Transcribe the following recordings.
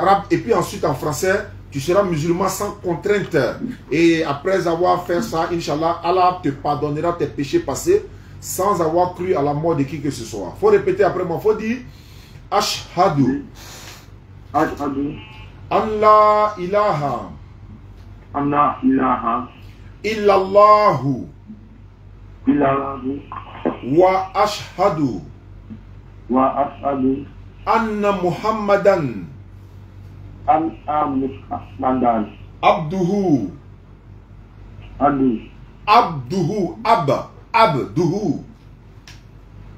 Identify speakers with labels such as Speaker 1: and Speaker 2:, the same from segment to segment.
Speaker 1: arabe et puis ensuite en français, tu seras musulman sans contrainte. Et après avoir fait ça, Inch'Allah, Allah te pardonnera tes péchés passés sans avoir cru à la mort de qui que ce soit. Il faut répéter après moi. Il faut dire Ashhadu.
Speaker 2: Ashhadu.
Speaker 1: An la ilaha.
Speaker 2: An la ilaha.
Speaker 1: Illallahu.
Speaker 2: Illallahu.
Speaker 1: Wa ashhadu.
Speaker 2: Wa ashhadu.
Speaker 1: Anna Muhammadan.
Speaker 2: Anna Muhammadan.
Speaker 1: Abduhu.
Speaker 2: Abdu.
Speaker 1: Abduhu. Abduhu.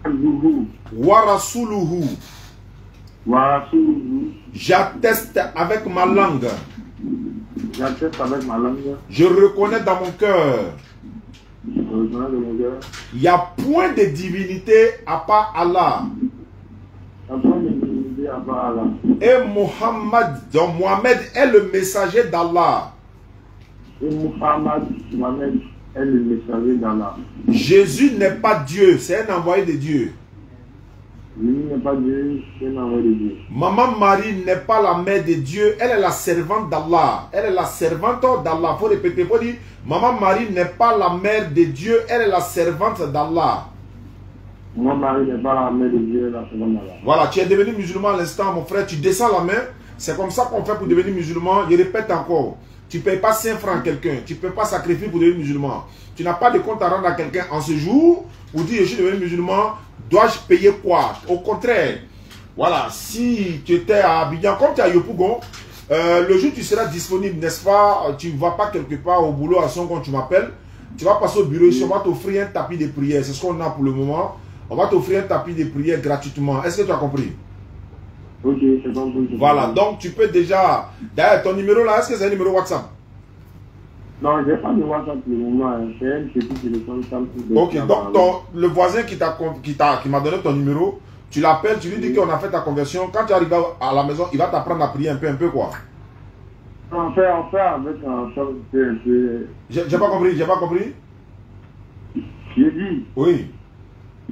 Speaker 2: Abduhu.
Speaker 1: Wa rasuluhu.
Speaker 2: Wa rasuluhu.
Speaker 1: J'atteste avec ma langue.
Speaker 2: J'atteste avec ma langue.
Speaker 1: Je reconnais dans mon cœur.
Speaker 2: Je reconnais dans mon cœur.
Speaker 1: Il n'y a point de divinité à part Allah.
Speaker 2: Il n'y a point de divinité à part Allah.
Speaker 1: Et Mohammed est le messager d'Allah.
Speaker 2: Et Mohammed est le messager d'Allah.
Speaker 1: Jésus n'est pas Dieu, c'est un envoyé de Dieu.
Speaker 2: Jésus n'est pas Dieu, c'est un envoyé de Dieu.
Speaker 1: Maman Marie n'est pas la mère de Dieu, elle est la servante d'Allah. Elle est la servante d'Allah. Il faut répéter, il faut dire, Maman Marie n'est pas la mère de Dieu, elle est la servante d'Allah.
Speaker 2: Maman Marie n'est pas la mère de Dieu, elle est la servante d'Allah.
Speaker 1: Voilà, tu es devenu musulman à l'instant, mon frère, tu descends la main. C'est comme ça qu'on fait pour devenir musulman. Je répète encore, tu ne payes pas 5 francs à quelqu'un, tu ne peux pas sacrifier pour devenir musulman. Tu n'as pas de compte à rendre à quelqu'un en ce jour pour dire je suis devenu musulman, dois-je payer quoi? Au contraire, voilà, si tu étais à Abidjan, comme tu es à Yopougon, le jour où tu seras disponible, n'est-ce pas, tu ne vas pas quelque part au boulot à son compte, tu m'appelles, tu vas passer au bureau ici, on va t'offrir un tapis de prière, c'est ce qu'on a pour le moment, on va t'offrir un tapis de prière gratuitement. Est-ce que tu as compris?
Speaker 2: Ok, c'est bon.
Speaker 1: Voilà, donc tu peux déjà, d'ailleurs ton numéro là, est-ce que c'est un numéro WhatsApp?
Speaker 2: Non, je n'ai pas de WhatsApp pour le moment, c'est un petit téléphone Samsung.
Speaker 1: Ok, donc le voisin qui m'a donné ton numéro, tu l'appelles, tu lui dis qu'on a fait ta conversion. Quand tu arrives à la maison, il va t'apprendre à prier un peu quoi.
Speaker 2: On fait avec un peu.
Speaker 1: J'ai pas compris.
Speaker 2: J'ai dit.
Speaker 1: Oui.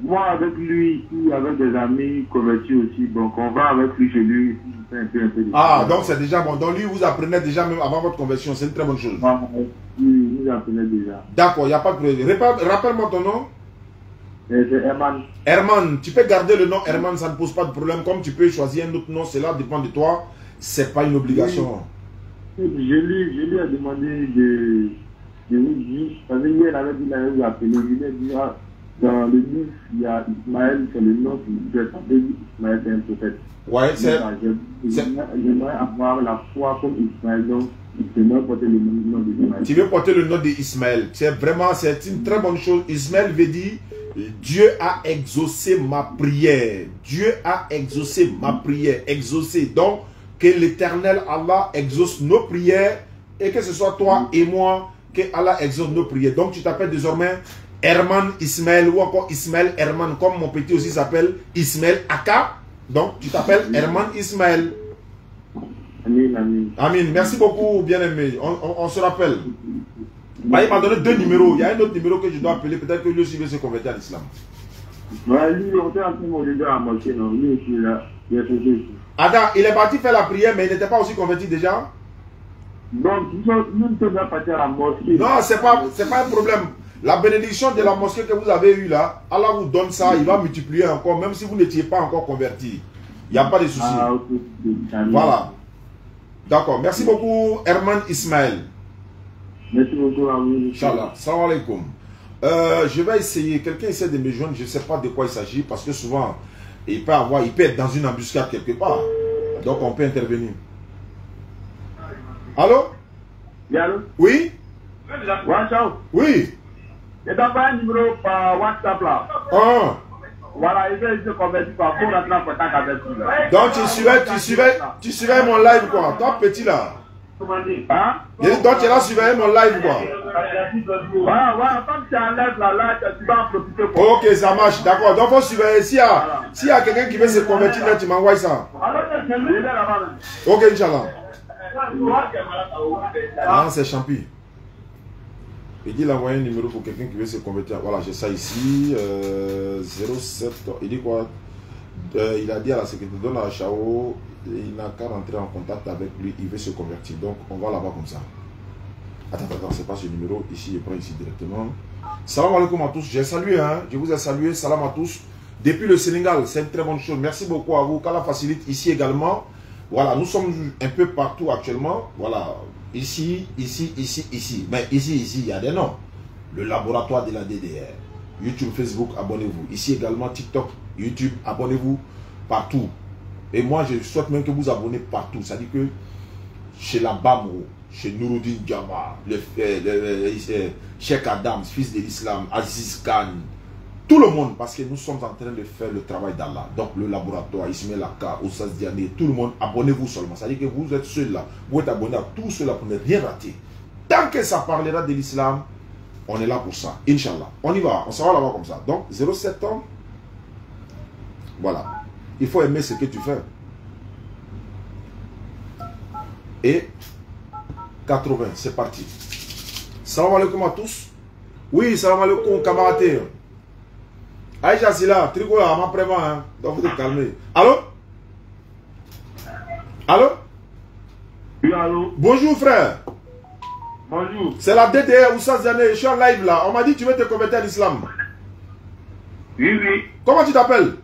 Speaker 2: Moi avec lui, avec des amis convertis aussi, donc on va avec lui chez lui, on fait un peu de
Speaker 1: Ah, donc c'est déjà bon. Donc lui, vous apprenez déjà même avant votre conversion, c'est une très bonne chose.
Speaker 2: Oui, vous apprenez déjà.
Speaker 1: D'accord, il n'y a pas de problème. Rappelle-moi ton nom.
Speaker 2: C'est Herman.
Speaker 1: Herman, tu peux garder le nom Herman, ça ne pose pas de problème. Comme tu peux choisir un autre nom, cela dépend de toi. C'est pas une obligation.
Speaker 2: Oui. Je lui ai demandé de vous dire, parce que hier, il avait dit qu'il allait vous appeler. Il a dit, dans le livre, il y a Ismaël, c'est le nom qui est appelé Ismaël, c'est un prophète.
Speaker 1: Ouais, c'est.
Speaker 2: J'aimerais avoir la foi comme Ismaël, donc j'aimerais porter le nom d'Ismaël.
Speaker 1: Tu veux porter le nom d'Ismaël. C'est une très bonne chose. Ismaël veut dire Dieu a exaucé ma prière. Dieu a exaucé ma prière. Exaucé. Donc, que l'éternel Allah exauce nos prières et que ce soit toi et moi que Allah exauce nos prières. Donc, tu t'appelles désormais Herman Ismaël ou encore Ismaël Herman, comme mon petit aussi s'appelle Ismaël Aka. Donc, tu t'appelles Herman Ismaël.
Speaker 2: Amen.
Speaker 1: Amin. Merci beaucoup, bien-aimé. On se rappelle. Bah, il m'a donné 2 numéros. Il y a un autre numéro que je dois appeler. Peut-être que lui aussi veut se convertir à l'islam.
Speaker 2: Ouais, lui, on était en train de dire à moitié, non. Lui aussi, là, il est fait ici.
Speaker 1: Attends, il est parti faire la prière, mais il n'était pas aussi converti déjà?
Speaker 2: Donc, nous ne sommes pas partis à la mosquée.
Speaker 1: Non, c'est pas un problème. La bénédiction de la mosquée que vous avez eue là, Allah vous donne ça, il va multiplier encore, même si vous n'étiez pas encore converti. Il n'y a pas de souci.
Speaker 2: Ah, ok.
Speaker 1: Voilà. D'accord. Merci beaucoup, Herman Ismaël.
Speaker 2: Merci beaucoup, Amin.
Speaker 1: Inch'Allah. Salam alaikum. Je vais essayer. Quelqu'un essaie de me joindre. Je ne sais pas de quoi il s'agit parce que souvent, il peut être dans une embuscade quelque part. Donc, on peut intervenir. Allô?
Speaker 2: Allô?
Speaker 1: Oui?
Speaker 2: WhatsApp.
Speaker 1: Oui.
Speaker 2: Je t'envoie un numéro par WhatsApp là.
Speaker 1: Ah.
Speaker 2: Voilà, il veut se convertir par pour rentrer en contact avec lui.
Speaker 1: Donc tu suivais mon live quoi, toi petit là.
Speaker 2: Hein?
Speaker 1: Donc tu as suivi mon live quoi.
Speaker 2: Voilà, comme tu es en live là, tu vas en profiter quoi.
Speaker 1: Ok, ça marche, d'accord. Donc faut suivre, s'il y a quelqu'un qui veut se convertir là, tu m'envoies ça. Ok, Inch'Allah. Ah, c'est Champi. Il dit il a envoyé un numéro pour quelqu'un qui veut se convertir. Voilà, j'ai ça ici. 07. Il dit quoi? il a dit à la sécurité, donne à Chao, il n'a qu'à rentrer en contact avec lui, il veut se convertir. Donc on va là-bas comme ça. Attends, c'est pas ce numéro, ici, je prends ici directement. Salam alaikum à tous, j'ai salué, hein, je vous ai salué, salam à tous. Depuis le Sénégal, c'est une très bonne chose. Merci beaucoup à vous, qu'Allah facilite ici également. Voilà, nous sommes un peu partout actuellement. Voilà, ici. Mais ici, il y a des noms. Le laboratoire de la DDR. YouTube, Facebook, abonnez-vous. Ici également, TikTok, YouTube, abonnez-vous partout. Et moi, je souhaite même que vous abonnez partout. C'est-à-dire que chez la Bamro, chez Nouroudine Djama, Cheikh Adams, fils de l'islam, Aziz Khan, tout le monde, parce que nous sommes en train de faire le travail d'Allah. Donc le laboratoire, Ismaël Laka, Oussaz Diané, tout le monde, abonnez-vous seulement. C'est-à-dire que vous êtes ceux-là, vous êtes abonnés à tous ceux-là pour ne rien rater. Tant que ça parlera de l'islam, on est là pour ça. Inch'Allah. On y va, on sera là-bas comme ça. Donc 07 ans, voilà. Il faut aimer ce que tu fais. Et 80, c'est parti. Salam alaikum à tous. Oui, salam alaikum, camarades. Aïcha, c'est là. Trico là, ma prévent, hein. Donc vous êtes calmé. Allô? Allô?
Speaker 2: Oui, allô?
Speaker 1: Bonjour, frère.
Speaker 2: Bonjour.
Speaker 1: C'est la DDR Oussaz Diané. Je suis en live là. On m'a dit que tu veux te convertir à l'islam.
Speaker 2: Oui, oui.
Speaker 1: Comment tu t'appelles?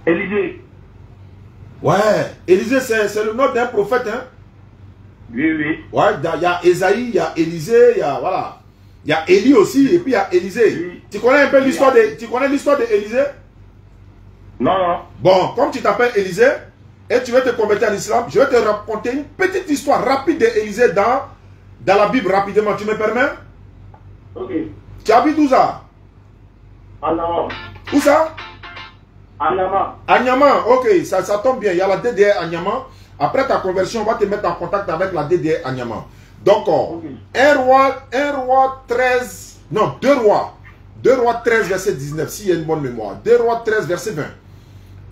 Speaker 2: Élisée.
Speaker 1: Ouais, Élisée, c'est le nom d'un prophète, hein?
Speaker 2: Oui, oui.
Speaker 1: Ouais, il y a Esaïe, il y a Élisée, il y a, voilà. Il y a Élie aussi, et puis il y a Élisée.
Speaker 2: Oui.
Speaker 1: Tu connais un peu l'histoire de... Tu connais l'histoire d'Élisée?
Speaker 2: Non, non.
Speaker 1: Bon, comme tu t'appelles Élisée, et tu veux te convertir à l'islam, je vais te raconter une petite histoire rapide d'Élisée dans la Bible, rapidement. Tu me permets?
Speaker 2: Ok.
Speaker 1: Tu habites où ça?
Speaker 2: Anama.
Speaker 1: Où ça?
Speaker 2: Anama.
Speaker 1: À Niamey, ok, ça tombe bien. Il y a la DDR à Niamey. Après ta conversion, on va te mettre en contact avec la DDR à Niamey. Donc,
Speaker 2: Okay.
Speaker 1: 2 rois 13, verset 19, s'il y a une bonne mémoire. 2 rois 13, verset 20.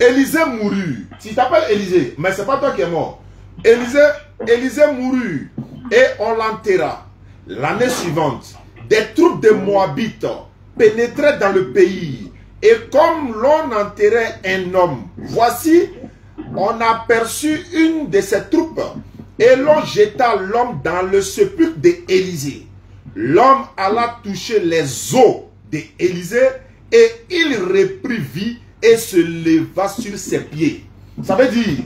Speaker 1: Élisée mourut. Tu t'appelles Élisée, mais c'est pas toi qui es mort. Élisée mourut et on l'enterra. L'année suivante, des troupes de Moabites pénétraient dans le pays. Et comme l'on enterrait un homme, voici, on aperçut une de ces troupes et l'on jeta l'homme dans le sépulcre d'Élisée. L'homme alla toucher les os d'Élisée et il reprit vie et se leva sur ses pieds. Ça veut dire,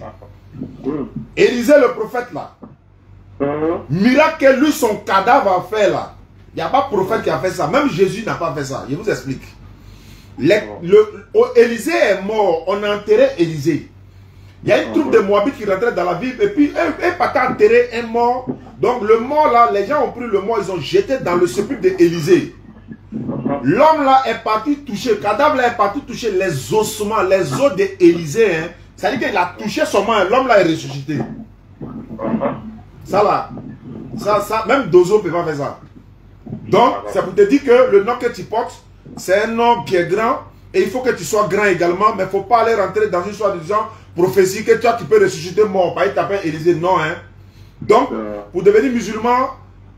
Speaker 1: Élisée le prophète là, miracle que lui son cadavre a fait là. Il n'y a pas de prophète qui a fait ça. Même Jésus n'a pas fait ça. Je vous explique. Élisée est mort. On a enterré Élisée. Il y a une troupe de Moabites qui rentrait dans la ville. Et puis, un patin enterré un mort. Donc, le mort là, les gens ont pris le mort. Ils ont jeté dans le sépulcre d'Élisée. L'homme là est parti toucher. Le cadavre là est parti toucher les ossements, les os d'Élisée. Hein. C'est-à-dire qu'il a touché son mort. L'homme là est ressuscité. Ça là. Ça, même Dozo ne peut pas faire ça. Donc, c'est pour te dire que le nom que tu portes, c'est un nom qui est grand. Et il faut que tu sois grand également. Mais il ne faut pas aller rentrer dans une histoire de gens prophétie que toi tu peux ressusciter mort. Pas il t'appelle Élisée. Non, hein. Donc, pour devenir musulman,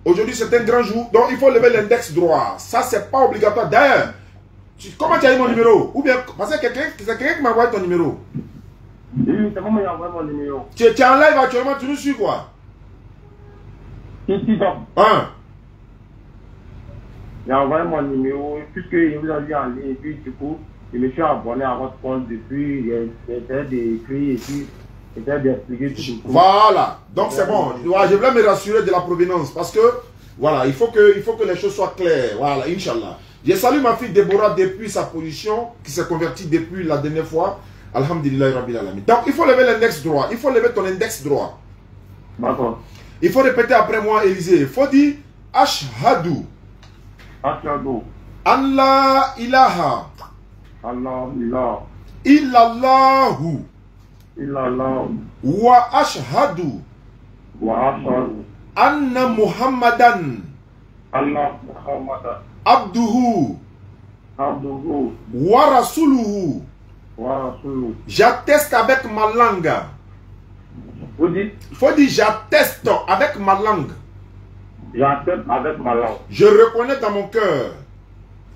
Speaker 1: aujourd'hui c'est un grand jour. Donc, il faut lever l'index droit. Ça, c'est pas obligatoire. D'ailleurs, comment tu as eu mon numéro? Ou bien, parce que c'est quelqu'un qui m'a envoyé ton numéro.
Speaker 2: Oui, c'est moi qui m'a envoyé mon numéro.
Speaker 1: Tu es en live actuellement, tu nous suis quoi?
Speaker 2: Ici, donc. J'ai envoyé mon numéro, puisque je vous ai vu en ligne, et puis du coup, je me suis abonné à votre compte depuis, j'essaie d'écrire et puis j'essaie d'expliquer tout.
Speaker 1: Voilà, donc c'est bon. Je voulais me rassurer de la provenance parce que, voilà, il faut que les choses soient claires. Voilà, Inch'Allah. Je salue ma fille Déborah depuis sa position, qui s'est convertie depuis la dernière fois. Alhamdulillah Rabbil Alamin. Donc, il faut lever l'index droit. Il faut lever ton index droit.
Speaker 2: D'accord.
Speaker 1: Il faut répéter après moi, Élisée. Il faut dire Ashhadu.
Speaker 2: Ashhadu.
Speaker 1: Allah ilaha.
Speaker 2: Allah ilah.
Speaker 1: Illallahu.
Speaker 2: Illallah.
Speaker 1: Wa ashhadu.
Speaker 2: Wa ashhadu.
Speaker 1: Anna Muhammadan.
Speaker 2: Allah Muhammadan.
Speaker 1: Abduhu.
Speaker 2: Abduhu.
Speaker 1: Wa rasuluhu.
Speaker 2: Wa rasuluhu.
Speaker 1: J'atteste avec ma langue.
Speaker 2: Vous dites?
Speaker 1: Il faut dire j'atteste avec ma langue.
Speaker 2: J'atteste avec ma langue.
Speaker 1: Je reconnais dans mon cœur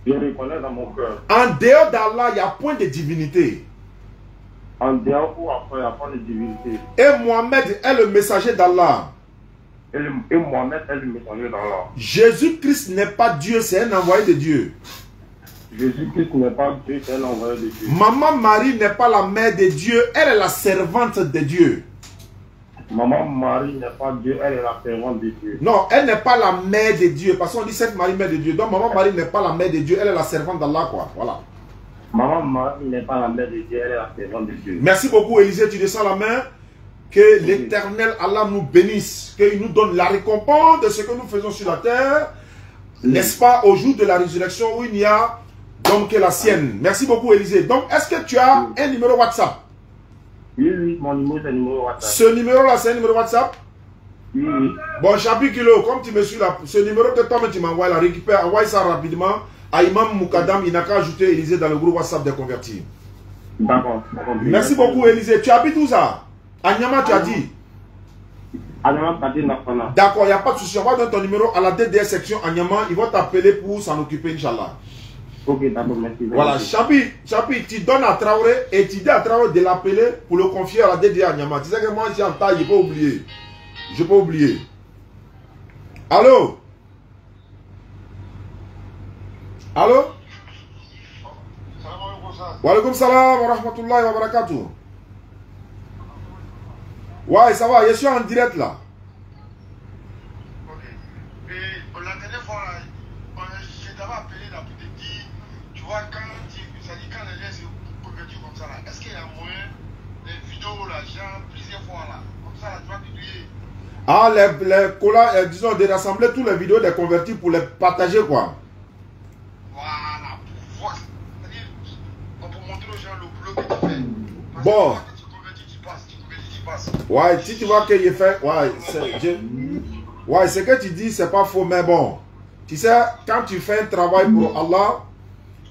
Speaker 2: Je reconnais dans mon cœur.
Speaker 1: En dehors d'Allah, il n'y a point de divinité.
Speaker 2: En dehors ou après, il n'y a pas de divinité.
Speaker 1: Et Mohamed est le messager d'Allah.
Speaker 2: Et Mohamed est le messager d'Allah.
Speaker 1: Jésus-Christ n'est pas Dieu, c'est un envoyé de Dieu.
Speaker 2: Jésus-Christ n'est pas Dieu, c'est un envoyé de Dieu.
Speaker 1: Maman Marie n'est pas la mère de Dieu, elle est la servante de Dieu.
Speaker 2: Maman Marie n'est pas Dieu, elle est la servante de Dieu.
Speaker 1: Non, elle n'est pas la mère de Dieu. Parce qu'on dit Sainte Marie, mère de Dieu. Donc Maman Marie n'est pas la mère de Dieu, elle est la servante d'Allah, quoi. Voilà.
Speaker 2: Maman Marie n'est pas la mère de Dieu, elle est la servante de Dieu.
Speaker 1: Merci beaucoup, Élisée. Tu descends la main. Que l'Éternel Allah nous bénisse. Qu'il nous donne la récompense de ce que nous faisons sur la terre. N'est-ce pas, au jour de la résurrection où il n'y a donc que la sienne. Merci beaucoup, Élisée. Donc, est-ce que tu as un numéro WhatsApp?
Speaker 2: Oui, mon numéro, c'est le numéro WhatsApp.
Speaker 1: Ce numéro-là, c'est un numéro WhatsApp?
Speaker 2: Oui.
Speaker 1: Bon, Chapi Kilo, comme tu me suis là, ce numéro que toi tu m'envoies là, récupère, envoie ça rapidement à Imam Moukadam. Il n'a qu'à ajouter Élisée dans le groupe WhatsApp des convertis.
Speaker 2: D'accord.
Speaker 1: Merci beaucoup, Élisée. Tu habites où ça? À Nyama, tu as dit?
Speaker 2: À Nyama, Nafana.
Speaker 1: D'accord, il n'y a pas de souci. On va donner ton numéro à la DDS section à Nyama. Ils vont t'appeler pour s'en occuper, Inch'Allah.
Speaker 2: Ok, d'accord, merci.
Speaker 1: Voilà, Chapi, tu donnes à Traoré et tu dis à Traoré de l'appeler pour le confier à la DDS à Nyama. Tu sais que moi, j'ai en taille, je n'ai pas oublié. Je n'ai pas oublié. Allô? Allô? Wa alaikum salam wa rahmatullahi wa barakatuh. Ouais, ça va, je suis en direct là.
Speaker 3: Ok. Et la dernière fois, j'ai d'abord appelé là pour te dire, tu vois, quand les gens se convertissent comme ça là, est-ce qu'il y a moyen, les vidéos là, genre plusieurs fois là, comme ça là, tu vas publier?
Speaker 1: Ah, disons, de rassembler toutes les vidéos des convertis pour les partager quoi.
Speaker 3: Voilà, pour voir, c'est-à-dire, pour montrer aux gens le boulot que tu fais. Parce
Speaker 1: Bon.
Speaker 3: Que tu convertis, tu passes, tu convertis, tu passes.
Speaker 1: Ouais, si tu vois que je fais, ouais, ce que tu dis, c'est pas faux, mais bon, tu sais, quand tu fais un travail pour Allah,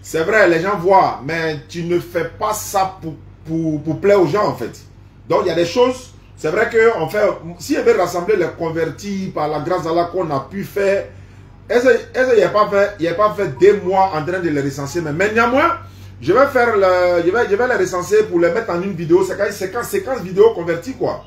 Speaker 1: c'est vrai, les gens voient, mais tu ne fais pas ça pour plaire aux gens en fait. Donc il y a des choses, c'est vrai qu'on fait, si on veut rassembler les convertis par la grâce d'Allah qu'on a pu faire, est-ce qu'il n'y a pas fait 2 mois en train de les recenser, mais néanmoins, je vais faire je vais les recenser pour les mettre en une vidéo, séquence vidéo convertie quoi.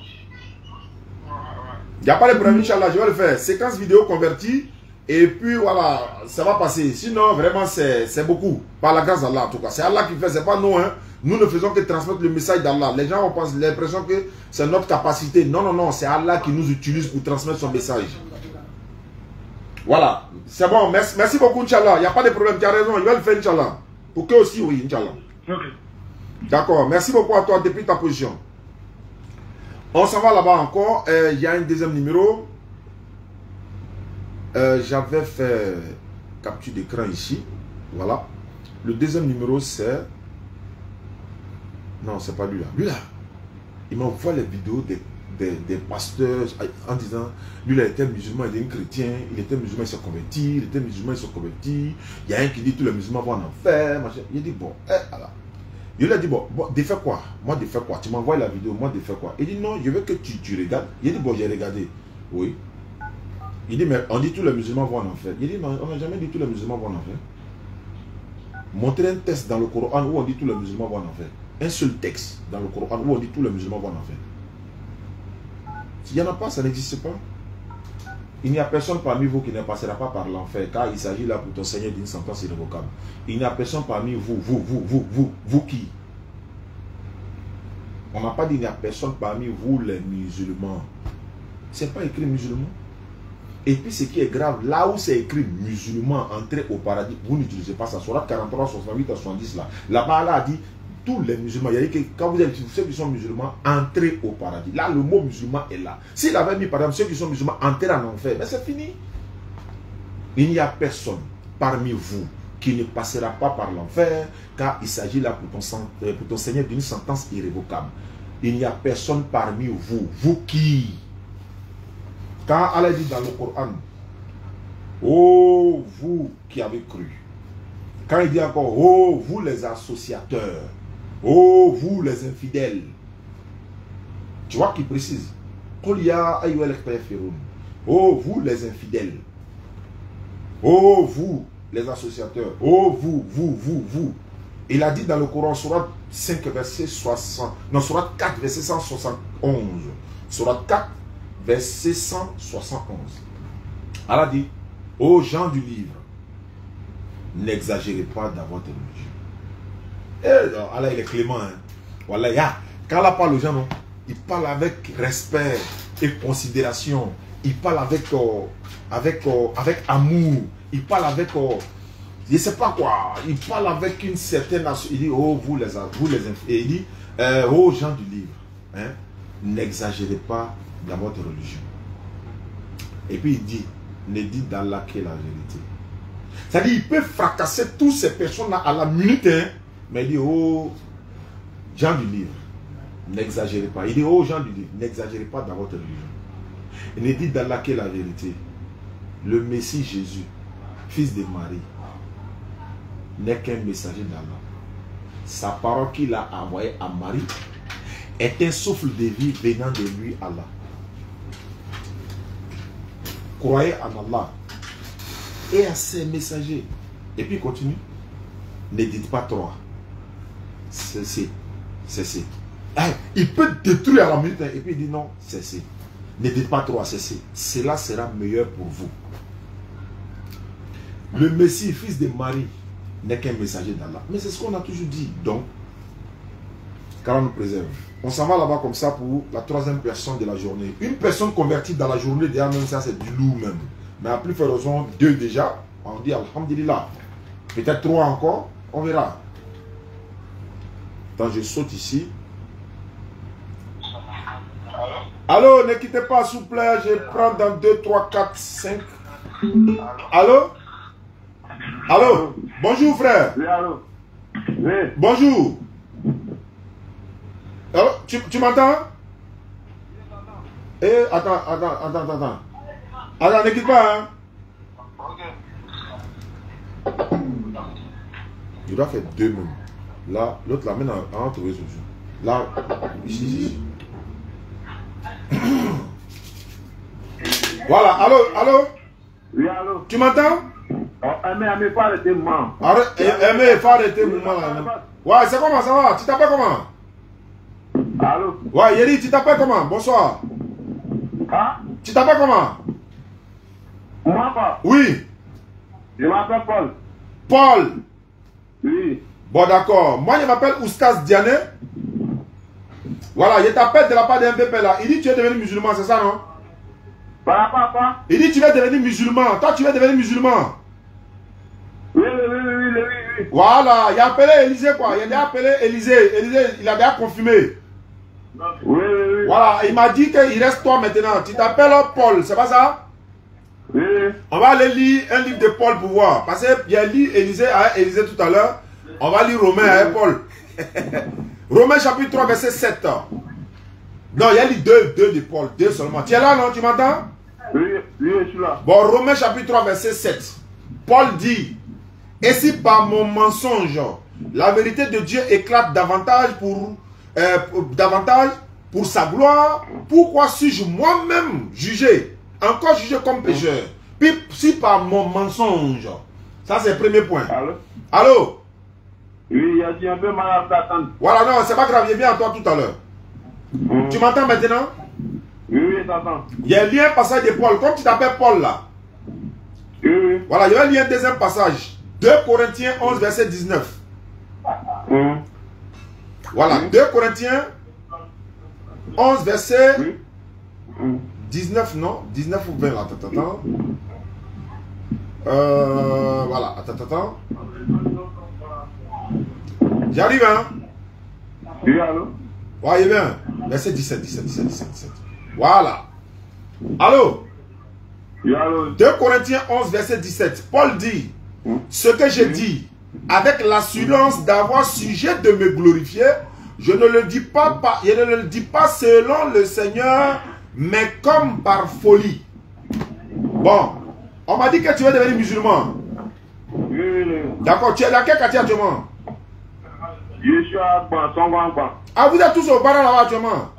Speaker 1: Il n'y a pas de problème, Inch'Allah, je vais le faire. Séquence vidéo convertie. Et puis voilà, ça va passer. Sinon, vraiment, c'est beaucoup. Par la grâce d'Allah, en tout cas. C'est Allah qui fait, c'est pas nous. Hein. Nous ne faisons que transmettre le message d'Allah. Les gens ont l'impression que c'est notre capacité. Non, non, non. C'est Allah qui nous utilise pour transmettre son message. Voilà. C'est bon. Merci beaucoup, Inch'Allah. Il n'y a pas de problème. Tu as raison. Je vais le faire, Inch'Allah. Pour que aussi, oui, Inch'Allah.
Speaker 3: Ok.
Speaker 1: D'accord. Merci beaucoup à toi depuis ta position. On s'en va là-bas encore. Il y a un deuxième numéro. J'avais fait capture d'écran ici. Voilà. Le deuxième numéro, c'est... Non, c'est pas lui là. Lui là, il m'envoie les vidéos des pasteurs en disant, lui là, il était musulman, il était chrétien, il était musulman, il s'est converti, il était musulman, il s'est converti. Il y a un qui dit, tous les musulmans vont en enfer. Machin. Il dit, bon, voilà. Il lui a dit, bon, défais quoi? Moi, défais quoi? Tu m'envoies la vidéo, moi, défais quoi? Il dit, non, je veux que tu regardes. Il dit, bon, j'ai regardé. Oui. Il dit, mais on dit tous les musulmans vont en enfer. Il dit, mais on n'a jamais dit tous les musulmans vont en enfer. Montrez un texte dans le Coran où on dit tous les musulmans vont en enfer. Un seul texte dans le Coran où on dit tous les musulmans vont en enfer. S'il n'y en a pas, ça n'existe pas. Il n'y a personne parmi vous qui ne passera pas par l'enfer, car il s'agit là pour ton Seigneur d'une sentence irrévocable. Il n'y a personne parmi vous qui. On n'a pas dit il n'y a personne parmi vous les musulmans. C'est pas écrit musulman. Et puis ce qui est grave, là où c'est écrit musulman, entrer au paradis, vous n'utilisez pas ça. Sur 43, 68 à 70 là. Là-bas, là a dit tous les musulmans. Il y a dit que quand vous êtes ceux qui sont musulmans, entrez au paradis. Là, le mot musulman est là. S'il avait mis par exemple ceux qui sont musulmans, entrez en enfer, mais c'est fini. Il n'y a personne parmi vous qui ne passera pas par l'enfer, car il s'agit là pour ton Seigneur d'une sentence irrévocable. Il n'y a personne parmi vous qui. Quand Allah dit dans le Coran, oh vous qui avez cru. Quand il dit encore, oh vous les associateurs, oh vous les infidèles. Tu vois qu'il précise, oh vous les infidèles, oh vous les associateurs. Oh, vous. Il a dit dans le Coran, Surat 5, verset 60. Non, Surat 4, verset 171. Surat 4, verset 171. Allah a dit, ô gens du livre, n'exagérez pas dans votre religion. Allah, il est clément. Hein. Voilà, quand Allah parle aux gens, non, il parle avec respect et considération. Il parle avec amour. Il parle avec, je ne sais pas quoi. Il parle avec une certaine... Il dit, oh, vous les et il dit, oh, gens du livre, hein, n'exagérez pas dans votre religion. Et puis il dit, ne dites d'Allah que la vérité. C'est-à-dire, il peut fracasser toutes ces personnes-là à la minute, hein, mais il dit, oh, gens du livre, n'exagérez pas. Il dit, oh, gens du livre, n'exagérez pas dans votre religion. Et ne dites d'Allah que la vérité. Le Messie Jésus, fils de Marie, n'est qu'un messager d'Allah. Sa parole qu'il a envoyée à Marie est un souffle de vie venant de lui, Allah. Croyez en Allah et à ses messagers. Et puis il continue. Ne dites pas trop. Cessez. Il peut détruire à la minute et puis il dit non, cessez. Ne dites pas trop, cessez. Cela sera meilleur pour vous. Le Messie, fils de Marie, n'est qu'un messager d'Allah. Mais c'est ce qu'on a toujours dit. Donc, car on nous préserve. On s'en va là-bas comme ça pour la troisième personne de la journée. Une personne convertie dans la journée, déjà même ça c'est du lourd même. Mais à plus faire raison, 2 déjà. On dit Alhamdulillah. Peut-être 3 encore, on verra. Attends, je saute ici. Allô, ne quittez pas s'il vous plaît. Je prends dans 2, 3, 4, 5. Allô? Allô? Bonjour frère.
Speaker 2: Oui, allô? Oui.
Speaker 1: Bonjour. Allô? Tu m'entends? Eh, attends. Attends, ne quitte pas, hein? Il doit faire 2 même. Là, l'autre l'amène à un trouver solution. Là, ici. Voilà, allô?
Speaker 2: Oui, allô?
Speaker 1: Tu m'entends?
Speaker 2: Aimé, faut arrêter le moment.
Speaker 1: Aimé, faut arrêter le moment là. Ouais, c'est comment ça va? Tu t'appelles comment?
Speaker 2: Allô?
Speaker 1: Ouais, Yeri, tu t'appelles comment? Bonsoir.
Speaker 2: Hein?
Speaker 1: Tu t'appelles comment?
Speaker 2: Moi, quoi?
Speaker 1: Oui.
Speaker 2: Je m'appelle Paul.
Speaker 1: Paul.
Speaker 2: Oui.
Speaker 1: Bon, d'accord. Moi, je m'appelle Oustaz Diané. Voilà, je t'appelle de la part d'un MVP là. Il dit tu es devenu musulman, c'est ça, non?
Speaker 2: Par rapport à quoi?
Speaker 1: Il dit tu vas devenir musulman. Toi, tu vas devenir musulman.
Speaker 2: Oui.
Speaker 1: Voilà, il a appelé Élisée quoi. Il a appelé Élisée. Élisée, il a déjà confirmé.
Speaker 2: Oui.
Speaker 1: Voilà, il m'a dit qu'il reste toi maintenant. Tu t'appelles Paul, c'est pas ça?
Speaker 2: Oui.
Speaker 1: On va aller lire un livre de Paul pour voir. Parce qu'il y a lu Élisée à Élisée tout à l'heure. On va lire Romains à Paul. Romains chapitre 3, verset 7. Non, il y a lu 2 de Paul. 2 seulement. Tu es là, non? Tu m'entends?
Speaker 2: Oui, je suis là.
Speaker 1: Bon, Romains chapitre 3, verset 7. Paul dit, et si par mon mensonge, la vérité de Dieu éclate davantage pour sa gloire, pourquoi suis-je moi-même jugé, encore jugé comme pécheur? Puis si par mon mensonge, ça c'est le premier point. Allô?
Speaker 2: Oui, il y a dit un peu mal à t'attendre.
Speaker 1: Voilà, non, c'est pas grave, je viens à toi tout à l'heure. Tu m'entends maintenant?
Speaker 2: Oui, je t'entends.
Speaker 1: Il y a un lien passage de Paul, comme tu t'appelles Paul là.
Speaker 2: Oui.
Speaker 1: Voilà, il y a un lien deuxième passage. 2 Corinthiens 11, verset 19. Voilà, 2 Corinthiens 11, verset 19, non? 19 ou 20, là, attends. Voilà, attends. J'arrive, hein?
Speaker 2: Oui, allô?
Speaker 1: Ouais, il est bien. Verset 17. Voilà. Allô?
Speaker 2: Oui, allô?
Speaker 1: 2 Corinthiens 11, verset 17. Paul dit, ce que j'ai dit, avec l'assurance d'avoir sujet de me glorifier, je ne le dis pas selon le Seigneur, mais comme par folie. Bon, on m'a dit que tu vas devenir musulman.
Speaker 2: Oui.
Speaker 1: D'accord, tu es dans quel quartier actuellement?
Speaker 2: Je suis à Songwan.
Speaker 1: Ah, vous êtes tous au bar là-bas actuellement?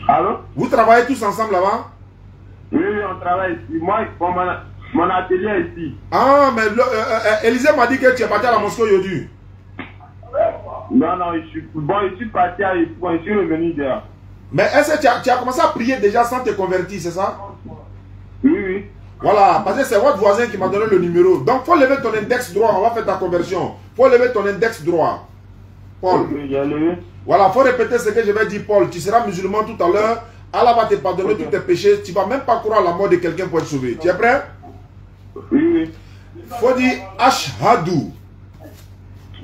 Speaker 2: Allô?
Speaker 1: Vous travaillez tous ensemble là-bas?
Speaker 2: Oui, on travaille. Moi, Mon atelier est ici.
Speaker 1: Ah, mais Élisée m'a dit que tu es parti à la mosquée aujourd'hui.
Speaker 2: Non, non, je suis parti à Yopougon, je suis revenu derrière.
Speaker 1: Mais est-ce que tu as commencé à prier déjà sans te convertir, c'est ça?
Speaker 2: Oui, oui.
Speaker 1: Voilà, parce que c'est votre voisin qui m'a donné le numéro. Donc, il faut lever ton index droit, on va faire ta conversion. Il faut lever ton index droit. Paul.
Speaker 2: Oui, j'ai levé.
Speaker 1: Voilà, il faut répéter ce que je vais dire, Paul. Tu seras musulman tout à l'heure. Allah va te pardonner tous tes péchés. Tu ne vas même pas courir à la mort de quelqu'un pour être sauvé. Tu es prêt?
Speaker 2: Oui, oui.
Speaker 1: Il faut dire Ashhadu.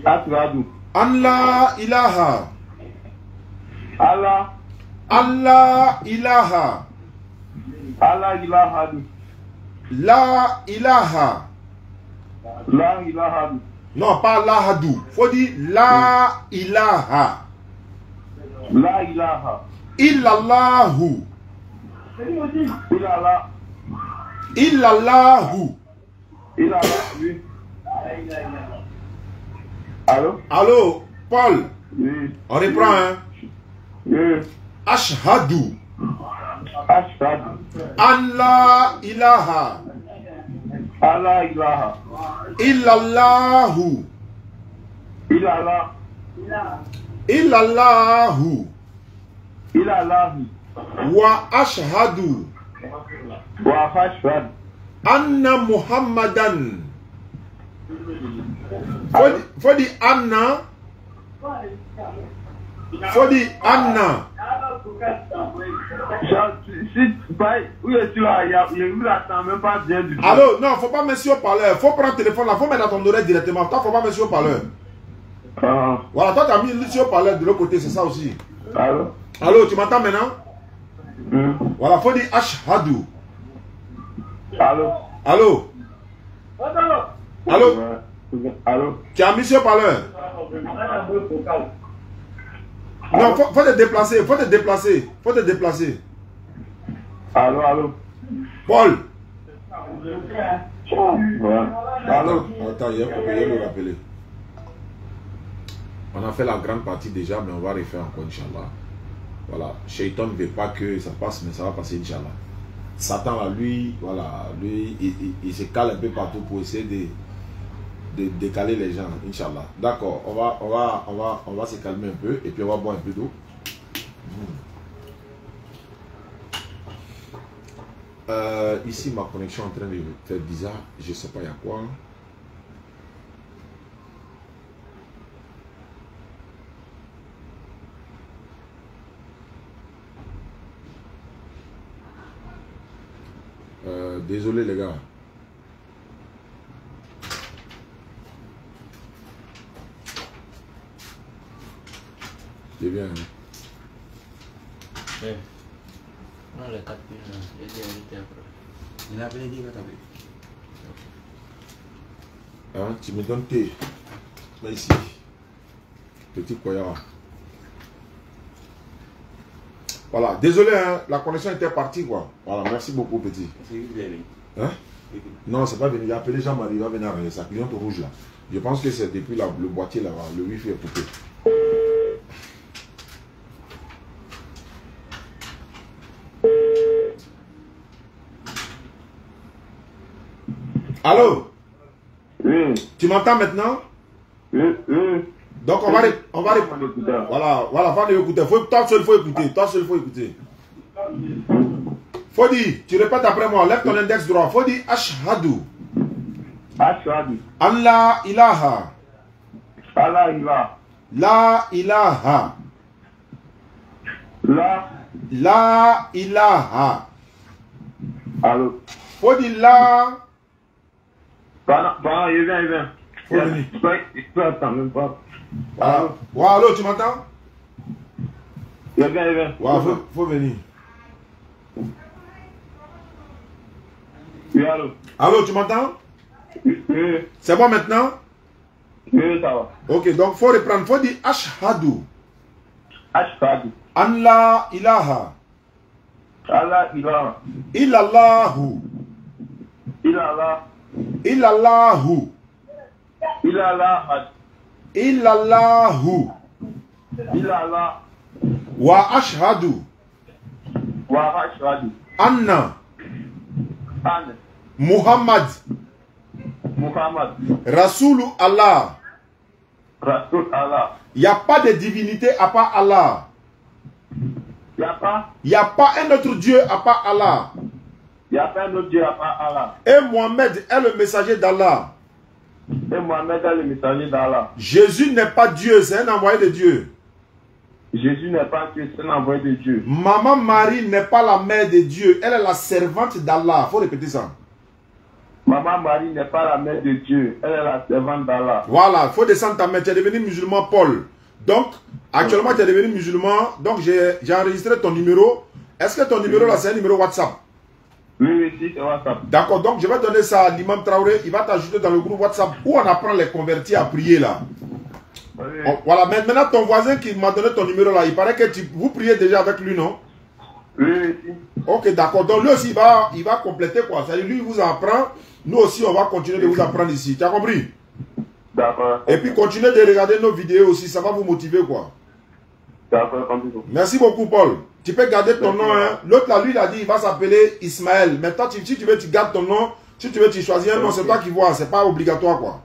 Speaker 2: Ashhadu.
Speaker 1: Allah ilaha.
Speaker 2: Allah.
Speaker 1: Allah ilaha.
Speaker 2: Allah ilaha.
Speaker 1: La ilaha.
Speaker 2: La ilaha.
Speaker 1: Non, pas lahadou. Il faut dire la ilaha.
Speaker 2: La ilaha.
Speaker 1: Illallahu.
Speaker 2: Illallah.
Speaker 1: Illallahu.
Speaker 2: Illallah, oui. Allô?
Speaker 1: Allô, Paul.
Speaker 2: Oui.
Speaker 1: On reprend, hein?
Speaker 2: Oui.
Speaker 1: Ashhadu.
Speaker 2: Ashhadu.
Speaker 1: Allah ilaha.
Speaker 2: Allah ilaha.
Speaker 1: Illallahu.
Speaker 2: Illallah.
Speaker 1: Illallahu.
Speaker 2: Illallah.
Speaker 1: Wa ashhadu.
Speaker 2: Wa ashhadu.
Speaker 1: Anna Muhammadan. Faut dire Anna. Faut dire Anna.
Speaker 2: Où es-tu là? Il ne l'attend même pas bien du tout.
Speaker 1: Allô, non, faut pas mettre sur haut-parleur. Faut prendre le téléphone là, faut mettre dans ton oreille directement. Toi, faut pas mettre sur haut-parleur. Voilà, toi, tu as mis sur haut-parleur de l'autre côté, c'est ça aussi.
Speaker 2: Allô?
Speaker 1: Allô, tu m'entends maintenant? Voilà, faut dire Ashhadu.
Speaker 2: Allô?
Speaker 1: Allô? Allô?
Speaker 2: Allô?
Speaker 1: Tu as mis sur haut-parleur? Non, faut te déplacer, faut te déplacer, faut te déplacer.
Speaker 2: Allô, allô?
Speaker 1: Paul.
Speaker 2: Ouais.
Speaker 1: Allô? Attends, il y a le rappeler. On a fait la grande partie déjà, mais on va refaire encore, Inch'Allah. Voilà. Shaitan ne veut pas que ça passe, mais ça va passer, Inch'Allah. Satan, là, lui, voilà, lui, il se cale un peu partout pour essayer de décaler les gens, Inch'Allah. D'accord, on va se calmer un peu et puis on va boire un peu d'eau. Ici, ma connexion est en train de faire bizarre. Je ne sais pas il y a quoi. Désolé les gars. C'est bien. Hein?
Speaker 4: Ouais. Non, les 4 pieds, il a appelé, il va t'appeler.
Speaker 1: Hein, tu me donnes tes. Mais ici. Petit coyard. Voilà, désolé, hein, la connexion était partie quoi. Voilà, merci beaucoup petit. Hein? Non, c'est pas venu. Il a appelé Jean-Marie, il va venir arranger sa cliente rouge là. Je pense que c'est depuis le boîtier là-bas, le wifi est coupé. Allô?
Speaker 2: Oui.
Speaker 1: Tu m'entends maintenant?
Speaker 2: Oui, oui.
Speaker 1: Donc on va voilà, va l'écouter. Toi seul, il faut écouter. Toi seul, il faut écouter. Faut dire, tu répètes après moi, lève ton index droit. Faut dire Ashhadu.
Speaker 2: Ashhadu.
Speaker 1: Allah ilaha.
Speaker 2: Allah ilaha.
Speaker 1: La ilaha. La ilaha.
Speaker 2: Allô.
Speaker 1: Faut dire la.
Speaker 2: Pardon, il vient.
Speaker 1: Faut venir.
Speaker 2: Je peux attendre même pas.
Speaker 1: Voilà. Ouais, allô, tu m'entends?
Speaker 2: Il vient.
Speaker 1: Ouais, faut venir.
Speaker 2: Oui, allô.
Speaker 1: Allô, tu m'entends?
Speaker 2: Oui.
Speaker 1: C'est bon maintenant?
Speaker 2: Oui, ça va.
Speaker 1: Ok, donc faut reprendre. Faut dire Ashhadu.
Speaker 2: Ashhadu.
Speaker 1: Allah ilaha.
Speaker 2: Allah ilaha.
Speaker 1: Illallahu.
Speaker 2: Illallah.
Speaker 1: Illallahu.
Speaker 2: Illallah.
Speaker 1: Illallahu.
Speaker 2: Illallah.
Speaker 1: Wa ashhadu.
Speaker 2: Wa ashhadu.
Speaker 1: Anna.
Speaker 2: Anna.
Speaker 1: Muhammad.
Speaker 2: Muhammad.
Speaker 1: Rasoul Allah.
Speaker 2: Rasoul Allah.
Speaker 1: Il n'y a pas de divinité à part Allah.
Speaker 2: Il
Speaker 1: n'y a pas un autre Dieu à part Allah.
Speaker 2: Il n'y a pas un autre Dieu à part Allah.
Speaker 1: Et Mohamed est le messager d'Allah.
Speaker 2: Et Mohamed est le messager d'Allah.
Speaker 1: Jésus n'est pas Dieu, c'est un envoyé de Dieu.
Speaker 2: Jésus n'est pas Dieu, c'est un envoyé de Dieu.
Speaker 1: Maman Marie n'est pas la mère de Dieu, elle est la servante d'Allah. Il faut répéter ça.
Speaker 2: Maman Marie n'est pas la mère de Dieu, elle est la servante d'Allah.
Speaker 1: Voilà, il faut descendre ta mère. Tu es devenu musulman, Paul. Donc, actuellement, tu es devenu musulman. Donc, j'ai enregistré ton numéro. Est-ce que ton numéro là, c'est un numéro WhatsApp?
Speaker 2: Oui, c'est WhatsApp.
Speaker 1: D'accord, donc je vais donner ça à l'imam Traoré. Il va t'ajouter dans le groupe WhatsApp où on apprend les convertis à prier là.
Speaker 2: Oui.
Speaker 1: Voilà, maintenant ton voisin qui m'a donné ton numéro là, il paraît que vous priez déjà avec lui, non?
Speaker 2: Oui.
Speaker 1: Ok, d'accord. Donc lui aussi, il va compléter quoi. C'est-à-dire lui, il vous apprend. Nous aussi, on va continuer de vous apprendre ici. Tu as compris?
Speaker 2: D'accord.
Speaker 1: Et puis continuez de regarder nos vidéos aussi, ça va vous motiver quoi.
Speaker 2: D'accord, compris.
Speaker 1: Merci beaucoup, Paul. Tu peux garder ton nom. Hein. L'autre là, lui, il a dit il va s'appeler Ismaël. Maintenant, si tu veux, tu gardes ton nom. Si tu veux, tu choisis un nom, c'est toi qui vois. C'est pas obligatoire quoi.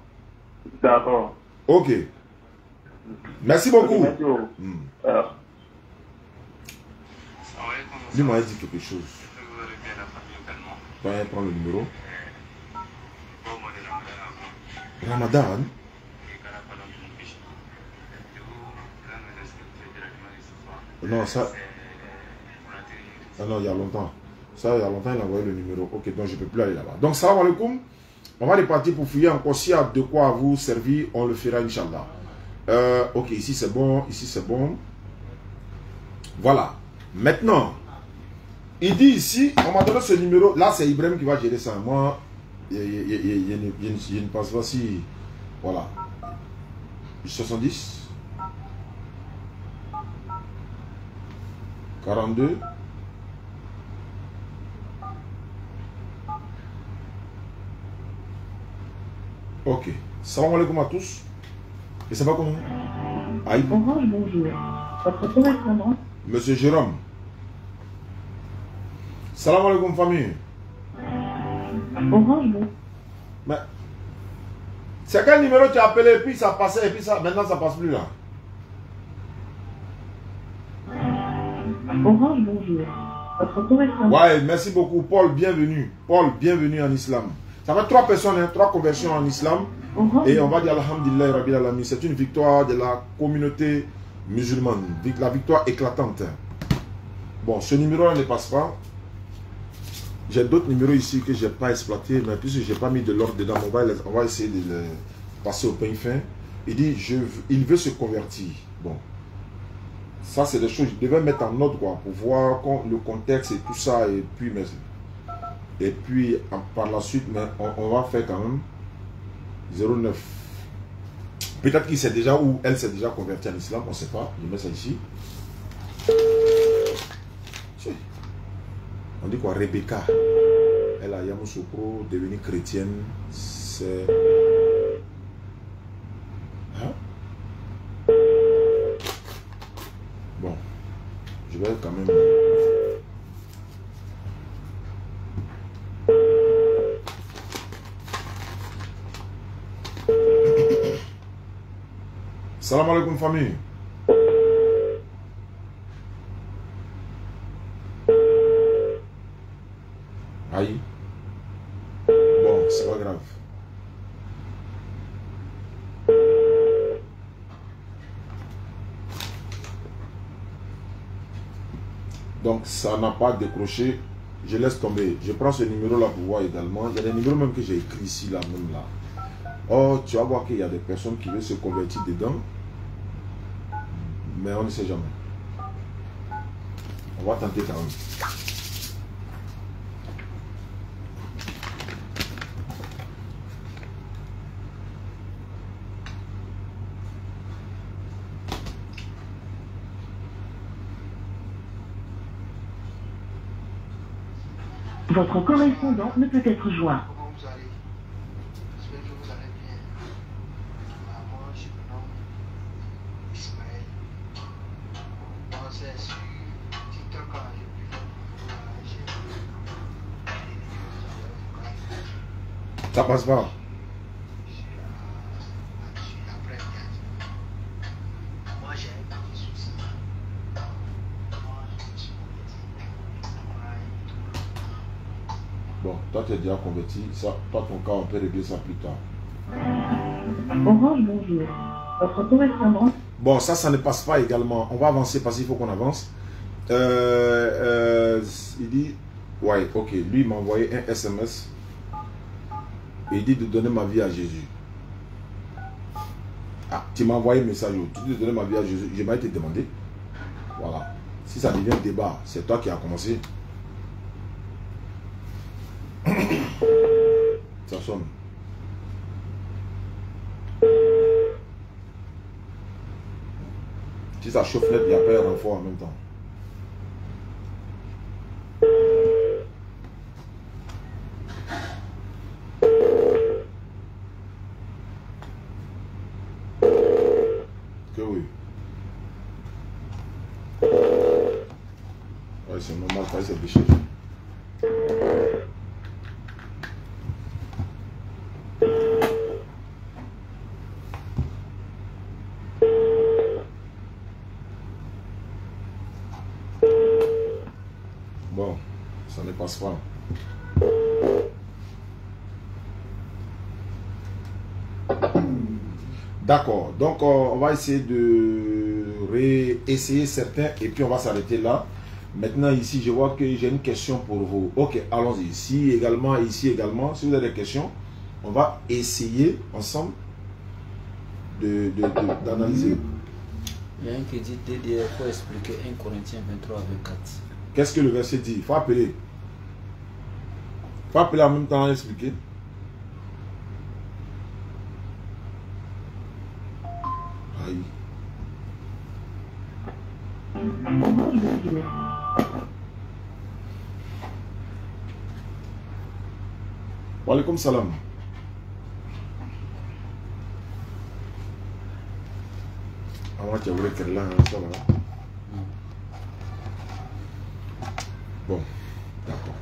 Speaker 2: D'accord.
Speaker 1: Ok. Merci beaucoup.
Speaker 2: Merci beaucoup.
Speaker 1: Lui m'a dit quelque chose. Tu vas prendre le numéro. Ramadan. Non, ça. Ah non, il y a longtemps. Ça, il y a longtemps, il a envoyé le numéro. Ok, donc je ne peux plus aller là-bas. Donc, salam alaikum. On va repartir pour fouiller encore. S'il y a de quoi vous servir, on le fera, Inch'Allah. Ok, ici c'est bon. Ici c'est bon. Voilà. Maintenant, il dit ici, on m'a donné ce numéro. Là, c'est Ibrahim qui va gérer ça. Moi, je ne pense pas si. Voilà. 70. 42. Ok. Salam alaikum à tous. Et ça va comment? Aïe.
Speaker 5: Orange, bonjour. Votre correspondant.
Speaker 1: Monsieur Jérôme. Salam alaikum famille.
Speaker 5: Orange, bonjour.
Speaker 1: Mais c'est quel numéro tu as appelé et puis ça passait et puis ça maintenant ça passe plus là.
Speaker 5: Orange, bonjour. Votre correspondant.
Speaker 1: Ouais, merci beaucoup Paul, bienvenue. Paul, bienvenue en islam. Ça fait 3 personnes, hein, 3 conversions en islam.
Speaker 5: Orange.
Speaker 1: Et on va dire Alhamdulillah Rabbil Alamin. C'est une victoire de la communauté musulmane. La victoire éclatante. Bon, ce numéro-là ne passe pas. J'ai d'autres numéros ici que je n'ai pas exploités, mais puisque je n'ai pas mis de l'ordre dedans, on va essayer de le passer au pain fin. Il dit, il veut se convertir. Bon. Ça, c'est des choses que je devais mettre en ordre quoi, pour voir le contexte et tout ça. Et puis par la suite, mais on va faire quand même 09. Peut-être qu'il sait déjà ou elle s'est déjà convertie en islam, on ne sait pas. Je mets ça ici. On dit quoi? Rebecca. Elle a Yamoussoukro, devenue chrétienne. C'est. Hein? Bon. Je vais quand même. Salam alaikum famille. Aïe. Bon, c'est pas grave. Donc ça n'a pas décroché. Je laisse tomber. Je prends ce numéro là pour voir également. Il y a des numéros même que j'ai écrit ici là même là. Oh, tu vas voir qu'il y a des personnes qui veulent se convertir dedans. Mais on ne sait jamais. On va tenter quand même.
Speaker 5: Votre correspondant ne peut être joint.
Speaker 3: Comment vous allez? J'espère que vous allez bien. Moi, je me nomme Ismaël. Moi, c'est sur TikTok, j'ai pu faire j'ai
Speaker 1: Ça passe pas. Bon, toi tu es déjà converti, ça, toi ton cas on peut régler ça plus tard.
Speaker 5: Orange, bonjour. Votre correspondant.
Speaker 1: Bon, ça ne passe pas également. On va avancer parce qu'il faut qu'on avance. Il dit, ouais, ok, lui il m'a envoyé un SMS. Et il dit de donner ma vie à Jésus. Ah, tu m'as envoyé un message, tu dis de donner ma vie à Jésus. Je m'ai été demandé. Voilà. Si ça devient débat, c'est toi qui as commencé. Ça sonne. Si ça chauffe net, il n'y a pas un renfort en même temps. Que oui. Ouais, c'est normal, ça c'est déchargé. Bon, ça ne passe pas. D'accord, donc on va essayer de réessayer certains et puis on va s'arrêter là. Maintenant ici, je vois que j'ai une question pour vous. Ok, allons-y. Ici également, si vous avez des questions, on va essayer ensemble d'analyser.
Speaker 4: Il y a un qui dit DDR pour expliquer 1 Corinthiens 23 avec 4.
Speaker 1: Qu'est-ce que le verset dit? Il faut appeler. Il faut appeler en même temps et expliquer. Aïe.
Speaker 5: Orange, bonjour.
Speaker 1: Wa alaikum salam. Avant tu voulais qu'elle là, ça va. Bon, d'accord.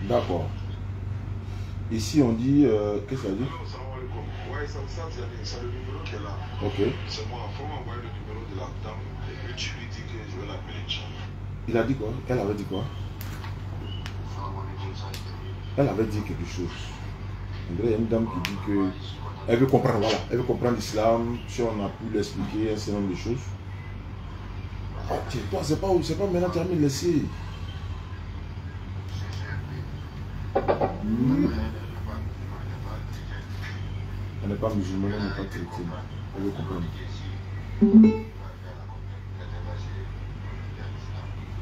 Speaker 1: D'accord. Ici on dit, qu'est-ce que ça dit?
Speaker 3: Ouais, c'est le numéro qui est là.
Speaker 1: Ok.
Speaker 3: C'est moi, il faut m'envoyer le numéro de la dame. Et puis tu lui dis que je vais l'appeler Tchao.
Speaker 1: Il a dit quoi? Elle avait dit quoi? Elle avait dit quelque chose. Il y a une dame qui dit que elle veut comprendre, voilà, elle veut comprendre l'islam, si on a pu l'expliquer, un certain nombre de choses. Ah, tiens, toi, c'est pas maintenant, tu as mis le laisser. Elle n'est pas musulmane, elle n'est pas chrétienne. Elle veut comprendre.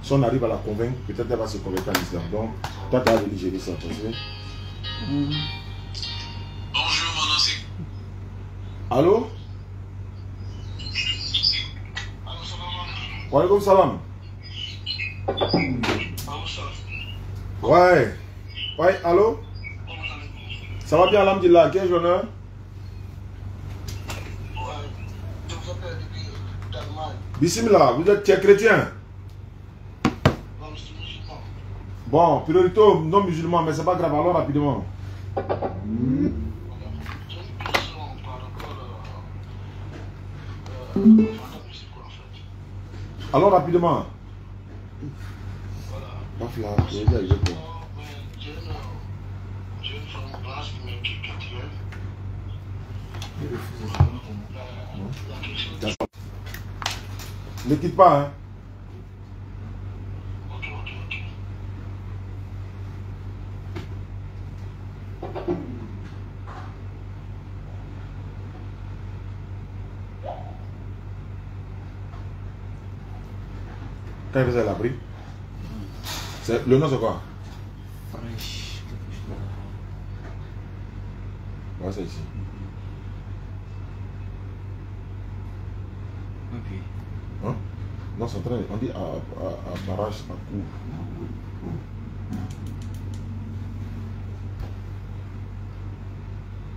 Speaker 1: Si on arrive à la convaincre, peut-être elle va se convertir à l'islam. Donc, toi, tu as religieux ça, tu sais.
Speaker 3: Bonjour, mon nom c'est.
Speaker 1: Allô? Wa alaikum salam. Ouais. Ouais, allô? Ça va bien, alhamdulillah. Quel honneur? Bismillah, vous êtes chrétien? Bon, priorité aux non-musulmans, mais c'est pas grave, alors rapidement. Alors rapidement. Paf là, j'ai dit avec toi. Ne quitte pas, hein. Quand il faisait l'abri, le nom c'est quoi?
Speaker 4: Fraîche.
Speaker 1: Ouais, c'est ici. Hein? Non, c'est en train, on dit à barrage, à coup.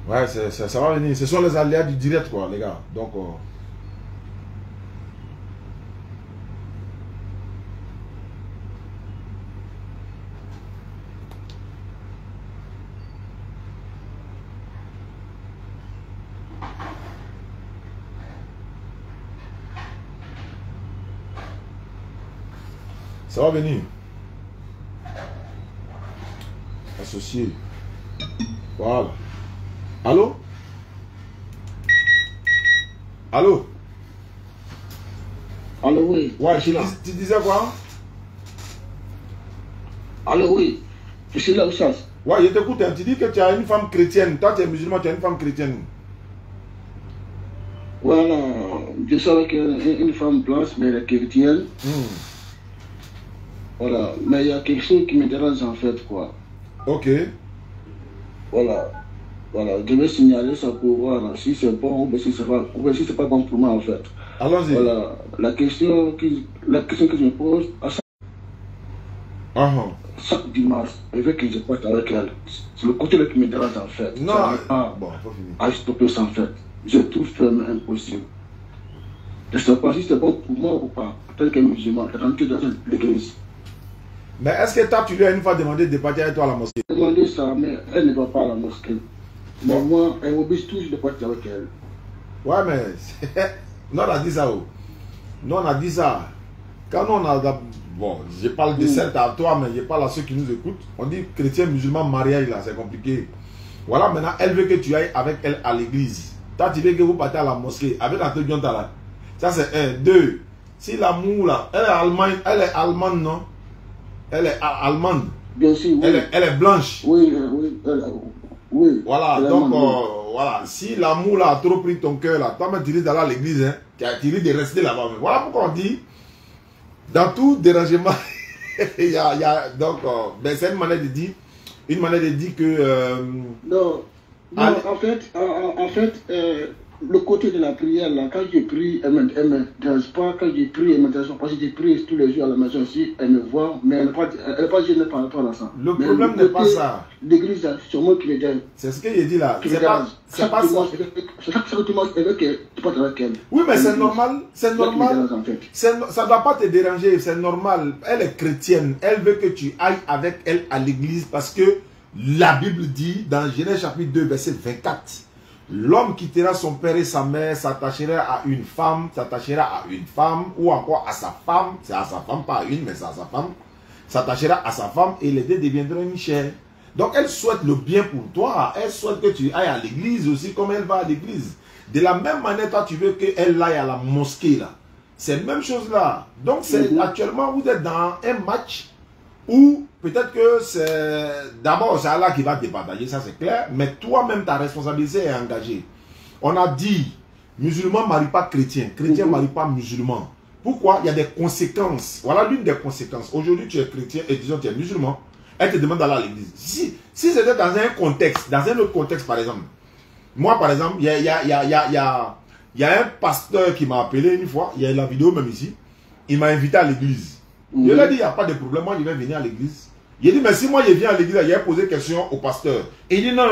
Speaker 1: Ouais, ça va venir. Ce sont les aléas du direct, quoi, les gars. Donc, ça va venir. Associé. Voilà. Allô? Allô?
Speaker 6: Allô, oui.
Speaker 1: Ouais, tu disais quoi?
Speaker 6: Allô, oui. Je suis là au sens.
Speaker 1: Ouais, je t'écoute. Tu dis que tu as une femme chrétienne. Toi, tu es musulman, tu as une femme chrétienne.
Speaker 6: Voilà. Je savais qu'une femme blanche, mais elle est chrétienne. Voilà. Mais il y a quelque chose qui me dérange en fait, quoi.
Speaker 1: Ok.
Speaker 6: Voilà. Voilà. Je vais signaler ça pour voir si c'est bon ou si c'est pas bon pour moi, en fait.
Speaker 1: Allons-y.
Speaker 6: Voilà. La question que je me pose à chaque dimanche, je veux que je parte avec elle. C'est le côté qui me dérange, en fait.
Speaker 1: Non.
Speaker 6: Bon, à stopper ça, en fait. Je trouve vraiment impossible. Je ne sais pas si c'est bon pour moi ou pas. Tel qu'un musulman, rentrer dans l'église.
Speaker 1: Mais est-ce que toi, tu lui as une fois demandé de partir avec toi à la mosquée?
Speaker 6: J'ai demandé ça, mais elle ne va pas à la mosquée. Mais moi, elle m'oblige toujours de partir avec elle.
Speaker 1: Ouais, mais... non, on a dit ça. Oh. Non, on a dit ça. Quand on a... Bon, je parle de certes à toi, mais je parle à ceux qui nous écoutent. On dit chrétien, musulman, mariage, là, c'est compliqué. Voilà, maintenant, elle veut que tu ailles avec elle à l'église. Toi, tu veux que vous partez à la mosquée avec la Tébionta là. Ça, c'est un. Deux. Si l'amour là, elle est allemande, non? Elle est allemande.
Speaker 6: Bien sûr, oui.
Speaker 1: Elle est blanche.
Speaker 6: Oui, oui.
Speaker 1: Voilà, donc, voilà. Si l'amour là a trop pris ton cœur là, toi, tu risques d'aller à l'église, hein. Tu risques de rester là-bas. Voilà pourquoi on dit, dans tout dérangement, il y a donc, ben, c'est une manière de dire que...
Speaker 6: non, en fait, le côté de la prière, là, quand je prie, elle ne me dérange pas. Quand je prie, elle me dérange pas. Parce que je prie tous les jours à la maison aussi, elle me voit, mais elle n'est pas gênée par rapport à ça.
Speaker 1: Le problème n'est pas ça.
Speaker 6: L'église, c'est moi qui le donne.
Speaker 1: C'est ce que j'ai dit là. C'est pas ça.
Speaker 6: Chaque dimanche, elle veut que tu partes avec elle.
Speaker 1: Oui, mais c'est normal. C'est normal. Ça ne doit pas te déranger. C'est normal. Elle est chrétienne. Elle veut que tu ailles avec elle à l'église parce que la Bible dit dans Genèse chapitre 2, verset 24. L'homme quittera son père et sa mère, s'attachera à une femme, ou encore à sa femme, c'est à sa femme, pas à une, mais c'est à sa femme, s'attachera à sa femme et les deux deviendront une chair. Donc elle souhaite le bien pour toi, elle souhaite que tu ailles à l'église aussi comme elle va à l'église. De la même manière, toi tu veux qu'elle aille à la mosquée là. C'est la même chose là. Donc c'est actuellement vous êtes dans un match où peut-être que c'est d'abord c'est Allah qui va te partager, ça c'est clair, mais toi-même ta responsabilité est engagée. On a dit, musulman ne marie pas chrétien, chrétien ne marie pas musulman. Pourquoi? Il y a des conséquences. Voilà l'une des conséquences. Aujourd'hui tu es chrétien et disons tu es musulman, elle te demande d'aller à l'église. Si c'était dans un contexte, dans un autre contexte par exemple, moi par exemple, il y a un pasteur qui m'a appelé une fois, il y a la vidéo même ici, il m'a invité à l'église. Je lui ai dit, il n'y a pas de problème, moi je vais venir à l'église. Il a dit, mais si moi je viens à l'église, il vais poser question au pasteur. Et il dit, non,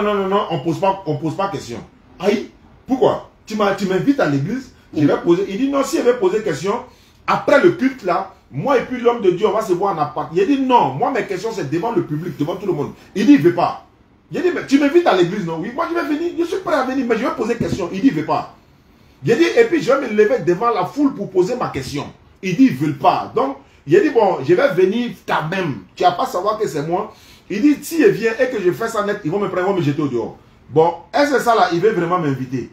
Speaker 1: on ne pose pas question. Aïe, pourquoi? Tu m'invites à l'église, je vais poser. Il dit, non, si je vais poser question, après le culte là, moi et puis l'homme de Dieu, on va se voir en appart. Il a dit, non, moi mes questions c'est devant le public, devant tout le monde. Il dit, il ne veut pas. Il a dit, mais tu m'invites à l'église, non? Oui, moi je vais venir, je suis prêt à venir, mais je vais poser question. Il dit, il ne veut pas. Il a dit, et puis je vais me lever devant la foule pour poser ma question. Il dit, ils ne veulent pas. Donc, il a dit, bon, je vais venir quand même. Tu vas pas savoir que c'est moi. Il dit, si je viens et que je fais ça net, ils vont me prendre, ils vont me jeter au dehors. Bon, est-ce que ça là, il veut vraiment m'inviter?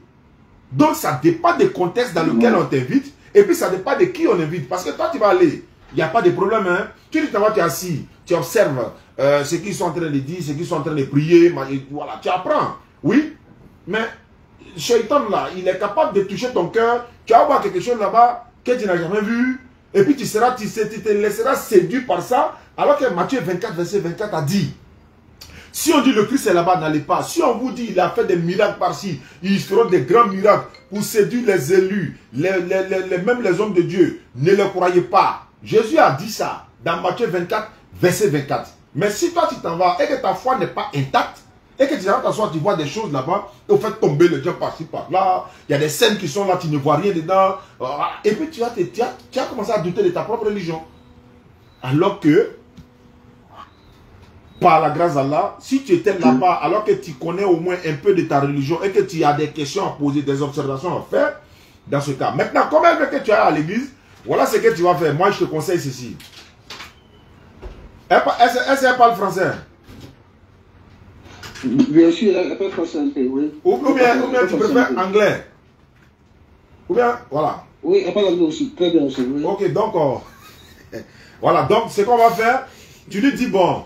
Speaker 1: Donc, ça dépend du contexte dans lequel on t'invite. Et puis, ça dépend de qui on invite. Parce que toi, tu vas aller. Il n'y a pas de problème. Hein? Tu es assis. Tu observes ce qu'ils sont en train de dire, ce qu'ils sont en train de prier. Voilà, tu apprends. Oui. Mais, Shaitan là, il est capable de toucher ton cœur. Tu vas voir quelque chose là-bas que tu n'as jamais vu. Et puis tu te laisseras séduire par ça, alors que Matthieu 24, verset 24 a dit, Si on dit le Christ est là-bas, n'allez pas. Si on vous dit il a fait des miracles par-ci, ils feront des grands miracles pour séduire les élus, même les hommes de Dieu, ne le croyez pas. Jésus a dit ça dans Matthieu 24, verset 24. Mais si toi tu t'en vas et que ta foi n'est pas intacte, et que tu vas t'asseoir, tu vois des choses là-bas, et au fait tomber le diable par-ci, par-là, il y a des scènes qui sont là, tu ne vois rien dedans, et puis tu as commencé à douter de ta propre religion. Alors que, par la grâce d'Allah, si tu étais là-bas, alors que tu connais au moins un peu de ta religion, et que tu as des questions à poser, des observations à faire, dans ce cas. Maintenant, comme elle veut que tu ailles à l'église, voilà ce que tu vas faire. Moi, je te conseille ceci. Elle parle français.
Speaker 6: Bien sûr, elle peut français un peu, oui.
Speaker 1: Ou bien tu préfères anglais. Ou bien, voilà.
Speaker 6: Oui, elle parle anglais aussi, très bien aussi, oui.
Speaker 1: Ok, donc, voilà, donc ce qu'on va faire, tu lui dis, bon,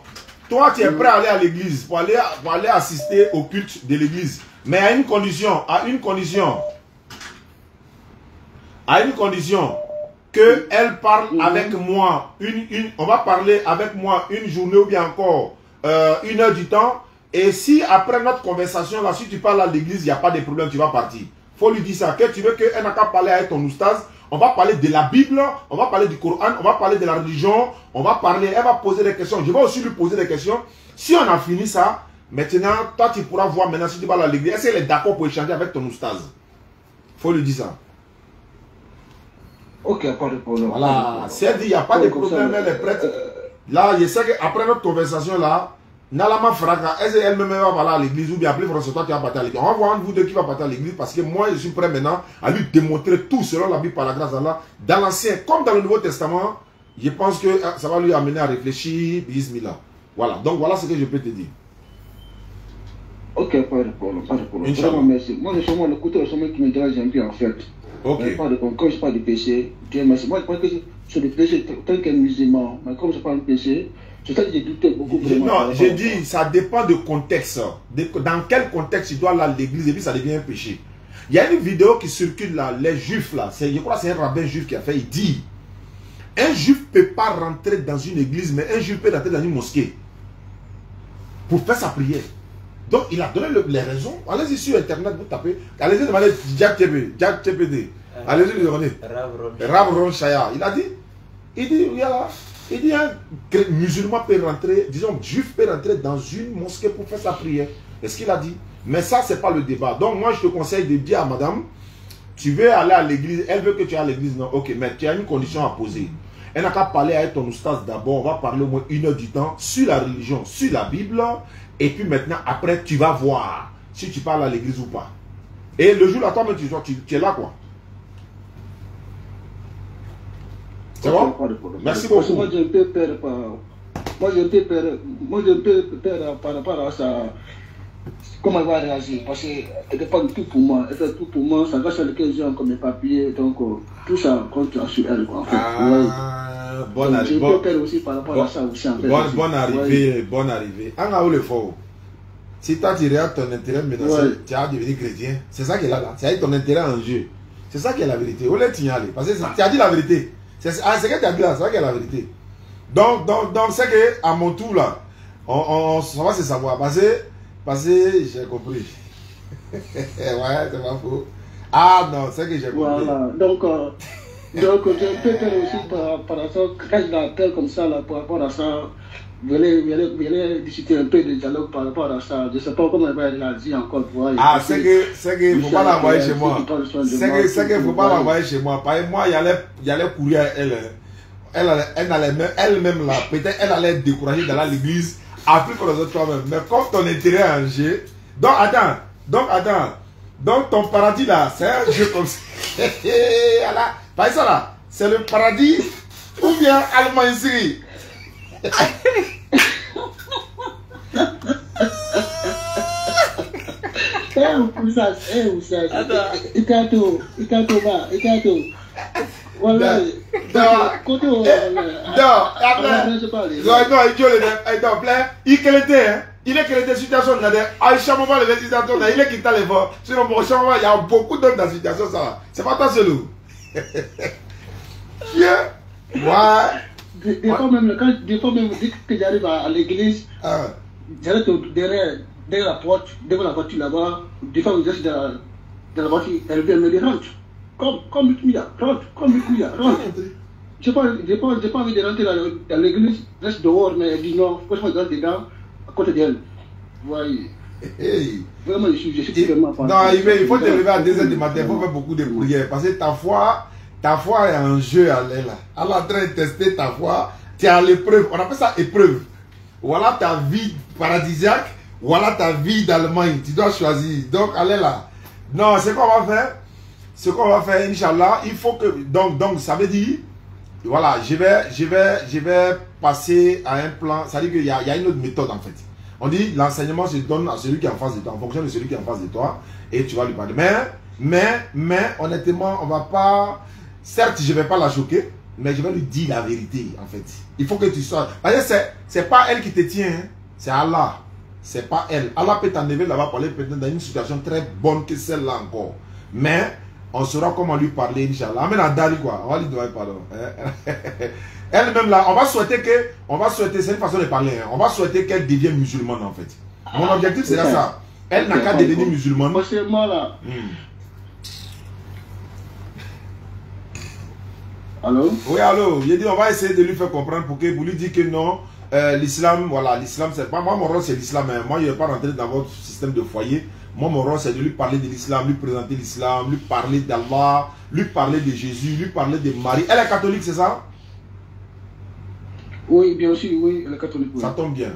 Speaker 1: toi tu es prêt à aller à l'église, pour aller assister au culte de l'église. Mais à une condition, qu'elle parle avec moi, on va parler avec moi une journée ou bien encore 1 heure du temps. Et si après notre conversation, là, si tu parles à l'église, il n'y a pas de problème, tu vas partir. Il faut lui dire ça. Que tu veux qu'elle n'a qu'à parler avec ton oustaz, on va parler de la Bible, on va parler du Coran, on va parler de la religion, on va parler, elle va poser des questions. Je vais aussi lui poser des questions. Si on a fini ça, maintenant, toi tu pourras voir maintenant si tu parles à l'église, est-ce qu'elle est d'accord pour échanger avec ton oustaz? Il faut lui dire ça.
Speaker 6: Ok, pas de problème.
Speaker 1: Voilà, si elle dit il n'y a pas de problème, elle est prête. Là, je sais qu'après notre conversation là, Nalama Fraka, est-ce qu'elle-même va parler à l'église ou bien plus François, toi tu vas partir à l'église? On va voir un de vous deux qui va partir à l'église parce que moi je suis prêt maintenant à lui démontrer tout selon la Bible par la grâce d'Allah. Dans l'Ancien comme dans le Nouveau Testament, je pense que ça va lui amener à réfléchir. Bismillah. Voilà, donc voilà ce que je peux te dire.
Speaker 6: Ok, pas de problème, pas de problème. Vraiment, merci. Moi, je suis le côté qui me dérange un peu en fait.
Speaker 1: Ok.
Speaker 6: Quand je parle de péché, Dieu merci. Moi, je pense que sur le péché, tant qu'un musulman, mais comme je parle de péché, c'est ça que j'ai douté beaucoup.
Speaker 1: Non, j'ai dit, ça dépend du contexte. Dans quel contexte tu dois aller à l'église et puis ça devient un péché. Il y a une vidéo qui circule là, les juifs là, je crois que c'est un rabbin juif qui a fait, il dit, un juif ne peut pas rentrer dans une église, mais un juif peut rentrer dans une mosquée pour faire sa prière. Donc il a donné les raisons. Allez-y sur internet, vous tapez, allez-y demander Jack TPD, allez-y lui demander Rav Ron Shaya. Il dit un musulman peut rentrer, disons juif peut rentrer dans une mosquée pour faire sa prière. Est-ce qu'il a dit? Mais ça, c'est pas le débat. Donc moi, je te conseille de dire à madame, tu veux aller à l'église, elle veut que tu ailles à l'église, non, ok, mais tu as une condition à poser. Elle n'a qu'à parler avec ton oustaz d'abord, on va parler au moins 1 heure du temps sur la religion, sur la Bible, et puis maintenant, après, tu vas voir si tu parles à l'église ou pas. Et le jour là, toi, tu es là, quoi. C'est bon? Merci beaucoup.
Speaker 6: Moi, j'ai un peu peur par rapport à ça. Comment elle va réagir? Parce qu'elle n'est pas du tout pour moi. Elle fait tout pour moi. Ça va sur lesquels j'ai encore mes papiers. Donc, tout ça compte sur elle. En fait.
Speaker 1: Bonne arrivée.
Speaker 6: J'ai peur aussi par rapport à ça aussi. En fait,
Speaker 1: bonne arrivée. Bonne arrivée. En a où le fort? Si toi tu regardes ton intérêt menacé, tu vas devenir chrétien. C'est ça qui est là. Tu as ton intérêt en jeu. C'est ça qui est la vérité. Où est-ce que tu y aller? Parce que tu as dit la vérité. C'est ce que tu as dit là. C'est ça qui est la vérité. Donc c'est qu'à mon tour là, on va se savoir. Parce que j'ai compris. Ouais, c'est pas faux. Ah non, c'est que j'ai compris.
Speaker 6: Voilà. Donc j'ai un peu peur aussi par rapport à ça. Quand je l'appelle comme ça, là, par rapport à ça, vous allez discuter un peu de dialogue par rapport à ça. Je ne sais pas comment elle va réagir encore.
Speaker 1: Ah, c'est que il ne faut pas l'envoyer chez moi. C'est que il ne faut pas l'envoyer chez moi. Par exemple, moi, il y allait courir à elle. Elle-même là, peut-être elle allait être découragée d'aller à l'église. Applique pour les autres toi-même. Mais comme ton intérêt est en jeu. Donc attends. Donc ton paradis là, c'est un jeu comme ça. Par ça là, c'est le paradis ou bien Allemagne Syrie. Voilà. Il est créé des situations là. Aïcha Mama les situations là. Il est quitté les voix. Sinon, il y a beaucoup d'hommes dans la situation ça. C'est pas toi seul. Des fois même, dès que j'arrive à l'église,
Speaker 6: j'allais derrière la porte, devant la voiture là-bas, des fois, je suis dans la voiture, elle vient me dire, rentre, comme Mutmia, rentre. J'ai pas envie de rentrer dans l'église, reste dehors, mais elle dit non, franchement, je reste dedans, à côté d'elle. Vous voyez.
Speaker 1: Hey.
Speaker 6: Vraiment, je suis vraiment pas.
Speaker 1: Non, il faut te lever à 2h du matin, il faut faire beaucoup de prières. Parce que ta foi est en jeu, Allah. Allah est en train de tester ta foi. Tu es à l'épreuve. On appelle ça épreuve. Voilà ta vie paradisiaque. Voilà ta vie d'Allemagne. Tu dois choisir. Donc, allez là. Non, ce qu'on va faire, Inch'Allah, il faut que. Donc, ça veut dire. Voilà, je vais passer à un plan. Ça veut dire qu'il y a une autre méthode en fait. On dit l'enseignement se donne à celui qui est en face de toi, en fonction de celui qui est en face de toi, et tu vas lui parler. Mais honnêtement, on va pas. Certes, je ne vais pas la choquer, mais je vais lui dire la vérité, en fait. Il faut que tu sois. Parce que c'est pas elle qui te tient, hein. C'est Allah. C'est pas elle. Allah peut t'enlever là-bas, parler peut-être dans une situation très bonne que celle-là encore. Mais on saura comment lui parler, Inch'Allah. Amène à Dari, quoi. On va lui demander pardon. Elle-même là, on va souhaiter, c'est une façon de parler, hein. On va souhaiter qu'elle devienne musulmane en fait. Mon objectif c'est ça. Elle n'a qu'à devenir musulmane.
Speaker 6: C'est moi là. Allô?
Speaker 1: Oui, allô. J'ai dit on va essayer de lui faire comprendre pour lui dire que non, l'islam, voilà, l'islam c'est pas. Moi mon rôle c'est l'islam, hein. Moi je ne vais pas rentrer dans votre système de foyer. Moi mon rôle c'est de lui parler de l'islam, lui présenter l'islam, lui parler d'Allah, lui parler de Jésus, lui parler de Marie. Elle est catholique, c'est ça?
Speaker 6: Oui, bien sûr, oui, elle est catholique. Oui.
Speaker 1: Ça tombe bien.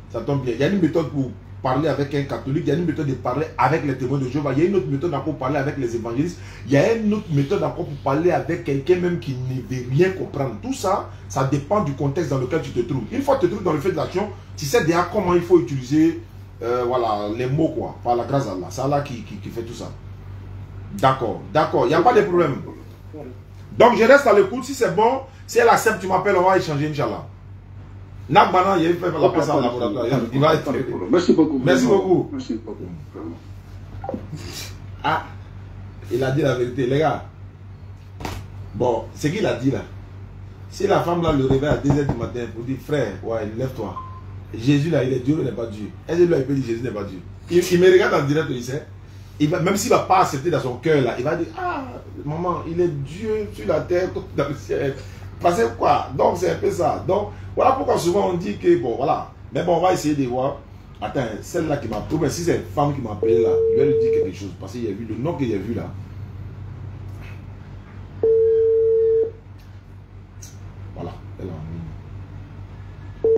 Speaker 1: Ça tombe bien. Il y a une méthode pour parler avec un catholique, il y a une méthode de parler avec les témoins de Jéhovah, il y a une autre méthode encore pour parler avec les évangélistes, il y a une autre méthode encore pour parler avec quelqu'un même qui ne veut rien comprendre. Tout ça, ça dépend du contexte dans lequel tu te trouves. Une fois que tu te trouves dans le fait de l'action, tu sais déjà comment il faut utiliser voilà, les mots, quoi, par la grâce d'Allah. C'est Allah qui fait tout ça. D'accord, il n'y a pas de problème. Donc je reste à l'écoute, si c'est bon, si elle accepte, tu m'appelles, on va échanger, Inch'Allah. Maintenant, il va faire la place en laboratoire. Il va être...
Speaker 6: Merci beaucoup.
Speaker 1: Merci beaucoup.
Speaker 6: Merci beaucoup.
Speaker 1: Ah, il a dit la vérité, les gars. Bon, ce qu'il a dit là. Si la femme là le réveille à 2h du matin pour dire frère, ouais, lève-toi. Jésus là, il est Dieu, il n'est pas Dieu. Est-ce que lui, il peut dire Jésus n'est pas Dieu? Il me regarde en direct, il sait. Même s'il ne va pas accepter dans son cœur là, il va dire ah, maman, il est Dieu sur la terre comme dans le ciel. Parce que quoi? Donc c'est un peu ça. Donc voilà pourquoi souvent on dit que bon voilà. Mais bon, on va essayer de voir. Attends, celle-là qui m'a appelé, mais si c'est une femme qui m'a appelé là, je vais lui dire quelque chose. Parce qu'il y a vu le nom qu'il a vu là. Voilà, elle a mis.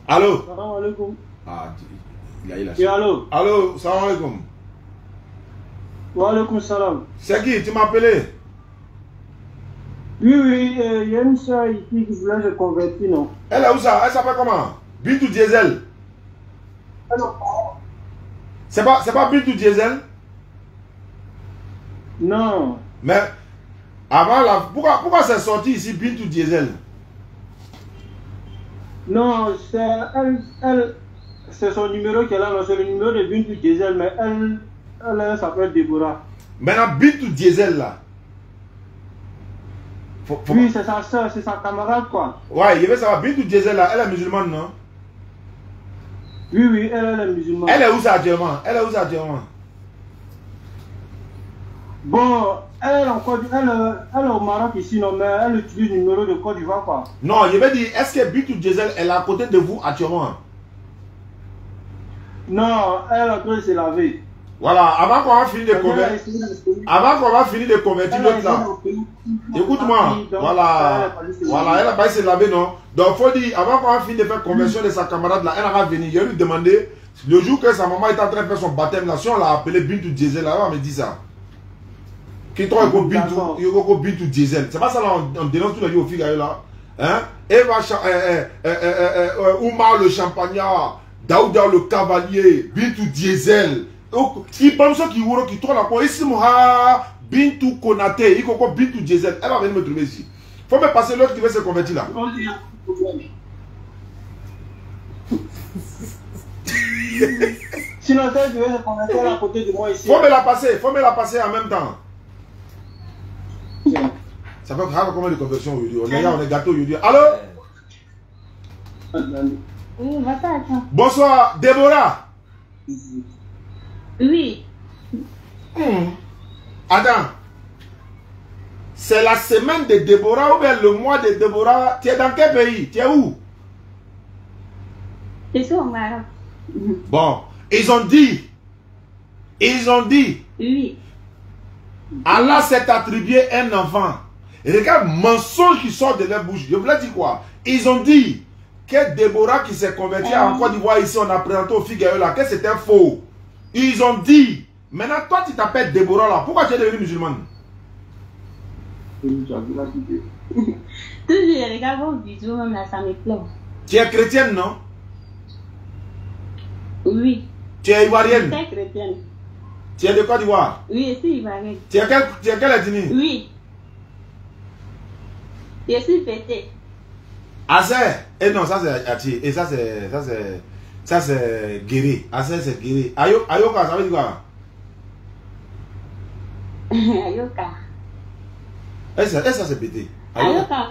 Speaker 1: Allô?
Speaker 7: Salam alaikum.
Speaker 1: Ah, il a eu la
Speaker 7: Oui, allô?
Speaker 1: Allô, salam alaikum.
Speaker 7: Wa alaikum salam.
Speaker 1: C'est qui? Tu m'as appelé?
Speaker 7: Oui, il y a une soeur ici qui voulait se convertir, non?
Speaker 1: Elle est où ça? Elle s'appelle comment? Bintou Diesel. C'est pas Bintou Diesel?
Speaker 7: Non.
Speaker 1: Mais avant là, pourquoi c'est sorti ici Bintou Diesel?
Speaker 7: Non, c'est elle, c'est son numéro qu'elle a, c'est le numéro de Bintou Diesel, mais elle s'appelle Déborah.
Speaker 1: Maintenant Bintou Diesel là.
Speaker 7: Oui, c'est sa soeur, c'est sa camarade quoi.
Speaker 1: Ouais, il veut savoir, Bintou Diesel là, elle est musulmane non?
Speaker 7: Oui, elle est musulmane.
Speaker 1: Elle est où ça actuellement?
Speaker 7: Bon, elle est au Maroc ici, non, mais elle utilise le numéro de Côte d'Ivoire quoi.
Speaker 1: Non, je veux dire, est-ce que Bintou Diesel elle est à côté de vous actuellement?
Speaker 7: Non, elle est en train de se laver.
Speaker 1: Voilà, avant qu'on va finir de convertir l'autre là. Écoute-moi, voilà, elle a pas essayé de laver, non? Donc, il faut dire, avant qu'on va finir de faire conversion de sa camarade là, elle va venir, il va lui demander, le jour que sa maman est en train de faire son baptême là, si on l'a appelé Bintou Diesel, là, elle va me dire ça. Qui trouve Bintou Diesel. C'est pas ça là, on dénonce tous les jours au Figaro là. Hein? Eva, Oumar le champagnard, Daouda le cavalier, Bintou Diesel. Il pense qu'il qui trouve la quoi ici moi Bintou Konaté, il coco Bintou Diesel. Elle va venir me trouver ici. Faut me passer l'autre qui veut se convertir là.
Speaker 7: Sinon elle devait se convertir à côté de moi ici.
Speaker 1: Faut me la passer en même temps. Ça fait combien de conversions aujourd'hui? On est gâteau aujourd'hui. Allô?
Speaker 8: Oui, bonsoir.
Speaker 1: Bonsoir, Déborah.
Speaker 8: Oui.
Speaker 1: Attends. C'est la semaine de Déborah ou bien le mois de Déborah? Tu es dans quel pays? Tu es où?
Speaker 8: Je suis au Maroc.
Speaker 1: Bon, ils ont dit.
Speaker 8: Oui.
Speaker 1: Allah s'est attribué un enfant. Et regarde, mensonge qui sort de leur bouche. Je voulais dire quoi? Ils ont dit que Déborah qui s'est convertie en Côte d'Ivoire, ici on a présenté au Figueroa là, que c'était faux. Ils ont dit. Maintenant, toi tu t'appelles Déborah là. Pourquoi tu es devenue musulmane?
Speaker 8: Toujours, je regarde vos vidéos, même là, ça me plaît.
Speaker 1: Tu es chrétienne, non?
Speaker 8: Oui.
Speaker 1: Tu es ivoirienne?
Speaker 8: Je suis chrétienne.
Speaker 1: Tu es de Côte d'Ivoire?
Speaker 8: Oui, je suis ivoirienne.
Speaker 1: Tu es quelle ethnie?
Speaker 8: Oui. Je suis pété.
Speaker 1: Azé? Et non, ça c'est Ati. Et ça c'est Guéri. Azé c'est Guéri. Ayoka, ça veut dire quoi?
Speaker 8: Ayoka.
Speaker 1: Et ça c'est pété.
Speaker 8: Ayoka.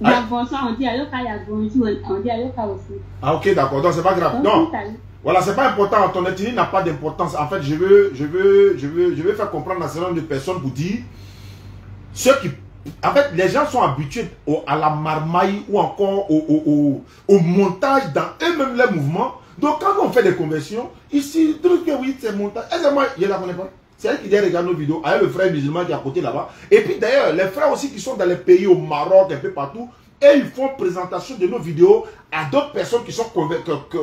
Speaker 8: Il y a bonsoir, on dit Ayoka, il y a bonjour, on dit Ayoka aussi.
Speaker 1: Ah ok, d'accord, donc c'est pas grave. Non, voilà, c'est pas important. Ton ethnie n'a pas d'importance. En fait, je veux faire comprendre à un certain nombre de personnes pour dire ceux qui... En fait, les gens sont habitués à la marmaille ou encore au montage dans eux-mêmes les mouvements. Donc quand on fait des conversions, ici, truc que oui, c'est montage. Et moi, je ne la connais pas. C'est elle qui regarde nos vidéos, avec le frère musulman qui est à côté là-bas. Et puis d'ailleurs, les frères aussi qui sont dans les pays, au Maroc, un peu partout, et ils font présentation de nos vidéos à d'autres personnes qui sont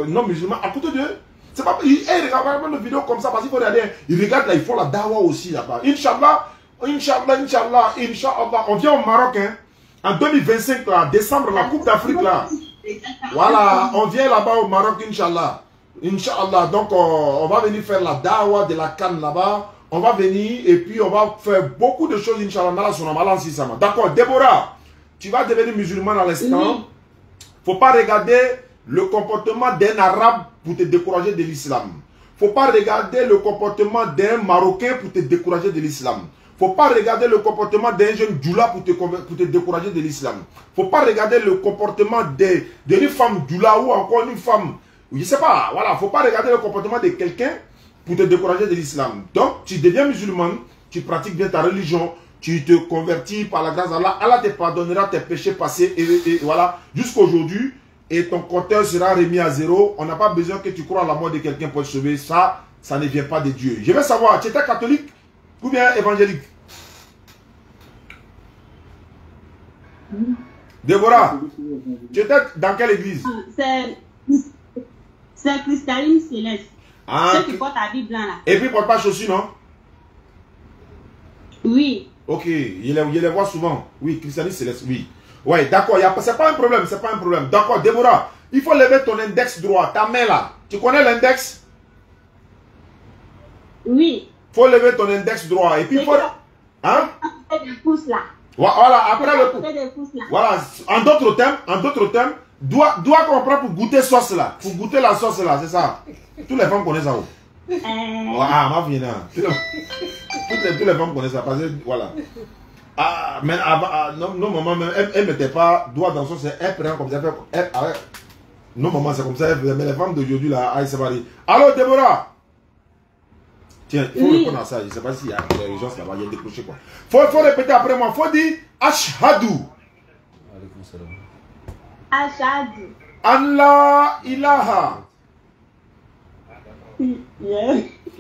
Speaker 1: non musulmans à côté d'eux. C'est pas, ils regardent vraiment nos vidéos comme ça parce qu'il faut regarder. Ils regardent là, ils font la dawa aussi là-bas. Inch'Allah, on vient au Maroc, hein, en 2025, là, décembre, la Coupe d'Afrique là. Voilà, on vient là-bas au Maroc, Inch'Allah. Inch'Allah, donc on va venir faire la dawa de la canne là-bas. On va venir et puis on va faire beaucoup de choses, Inch'Allah. D'accord, Déborah, tu vas devenir musulman à l'instant. Faut pas regarder le comportement d'un arabe pour te décourager de l'islam. Faut pas regarder le comportement d'un marocain pour te décourager de l'islam. Faut pas regarder le comportement d'un jeune djoula pour te décourager de l'islam. Faut pas regarder le comportement d'une femme djoula ou encore une femme, je sais pas, voilà, faut pas regarder le comportement de quelqu'un pour te décourager de l'islam. Donc, tu deviens musulman, tu pratiques bien ta religion, tu te convertis par la grâce d'Allah, Allah te pardonnera tes péchés passés et voilà, jusqu'à aujourd'hui, et ton compteur sera remis à zéro. On n'a pas besoin que tu crois à la mort de quelqu'un pour te sauver. Ça ne vient pas de Dieu. Je veux savoir, tu étais catholique ou bien évangélique? Déborah, tu étais dans quelle église?
Speaker 8: C'est Cristalline Céleste.
Speaker 1: Ah,
Speaker 8: ceux qui portent la Bible blanc là.
Speaker 1: Et puis, porte pas chaussures, non?
Speaker 8: Oui.
Speaker 1: Ok, il les voit souvent. Oui, Cristalline Céleste, oui. Ouais, d'accord, c'est pas un problème, c'est pas un problème. D'accord, Déborah, il faut lever ton index droit, ta main là. Tu connais l'index?
Speaker 8: Oui.
Speaker 1: Il faut lever ton index droit. Et puis, il faut... Hein?
Speaker 8: Des pouces là.
Speaker 1: Voilà, après le
Speaker 8: pouce là.
Speaker 1: Voilà, en d'autres termes, doigt qu'on prend pour goûter sauce là. Pour goûter la sauce là, c'est ça. Toutes les femmes connaissent ça. Ah, ma fille, toutes les femmes connaissent ça. Parce que, voilà. Ah, mais non, maman, elle ne mettait pas doigt dans son, elle prend comme ça. Non, maman, c'est comme ça. Mais les femmes d'aujourd'hui, là, c'est pas dit. Allô, Déborah? Tiens, il faut répondre à ça. Je ne sais pas s'il y a des gens là-bas, il y a décroché quoi. Faut répéter après moi. Il faut dire Ashhadu.
Speaker 8: Ashhadu.
Speaker 1: Allah ilaha.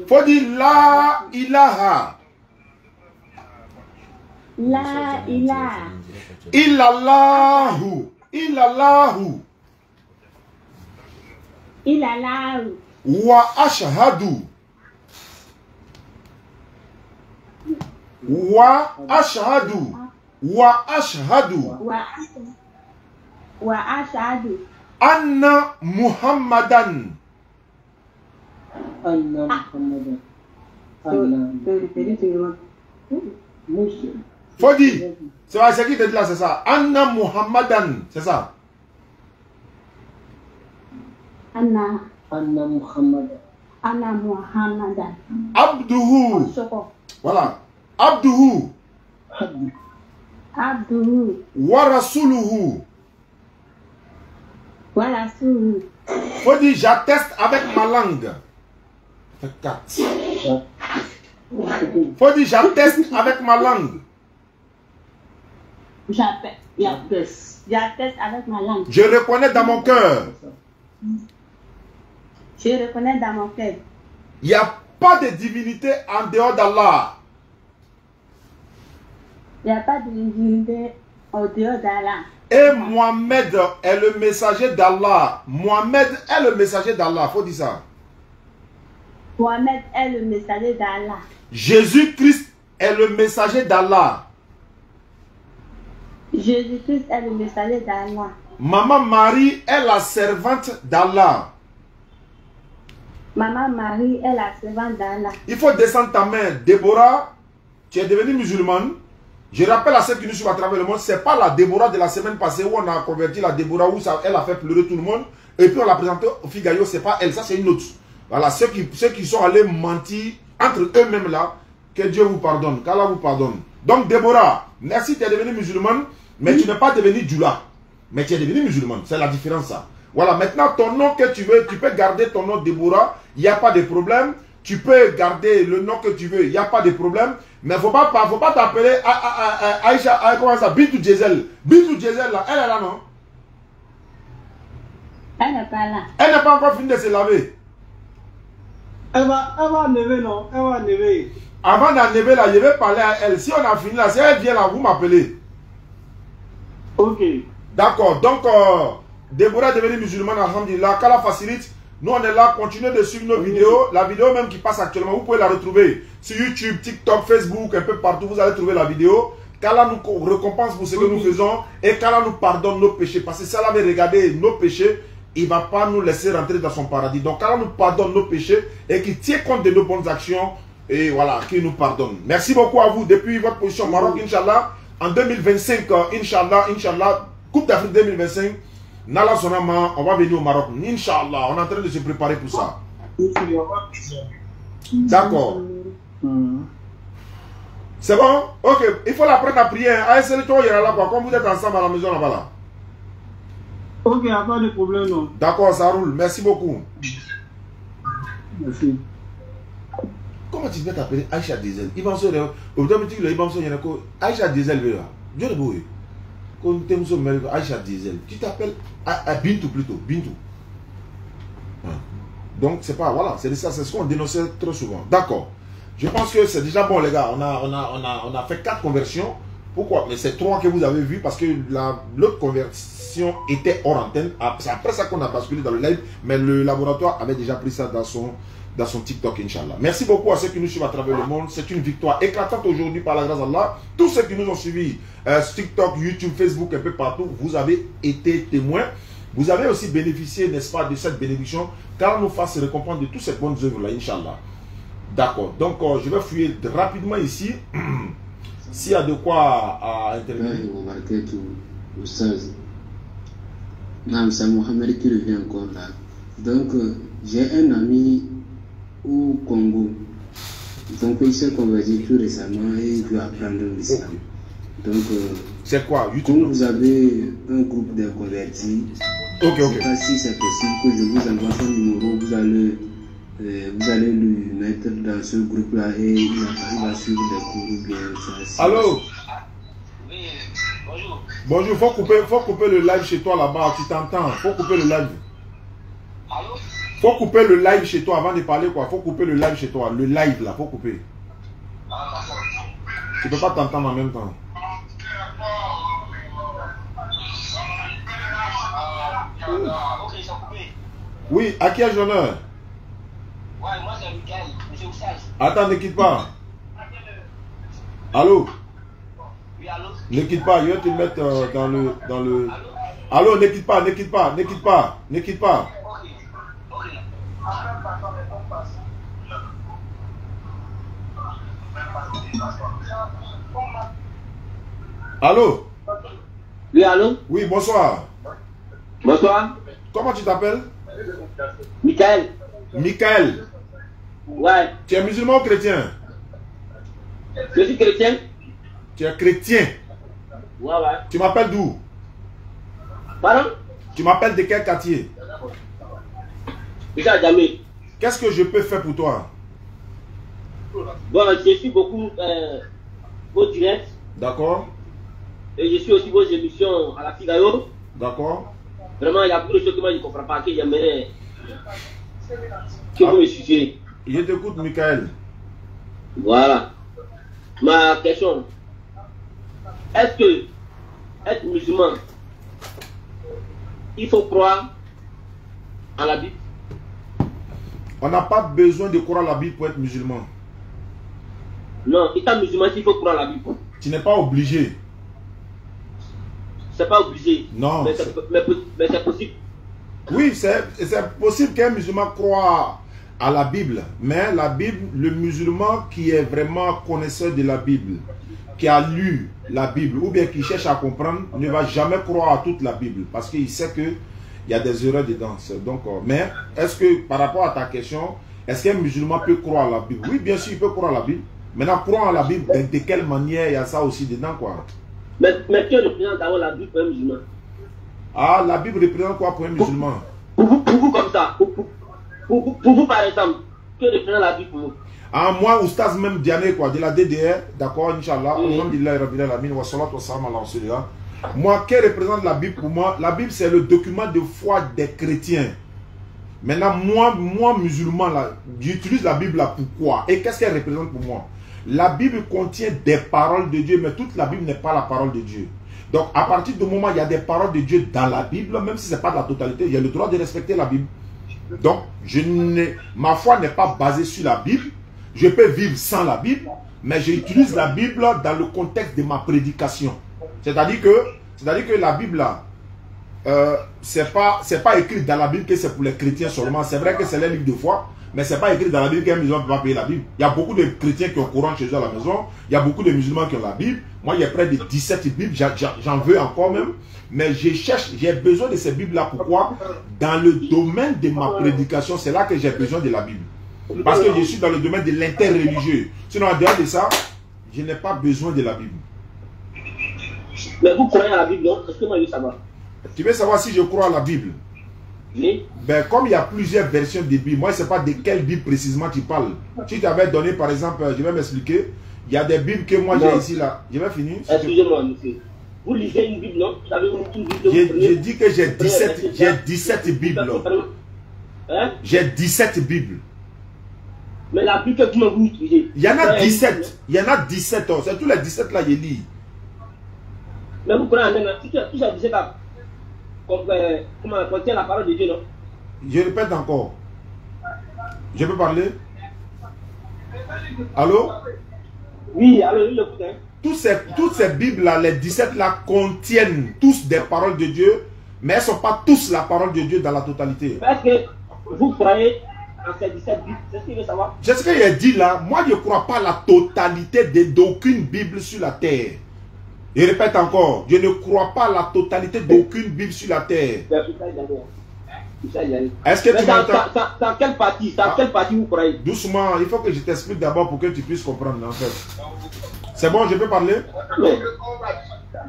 Speaker 1: Faut dire la ilaha.
Speaker 8: La ilaha.
Speaker 1: Illallahu. Illallahu.
Speaker 8: Illallahu.
Speaker 1: Wa ashhadu. Wa ashhadu. Wa ashhadu.
Speaker 8: Wa ashhadu.
Speaker 1: Anna Muhammadan.
Speaker 6: Anna Muhammadan.
Speaker 1: Faut dire. C'est qui te dit là, c'est ça. Anna Muhammadan. C'est ça.
Speaker 8: Anna
Speaker 6: Muhammadan.
Speaker 8: Anna Muhammadan.
Speaker 1: Abduhu. Voilà. Abduhu.
Speaker 8: Abduhu.
Speaker 1: Wa rasuluhu.
Speaker 8: Voilà, sous.
Speaker 1: Faut dire j'atteste avec ma langue. Fait 4. Faut dire j'atteste avec ma langue.
Speaker 8: J'atteste avec ma langue.
Speaker 1: Je reconnais dans mon cœur.
Speaker 8: Je reconnais dans mon cœur.
Speaker 1: Il n'y a pas de divinité en dehors d'Allah.
Speaker 8: Il n'y a pas de divinité en dehors d'Allah.
Speaker 1: Et Mohamed est le messager d'Allah. Mohamed est le messager d'Allah. Faut dire ça.
Speaker 8: Mohamed est le messager d'Allah.
Speaker 1: Jésus-Christ est le messager d'Allah.
Speaker 8: Jésus-Christ est le messager d'Allah.
Speaker 1: Maman Marie est la servante d'Allah.
Speaker 8: Maman Marie est la servante d'Allah.
Speaker 1: Il faut descendre ta main. Déborah, tu es devenue musulmane. Je rappelle à ceux qui nous suivent à travers le monde, ce n'est pas la Déborah de la semaine passée où on a converti la Déborah, où ça, elle a fait pleurer tout le monde. Et puis on l'a présentée au Figayo, ce n'est pas elle, ça c'est une autre. Voilà, ceux qui sont allés mentir entre eux-mêmes là, que Dieu vous pardonne, qu'Allah vous pardonne. Donc Déborah, merci, tu es devenue musulmane, mais tu n'es pas devenue Djoula. Mais tu es devenue musulmane, c'est la différence ça. Voilà, maintenant ton nom que tu veux, tu peux garder ton nom Déborah, il n'y a pas de problème. Tu peux garder le nom que tu veux, il n'y a pas de problème. Mais il ne faut pas t'appeler Aïcha, comment ça, Bintou Djezel. Bintou Djezel là, elle est là non?
Speaker 8: Elle n'est pas là.
Speaker 1: Elle n'est pas encore finie de se laver.
Speaker 7: Elle va enlever, non? Elle va enlever.
Speaker 1: Avant d'enlever là, je vais parler à elle. Si on a fini là, si elle vient là, vous m'appelez.
Speaker 7: Ok.
Speaker 1: D'accord, donc Déborah est devenue musulmane, alhamdulillah, qu'Allah facilite. Nous on est là, continuez de suivre nos vidéos. La vidéo même qui passe actuellement, vous pouvez la retrouver sur YouTube, TikTok, Facebook, un peu partout, vous allez trouver la vidéo. Qu'Allah nous récompense pour ce que nous faisons et qu'Allah nous pardonne nos péchés. Parce que si Allah avait regardé nos péchés, il ne va pas nous laisser rentrer dans son paradis. Donc qu'Allah nous pardonne nos péchés et qu'il tient compte de nos bonnes actions et voilà, qu'il nous pardonne. Merci beaucoup à vous depuis votre position au Maroc, Inch'Allah. En 2025, Inch'Allah, Coupe d'Afrique 2025. Nala Sonama, on va venir au Maroc. Inch'Allah, on est en train de se préparer pour ça. D'accord. C'est bon? Ok, il faut l'apprendre à prier. Comme vous êtes ensemble à la maison là-bas. Là.
Speaker 7: Ok, il n'y a pas de problème, non.
Speaker 1: D'accord, ça roule. Merci beaucoup.
Speaker 7: Merci.
Speaker 1: Comment tu peux t'appeler Aïcha Diesel? Il va en sortir. Au bout d'un moment, il va en sortir. Aïcha Diesel, Dieu le bouille. Aïcha Diesel. Tu t'appelles Bintou plutôt. Bintou. Donc c'est pas, voilà, c'est ça, c'est ce qu'on dénonçait trop souvent. D'accord. Je pense que c'est déjà bon les gars. On a fait 4 conversions. Pourquoi? Mais c'est 3 que vous avez vu parce que l'autre conversion était hors antenne. C'est après ça qu'on a basculé dans le live. Mais le laboratoire avait déjà pris ça dans son TikTok, Inch'Allah. Merci beaucoup à ceux qui nous suivent à travers le monde. C'est une victoire éclatante aujourd'hui par la grâce d'Allah. Tous ceux qui nous ont suivis, TikTok, YouTube, Facebook, un peu partout, vous avez été témoins. Vous avez aussi bénéficié, n'est-ce pas, de cette bénédiction, car nous fasse récompense de toutes ces bonnes œuvres-là, Inch'Allah. D'accord. Donc, je vais fouiller rapidement ici. S'il y a de quoi à intervenir.
Speaker 9: Non, c'est Mohamed qui revient encore là. Donc, j'ai un ami au Congo. Donc, il s'est converti tout récemment et il veut apprendre l'islam. Donc,
Speaker 1: c'est quoi YouTube?
Speaker 9: Quand vous avez un groupe de convertis, je ne sais pas si c'est possible que je vous envoie son numéro, vous allez lui mettre dans ce groupe-là et il va suivre des cours ou bien ça.
Speaker 1: Allô?
Speaker 3: Oui, bonjour.
Speaker 1: Bonjour, faut couper le live chez toi là-bas, tu t'entends? Faut couper le live.
Speaker 3: Allô?
Speaker 1: Faut couper le live chez toi avant de parler quoi. Faut couper le live chez toi. Le live là, faut couper. Tu peux pas t'entendre en même temps.
Speaker 3: Ok, ils sont coupés.
Speaker 1: Oui, à qui ai-je l'honneur?
Speaker 3: Ouais, moi c'est Michael, monsieur Oussage.
Speaker 1: Attends, ne quitte pas. Allô?
Speaker 3: Oui, allô?
Speaker 1: Ne quitte pas, je vais te mettre dans le... Allô, ne quitte pas, ne quitte pas, ne quitte pas, ne quitte pas.
Speaker 3: Ok.
Speaker 1: Allô?
Speaker 10: Oui, allô?
Speaker 1: Oui, bonsoir.
Speaker 10: Bonsoir.
Speaker 1: Comment tu t'appelles?
Speaker 10: Michael.
Speaker 1: Michael.
Speaker 10: Ouais.
Speaker 1: Tu es musulman ou chrétien?
Speaker 10: Je suis chrétien.
Speaker 1: Tu es chrétien?
Speaker 10: Ouais.
Speaker 1: Tu m'appelles d'où?
Speaker 10: Pardon?
Speaker 1: Tu m'appelles de quel quartier?
Speaker 10: Jamais.
Speaker 1: Qu'est-ce que je peux faire pour toi?
Speaker 10: Bon, je suis beaucoup vos directs.
Speaker 1: D'accord.
Speaker 10: Et je suis aussi vos émissions à la Figaro.
Speaker 1: D'accord.
Speaker 10: Vraiment, il y a beaucoup de choses que moi je ne comprends pas, que j'aimerais que vous me suiviez.
Speaker 1: Je t'écoute, Michael.
Speaker 10: Voilà. Ma question, est-ce que être musulman, il faut croire à la Bible?
Speaker 1: On n'a pas besoin de croire à la Bible pour être musulman.
Speaker 10: Non, étant musulman, il faut croire à la Bible.
Speaker 1: Tu n'es pas obligé.
Speaker 10: C'est pas obligé.
Speaker 1: Non.
Speaker 10: Mais c'est possible.
Speaker 1: Oui, c'est possible qu'un musulman croit à la Bible. Mais la Bible, le musulman qui est vraiment connaisseur de la Bible, qui a lu la Bible, ou bien qui cherche à comprendre, ne va jamais croire à toute la Bible. Parce qu'il sait qu'il y a des erreurs dedans. Donc, mais est-ce que, par rapport à ta question, est-ce qu'un musulman peut croire à la Bible? Oui, bien sûr, il peut croire à la Bible. Maintenant, croire à la Bible, de quelle manière il y a ça aussi dedans, quoi?
Speaker 10: Mais que représente d'abord la Bible pour un musulman?
Speaker 1: Ah, la Bible représente quoi pour un musulman?
Speaker 10: Pour vous comme ça, pour vous par exemple, que représente la Bible pour vous?
Speaker 1: Ah, moi, oustaz même Diané, quoi, de la DDR, d'accord, Inch'Allah, moi, que représente la Bible pour moi? La Bible, c'est le document de foi des chrétiens. Maintenant, moi musulman, j'utilise la Bible là, pourquoi? Et qu'est-ce qu'elle représente pour moi? La Bible contient des paroles de Dieu, mais toute la Bible n'est pas la parole de Dieu. Donc, à partir du moment où il y a des paroles de Dieu dans la Bible, même si ce n'est pas de la totalité, j'ai le droit de respecter la Bible. Donc, ma foi n'est pas basée sur la Bible. Je peux vivre sans la Bible, mais j'utilise la Bible dans le contexte de ma prédication. C'est-à-dire que la Bible, là, c'est pas écrit dans la Bible que c'est pour les chrétiens seulement. C'est vrai que c'est les livres de foi, mais c'est pas écrit dans la Bible qu'un musulman ne peut pas payer la Bible. Il y a beaucoup de chrétiens qui ont Coran chez eux à la maison. Il y a beaucoup de musulmans qui ont la Bible. Moi, il y a près de 17 Bibles. J'en veux encore même. Mais j'ai besoin de ces Bibles-là. Pourquoi? Dans le domaine de ma prédication, c'est là que j'ai besoin de la Bible. Parce que je suis dans le domaine de l'interreligieux. Sinon, en dehors de ça, je n'ai pas besoin de la Bible.
Speaker 10: Mais vous croyez à la Bible, non? Est-ce que moi je veux savoir?
Speaker 1: Tu veux savoir si je crois à la Bible?
Speaker 10: Oui.
Speaker 1: Ben, comme il y a plusieurs versions de Bible, moi je ne sais pas de quelle Bible précisément tu parles. Si tu t'avais donné par exemple, je vais m'expliquer, il y a des Bibles que moi j'ai ici là. Je vais finir.
Speaker 10: Excusez-moi, monsieur. Vous lisez une Bible, non? Vous avez une Bible.
Speaker 1: J'ai dit que j'ai 17 Bibles.
Speaker 10: Hein?
Speaker 1: J'ai 17 Bibles.
Speaker 10: Mais la Bible que vous utilisez.
Speaker 1: Il y en a 17. Il y en a 17. C'est tous les 17 là, je lis.
Speaker 10: Mais vous connaissez un si tu as 17 là. Comment contient la parole de Dieu, non?
Speaker 1: Je répète encore. Je peux parler? Allô?
Speaker 10: Oui, allô, je l'écoute.
Speaker 1: Toutes ces Bibles-là, les 17 là, contiennent tous des paroles de Dieu, mais elles ne sont pas tous la parole de Dieu dans la totalité.
Speaker 10: Est-ce que vous croyez en ces 17 Bibles? C'est ce qu'il veut savoir.
Speaker 1: C'est ce qu'il a dit là. Moi, je ne crois pas à la totalité d'aucune Bible sur la terre. Je répète encore, je ne crois pas à la totalité d'aucune Bible sur la terre. Est-ce que tu m'entends?
Speaker 10: Dans quelle partie? Dans quelle partie vous croyez?
Speaker 1: Doucement, il faut que je t'explique d'abord pour que tu puisses comprendre en fait. C'est bon, je peux parler?
Speaker 10: Mais,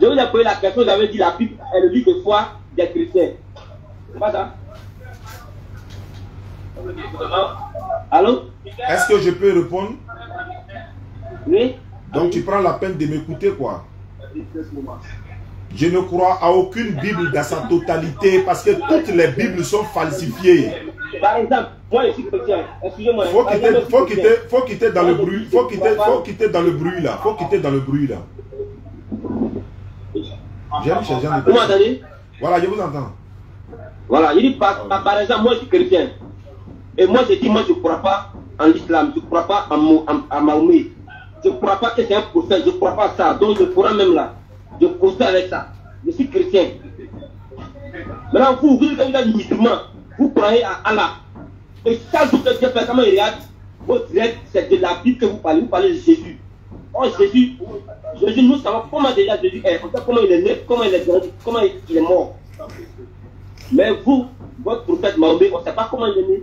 Speaker 10: je vous ai posé la question, vous avez dit la Bible est le livre de foi des chrétiens. C'est pas ça? Allô?
Speaker 1: Est-ce que je peux répondre?
Speaker 10: Oui.
Speaker 1: Donc tu prends la peine de m'écouter quoi? Je ne crois à aucune Bible dans sa totalité parce que toutes les Bibles sont falsifiées.
Speaker 10: Par exemple, moi je suis chrétien. Excusez-moi.
Speaker 1: Faut quitter dans le bruit. Faut quitter dans le bruit là. Faut quitter dans le bruit là.
Speaker 10: Vous m'entendez?
Speaker 1: Voilà, je vous entends.
Speaker 10: Voilà, il dit par exemple, moi je suis chrétien. Et moi je dis, moi je ne crois pas en l'islam, je ne crois pas à Mahomet. Je ne crois pas que c'est un prophète, je ne crois pas à ça. Donc je pourrais même là. Je procède avec ça. Je suis chrétien. Maintenant, vous êtes musulman. Vous croyez à Allah. Et chaque jour que Dieu fait, comment il regarde, votre direct, c'est de la Bible que vous parlez. Vous parlez de Jésus. Oh, Jésus, nous savons comment déjà Jésus est. On sait comment il est né, comment il est grandi, comment il est mort. Mais vous, votre prophète Mahomet, on ne sait pas comment il est né.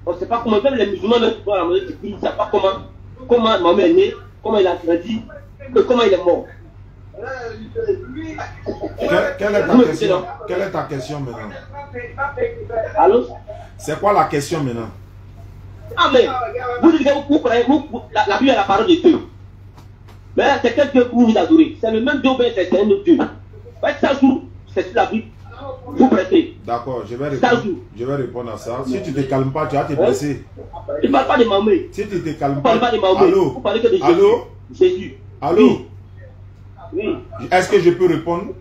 Speaker 10: On ne sait pas comment, même les musulmans, ils ne savent pas comment Mahomet est né, comment il a grandi, et comment il est mort.
Speaker 1: Quelle est ta question maintenant?
Speaker 10: Allô?
Speaker 1: C'est quoi la question maintenant?
Speaker 10: Ah mais, vous croyez, la Bible est la parole de Dieu. Mais c'est quel Dieu que vous adorez? C'est le même Dieu, mais c'est un autre Dieu. Chaque jour, c'est sur la Bible. Vous prêtez.
Speaker 1: D'accord, je vais répondre à ça. Si tu ne te calmes pas, tu vas te blesser.
Speaker 10: Je ne parle pas de Mahomet.
Speaker 1: Si tu ne te calmes
Speaker 10: pas,
Speaker 1: allô?
Speaker 10: Vous parlez que de Jésus.
Speaker 1: Allô?
Speaker 10: Jésus.
Speaker 1: Allô?
Speaker 10: Oui.
Speaker 1: Est-ce que je peux répondre?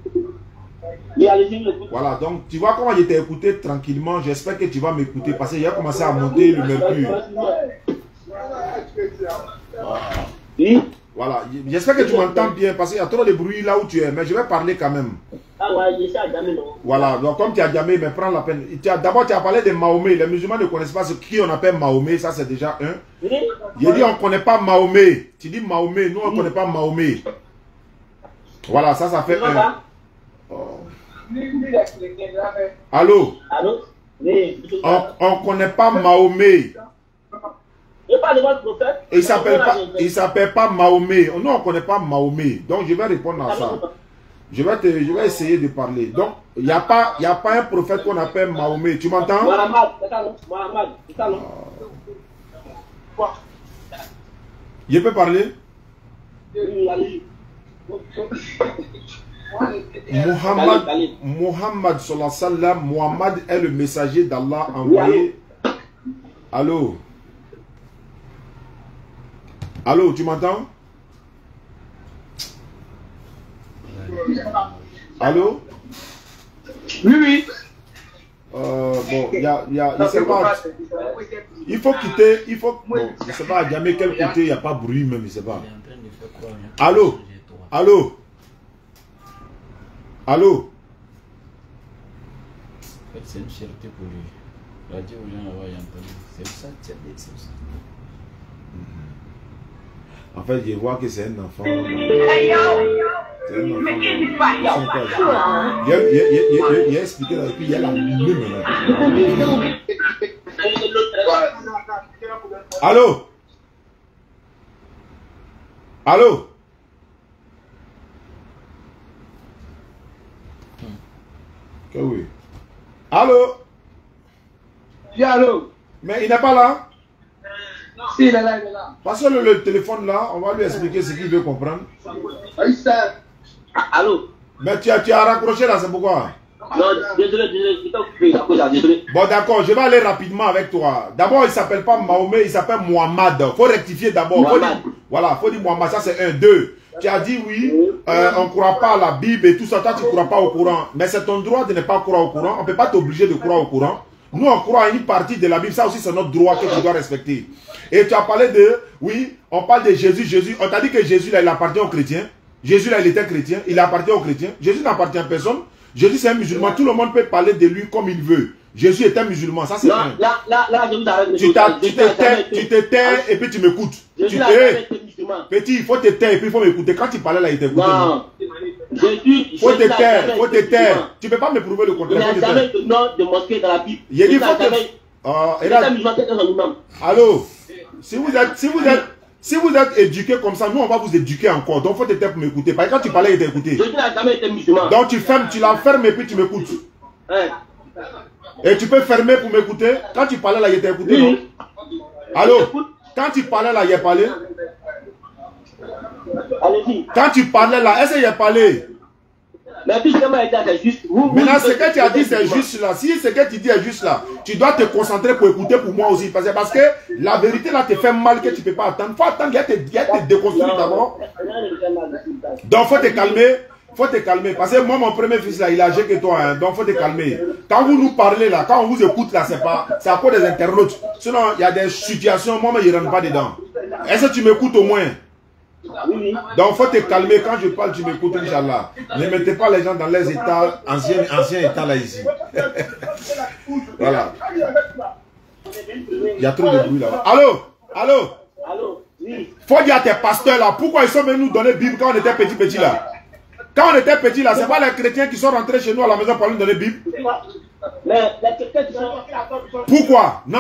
Speaker 10: Oui, allez-y.
Speaker 1: Voilà, donc tu vois comment je t'ai écouté tranquillement. J'espère que tu vas m'écouter parce qu'il a commencé à monter le mercure.
Speaker 10: Oui.
Speaker 1: Voilà, j'espère que tu m'entends bien parce qu'il y a trop de bruit là où tu es, mais je vais parler quand même.
Speaker 10: Ah ouais, je sais à jamais, non.
Speaker 1: Voilà, donc comme tu as jamais, mais prends la peine. D'abord, tu as parlé de Mahomet. Les musulmans ne connaissent pas ce qu'on appelle Mahomet, ça c'est déjà un.
Speaker 10: Oui.
Speaker 1: J'ai dit on ne connaît pas Mahomet. Tu dis Mahomet, nous on ne connaît pas Mahomet. Voilà, ça fait un. Oh. Allô?
Speaker 10: Allô? Oui.
Speaker 1: On ne connaît pas Mahomet.
Speaker 10: Je parle de votre prophète.
Speaker 1: Il s'appelle pas Mahomet. Nous, on ne connaît pas Mahomet. Donc, je vais répondre à ça. Je vais essayer de parler. Donc, il n'y a pas un prophète qu'on appelle Mahomet. Tu m'entends?
Speaker 10: Mohamed, c'est ça, non?
Speaker 1: Je peux parler?
Speaker 10: Oui, allez.
Speaker 1: Muhammad sallallahu alayhi wa sallam, Muhammad est le messager d'Allah envoyé. Allô? Allô, tu m'entends? Allô?
Speaker 10: Oui, oui.
Speaker 1: Bon, je sais pas. Il faut quitter, bon, je sais pas, jamais quel côté, il n'y a pas bruit même, je sais pas. Allô? Allô? Allô?
Speaker 4: C'est une fierté pour lui. Il a dit aux gens là-bas, il a entendu. C'est ça, c'est ça.
Speaker 1: En fait, je vois que c'est un enfant. C'est un enfant. Il a expliqué là, et puis il y a la lumière maintenant. Allô? Allô? Que oui. Allô?
Speaker 10: Allô?
Speaker 1: Mais il n'est pas là?
Speaker 10: Si, il est là, il est là.
Speaker 1: Passez le téléphone là, on va lui expliquer ce qu'il veut comprendre.
Speaker 10: Allô?
Speaker 1: Mais tu as raccroché là, c'est pourquoi?
Speaker 10: Non, désolé, j'étais occupé.
Speaker 1: Bon d'accord, je vais aller rapidement avec toi. D'abord, il ne s'appelle pas Mahomet, il s'appelle Muhammad. Il faut rectifier d'abord. Voilà, il faut dire Muhammad, ça c'est un, deux. Tu as dit oui, on ne croit pas à la Bible et tout ça, toi tu ne crois pas au Coran. Mais c'est ton droit de ne pas croire au Coran. On ne peut pas t'obliger de croire au Coran. Nous, on croit à une partie de la Bible. Ça aussi, c'est notre droit que tu dois respecter. Et tu as parlé de, oui, on parle de Jésus. On t'a dit que Jésus, là, il appartient aux chrétiens. Jésus, là, il était chrétien. Il appartient aux chrétiens. Jésus n'appartient à personne. Jésus, c'est un musulman. Tout le monde peut parler de lui comme il veut. Jésus est un musulman. Ça, c'est un.
Speaker 10: Là, je vous arrête.
Speaker 1: Tu te tais et puis tu m'écoutes. Petit, il faut te taire et puis il faut m'écouter. Quand tu parlais là, il t'écoutait. Non. Faut te taire, faut te taire. Tu ne peux pas me prouver le contraire.
Speaker 10: Il n'y a jamais de nom de mosquée dans la Bible.
Speaker 1: Il dit faut te... Allô? Si vous êtes éduqué comme ça, nous on va vous éduquer encore. Donc faut te taire pour m'écouter. Parce que quand tu parlais, il t'a écouté.
Speaker 10: Jésus n'a jamais été musulman.
Speaker 1: Donc tu la fermes et puis tu m'écoutes. Et tu peux fermer pour m'écouter. Quand tu parlais là, il t'a écouté. Non? Allô? Quand tu parlais là, il a parlé.
Speaker 10: Allez-y.
Speaker 1: Quand tu parlais là, est-ce qu'il a parlé?
Speaker 10: Mais puisqu'ement c'est juste.
Speaker 1: Maintenant, ce que tu as dit, c'est juste là. Si ce que tu dis est juste là, tu dois te concentrer pour écouter pour moi aussi. Parce que la vérité là te fait mal que tu ne peux pas attendre. Il faut attendre qu'il y ait te déconstruire d'abord. Donc, il faut te calmer. Faut te calmer. Parce que moi, mon premier fils là, il est âgé que toi. Hein, donc, il faut te calmer. Quand vous nous parlez là, quand on vous écoute là, c'est à cause des internautes. Sinon, il y a des situations, moi, je ne rentre pas dedans. Est-ce que tu m'écoutes au moins? Donc, il faut te calmer. Quand je parle, tu m'écoutes, Inch'Allah. Ne mettez pas les gens dans les états, anciens états là, ici. Voilà. Il y a trop de bruit là. Allô? Allô?
Speaker 10: Allô? Oui.
Speaker 1: Faut dire à tes pasteurs là, pourquoi ils sont venus nous donner Bible quand on était petit là? Quand on était petit là, c'est pas les chrétiens qui sont rentrés chez nous à la maison pour nous donner Bible. Pourquoi? Non.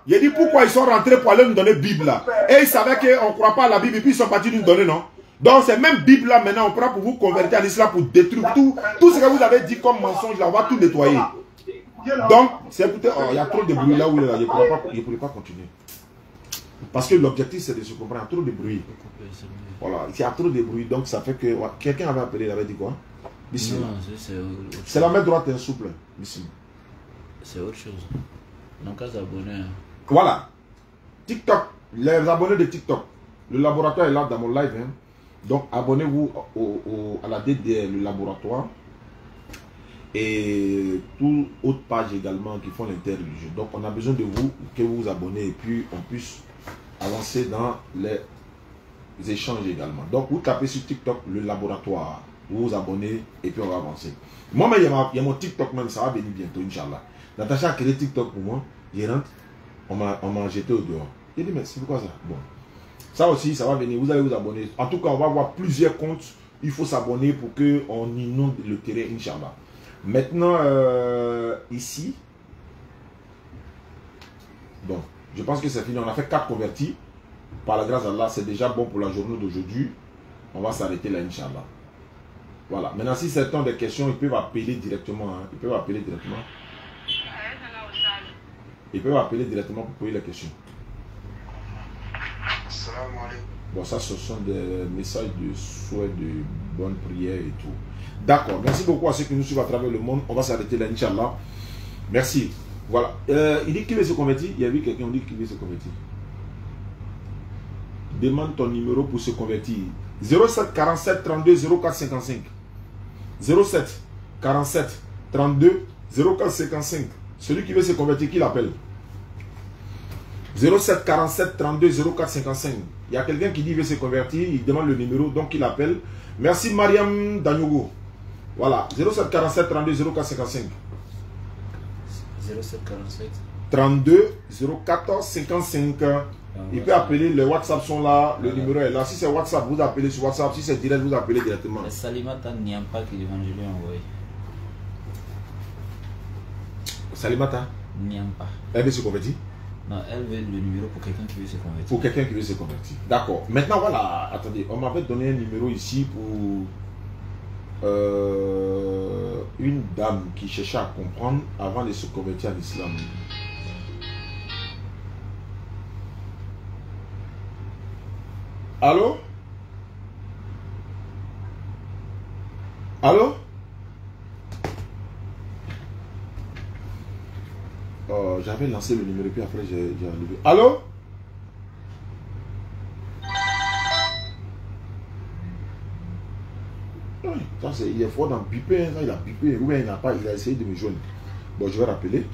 Speaker 1: Il a dit pourquoi ils sont rentrés pour aller nous donner Bible là. Et ils savaient qu'on ne croit pas à la Bible et puis ils sont partis nous donner, non? Donc, c'est même Bible là maintenant, on prend pour vous convertir à l'islam pour détruire tout ce que vous avez dit comme mensonge là, on va tout nettoyer. Donc, c'est écoutez, il y a trop de bruit là où il est là, je ne pourrais pas continuer. Parce que l'objectif c'est de se comprendre, il y a trop de bruit. Voilà, il y a trop de bruit, donc ça fait que quelqu'un avait appelé, il avait dit quoi? C'est la main droite souple.
Speaker 4: C'est autre chose. Donc, les abonnés.
Speaker 1: Voilà. TikTok, les abonnés de TikTok. Le laboratoire est là dans mon live. Hein. Donc, abonnez-vous à la DDL, le laboratoire. Et toute autre page également qui font l'interview. Donc, on a besoin de vous, que vous vous abonnez et puis on puisse avancer dans les échanges également. Donc, vous tapez sur TikTok, le laboratoire. Vous vous abonnez et puis on va avancer. Moi, il y a mon TikTok même, ça va venir bientôt, Inch'Allah. Natacha a créé TikTok pour moi. Je rentre, on m'a jeté au dehors. J'ai dit, mais c'est pourquoi ça? Bon. Ça aussi, ça va venir. Vous allez vous abonner. En tout cas, on va avoir plusieurs comptes. Il faut s'abonner pour qu'on inonde le terrain, Inch'Allah. Maintenant, ici. Bon, je pense que c'est fini. On a fait 4 convertis. Par la grâce d'Allah, c'est déjà bon pour la journée d'aujourd'hui. On va s'arrêter là, Inch'Allah. Voilà. Maintenant, si certains ont des questions, ils peuvent appeler directement. Hein. Ils peuvent appeler directement. Ils peuvent appeler directement pour poser les questions. Bon, ça, ce sont des messages de souhait, de bonne prière et tout. D'accord. Merci beaucoup à ceux qui nous suivent à travers le monde. On va s'arrêter là, Inch'Allah. Merci. Voilà. Il dit qu'il veut se convertir. Il y a eu quelqu'un qui dit qu'il veut se convertir. Demande ton numéro pour se convertir. 07 47 32 04 55. 07 47 32 04 55. Celui qui veut se convertir, qui l'appelle? 07 47 32 04 55. Il y a quelqu'un qui dit qu'il veut se convertir, il demande le numéro, donc il appelle. Merci Mariam Danyogo. Voilà, 07 47 32 04 55.
Speaker 4: 07 47
Speaker 1: 32 04 55. Il peut appeler, les WhatsApp sont là, le numéro est là. Si c'est WhatsApp, vous appelez sur WhatsApp. Si c'est direct, vous appelez directement.
Speaker 4: Salimata Niampa qui l'évangile a envoyé.
Speaker 1: Salimata
Speaker 4: Niampa.
Speaker 1: Elle veut se convertir?
Speaker 4: Non, elle veut le numéro pour quelqu'un qui veut se convertir.
Speaker 1: Pour quelqu'un qui veut se convertir. D'accord. Maintenant, voilà. Attendez, on m'avait donné un numéro ici pour une dame qui cherchait à comprendre avant de se convertir à l'islam. Allô? Allô? J'avais lancé le numéro puis après j'ai enlevé. Allô? Ça, il est fort dans piper, il a pipé, ou bien il n'a pas, il a essayé de me joindre. Bon, je vais rappeler.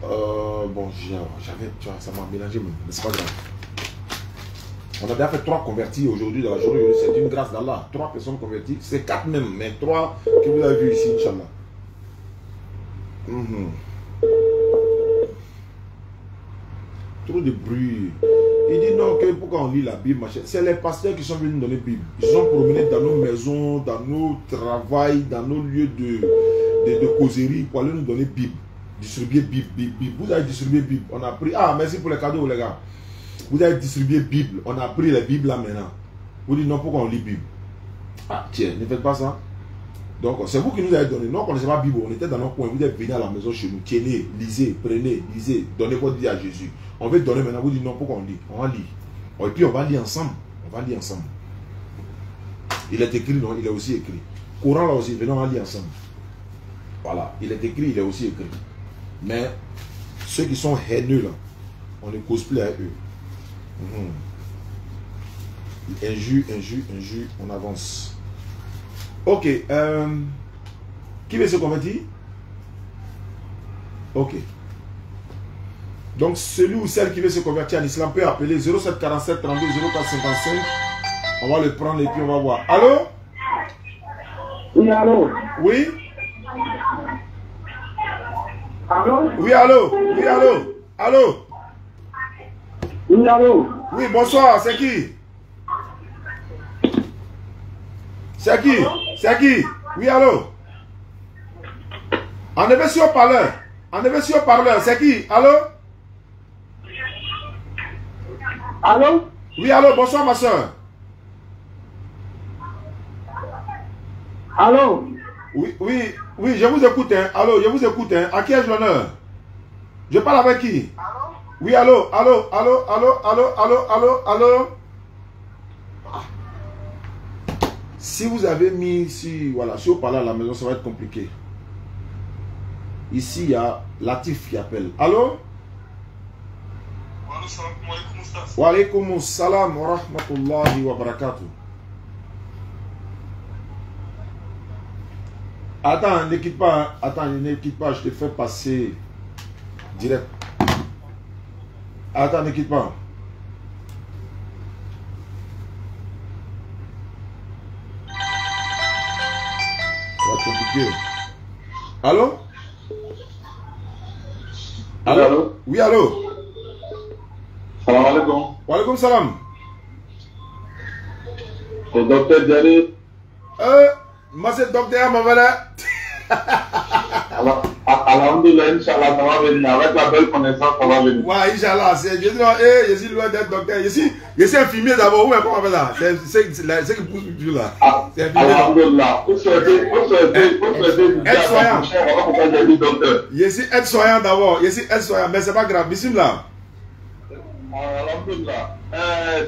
Speaker 1: Bon, j'avais, tu vois, ça m'a mélangé, mais c'est pas grave. On a déjà fait 3 convertis aujourd'hui dans la journée. C'est une grâce d'Allah. 3 personnes converties. C'est 4 même, mais 3 que vous avez vu ici, Inch'Allah. Trop de bruit. Il dit non, que pourquoi on lit la Bible, machin. C'est les pasteurs qui sont venus nous donner la Bible. Ils sont promenés dans nos maisons, dans nos travails, dans nos lieux de causerie pour aller nous donner Bible. Distribuer Bible. Vous avez distribué Bible. On a pris. Ah, merci pour les cadeaux, les gars. Vous avez distribué Bible. On a pris les Bibles là maintenant. Vous dites non, pourquoi on lit Bible? Ah, tiens, ne faites pas ça. Donc, c'est vous qui nous avez donné. Nous, on ne connaissait pas Bible. On était dans nos coins. Vous êtes venus à la maison chez nous. Tenez, lisez, prenez, lisez. Donnez votre vie à Jésus. On veut donner maintenant. Vous dites non, pourquoi on lit? On va lire. Et puis, on va lire ensemble. On va lire ensemble. Il est écrit, non? Il est aussi écrit. Coran là aussi. Venons, on va lire ensemble. Voilà. Il est écrit, il est aussi écrit. Mais, ceux qui sont haineux là, on ne cause plus à eux. Injure, on avance. Ok. Qui veut se convertir? Ok. Donc, celui ou celle qui veut se convertir en islam peut appeler 07 47 32 04 55. On va le prendre et puis on va voir. Allô?
Speaker 2: Oui, allô?
Speaker 1: Oui?
Speaker 2: Allô?
Speaker 1: Oui, allô? Oui, allô? Allô?
Speaker 2: Oui, allô?
Speaker 1: Oui, bonsoir, c'est qui? C'est qui? C'est qui? Oui, allô? Enlevez sur haut-parleur. Enlevez sur haut-parleur. C'est qui? Allô?
Speaker 2: Allô?
Speaker 1: Oui, allô, bonsoir ma soeur.
Speaker 7: Allô?
Speaker 1: Oui, je vous écoute. Hein. Allô, je vous écoute. Hein. À qui ai-je l'honneur? Je parle avec qui? Allô? Oui, allô. Si vous avez mis si vous parlez à la maison, ça va être compliqué. Ici, il y a Latif qui appelle. Allô? Wa alaykoum salam wa rahmatullahi wa barakatuh. Attends, ne quitte pas. Hein. Attends, ne quitte pas. Je te fais passer direct. Attends, ne quitte pas. Ça va être compliqué. Allô? Allô? Oui, allô?
Speaker 11: Salam alaikum.
Speaker 1: Wa alaykoum salam.
Speaker 11: C'est docteur Diallo.
Speaker 1: Moi c'est docteur Mavala.
Speaker 11: Alhamdulillah, Inch'Allah, ça va venir. Avec la belle connaissance, ça va venir.
Speaker 1: Ouais, Inch'Allah. Je suis loin d'être docteur. Je suis infirmier d'abord. Où est-ce qu'on appelle ça? C'est qui pousse toujours là. C'est infirmier.
Speaker 11: Alhamdulillah. Vous souhaitez
Speaker 1: aide-soignant.
Speaker 11: Je
Speaker 1: suis aide-soignant d'abord. Je suis aide-soignant. Mais c'est pas grave. Bismillah.
Speaker 11: Alhamdulillah.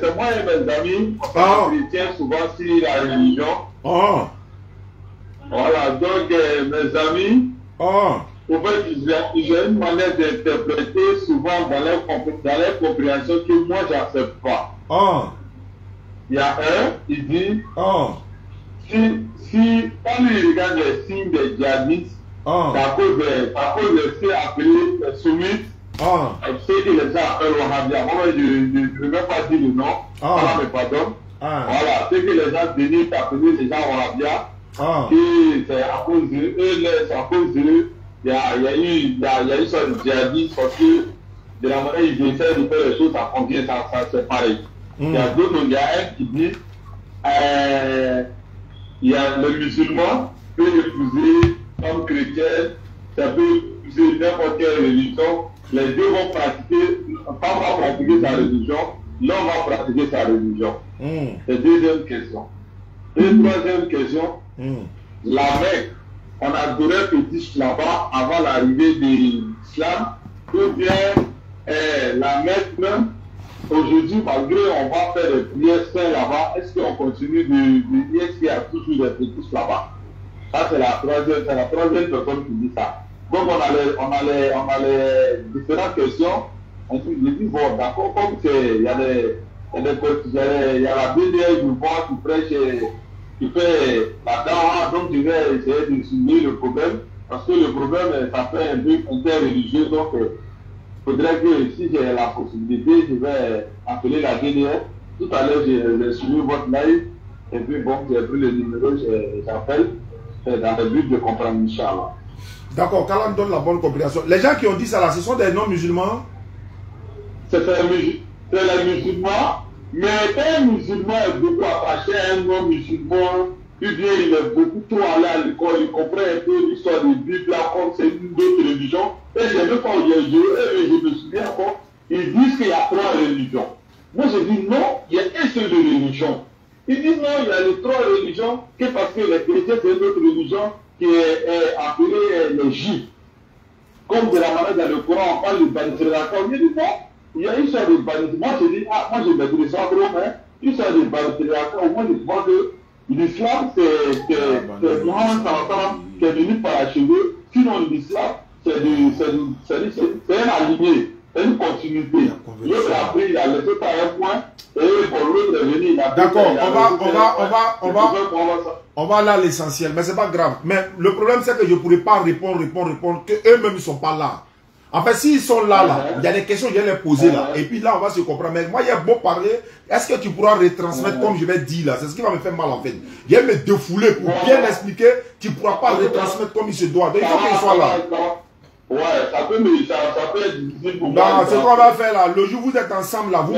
Speaker 11: C'est moi et mes amis. On chrétiens souvent sur la religion. Voilà, donc mes amis, en fait, ils ont une manière d'interpréter souvent dans leur compréhension que moi j'accepte pas. Il y a un, il dit, si on lui regarde les signes des djihadistes, c'est à cause de ce appelé les soumites, c'est que les gens appellent Wahhabia. Moi, je ne vais pas dire le nom, voilà mes pardons. Voilà, c'est que les gens venus appeler les gens Wahhabia. C'est à cause d'eux, c'est à cause d'eux, il y a eu une sorte de djihadisme parce que de la manière ils essaient de faire les choses, ça convient, ça c'est pareil. Il y a d'autres, il y a un qui dit, il y a le musulman peut épouser comme chrétien, ça peut épouser n'importe quelle religion, les deux vont pratiquer, femme va pratiquer sa religion, l'homme va pratiquer sa religion. C'est deuxième question. Et troisième question, la Mecque, on adorait petit là-bas avant l'arrivée de l'islam, ou bien la Mecque même, aujourd'hui, malgré on va faire des prières saintes là-bas, est-ce qu'on continue de dire qu'il y a toujours des petits là-bas? Ça, c'est la troisième personne qui dit ça. Donc, on a les différentes questions. Ensuite, je dis, bon, d'accord, comme il y a la BDR du voir qui prêche, qui fait la dawa, donc je vais essayer de souligner le problème, parce que le problème, ça fait un peu interreligieux, donc il faudrait que si j'ai la possibilité, je vais appeler la DDR. Tout à l'heure, j'ai suivi votre live, et puis bon, j'ai pris le numéro, j'appelle, dans le but de comprendre, Inch'Allah.
Speaker 1: D'accord, qu'Allah donne la bonne compréhension. Les gens qui ont dit ça là, ce sont des non-musulmans?
Speaker 11: C'est les musulmans. Mais un musulman est beaucoup attaché à un non-musulman, puis bien il est beaucoup trop allé à l'école, il comprend un peu l'histoire de Bible, là, comme c'est une autre religion. Et j'ai vu quand je me souviens encore, ils disent qu'il y a trois religions. Moi je dis non, il y a une seule religion. Ils disent non, il y a les trois religions, que parce que les chrétiens c'est une autre religion qui est appelée les juifs. Comme de la manière dans le Coran, on parle de bannissement. Je dis non. Il y a une sorte de bannissement. Moi, je dis, moi, je maîtrise ça trop, mais une sorte de bannissement. Au moins, je vois que l'islam, c'est Mohammed Sallallahu qui est venu par la cheveux. Sinon, l'islam, c'est un aligné, c'est une continuité. L'autre a pris, il a laissé par un point, et pour l'autre est venu, il a pris.
Speaker 1: D'accord, on va là à l'essentiel, mais c'est pas grave. Mais le problème, c'est que je ne pourrais pas répondre, qu'eux-mêmes, ils ne sont pas là. En fait, s'ils sont là, il y a des questions, je vais les poser là. Et puis là, on va se comprendre. Mais moi, il y a beau parler, est-ce que tu pourras retransmettre comme je vais dire là? C'est ce qui va me faire mal en fait. Je vais me défouler pour bien expliquer. Tu ne pourras pas retransmettre comme il se doit. Donc, il faut qu'il soit là.
Speaker 11: Ouais, ça peut être difficile pour moi.
Speaker 1: C'est ce qu'on va faire là. Le jour où vous êtes ensemble là, vous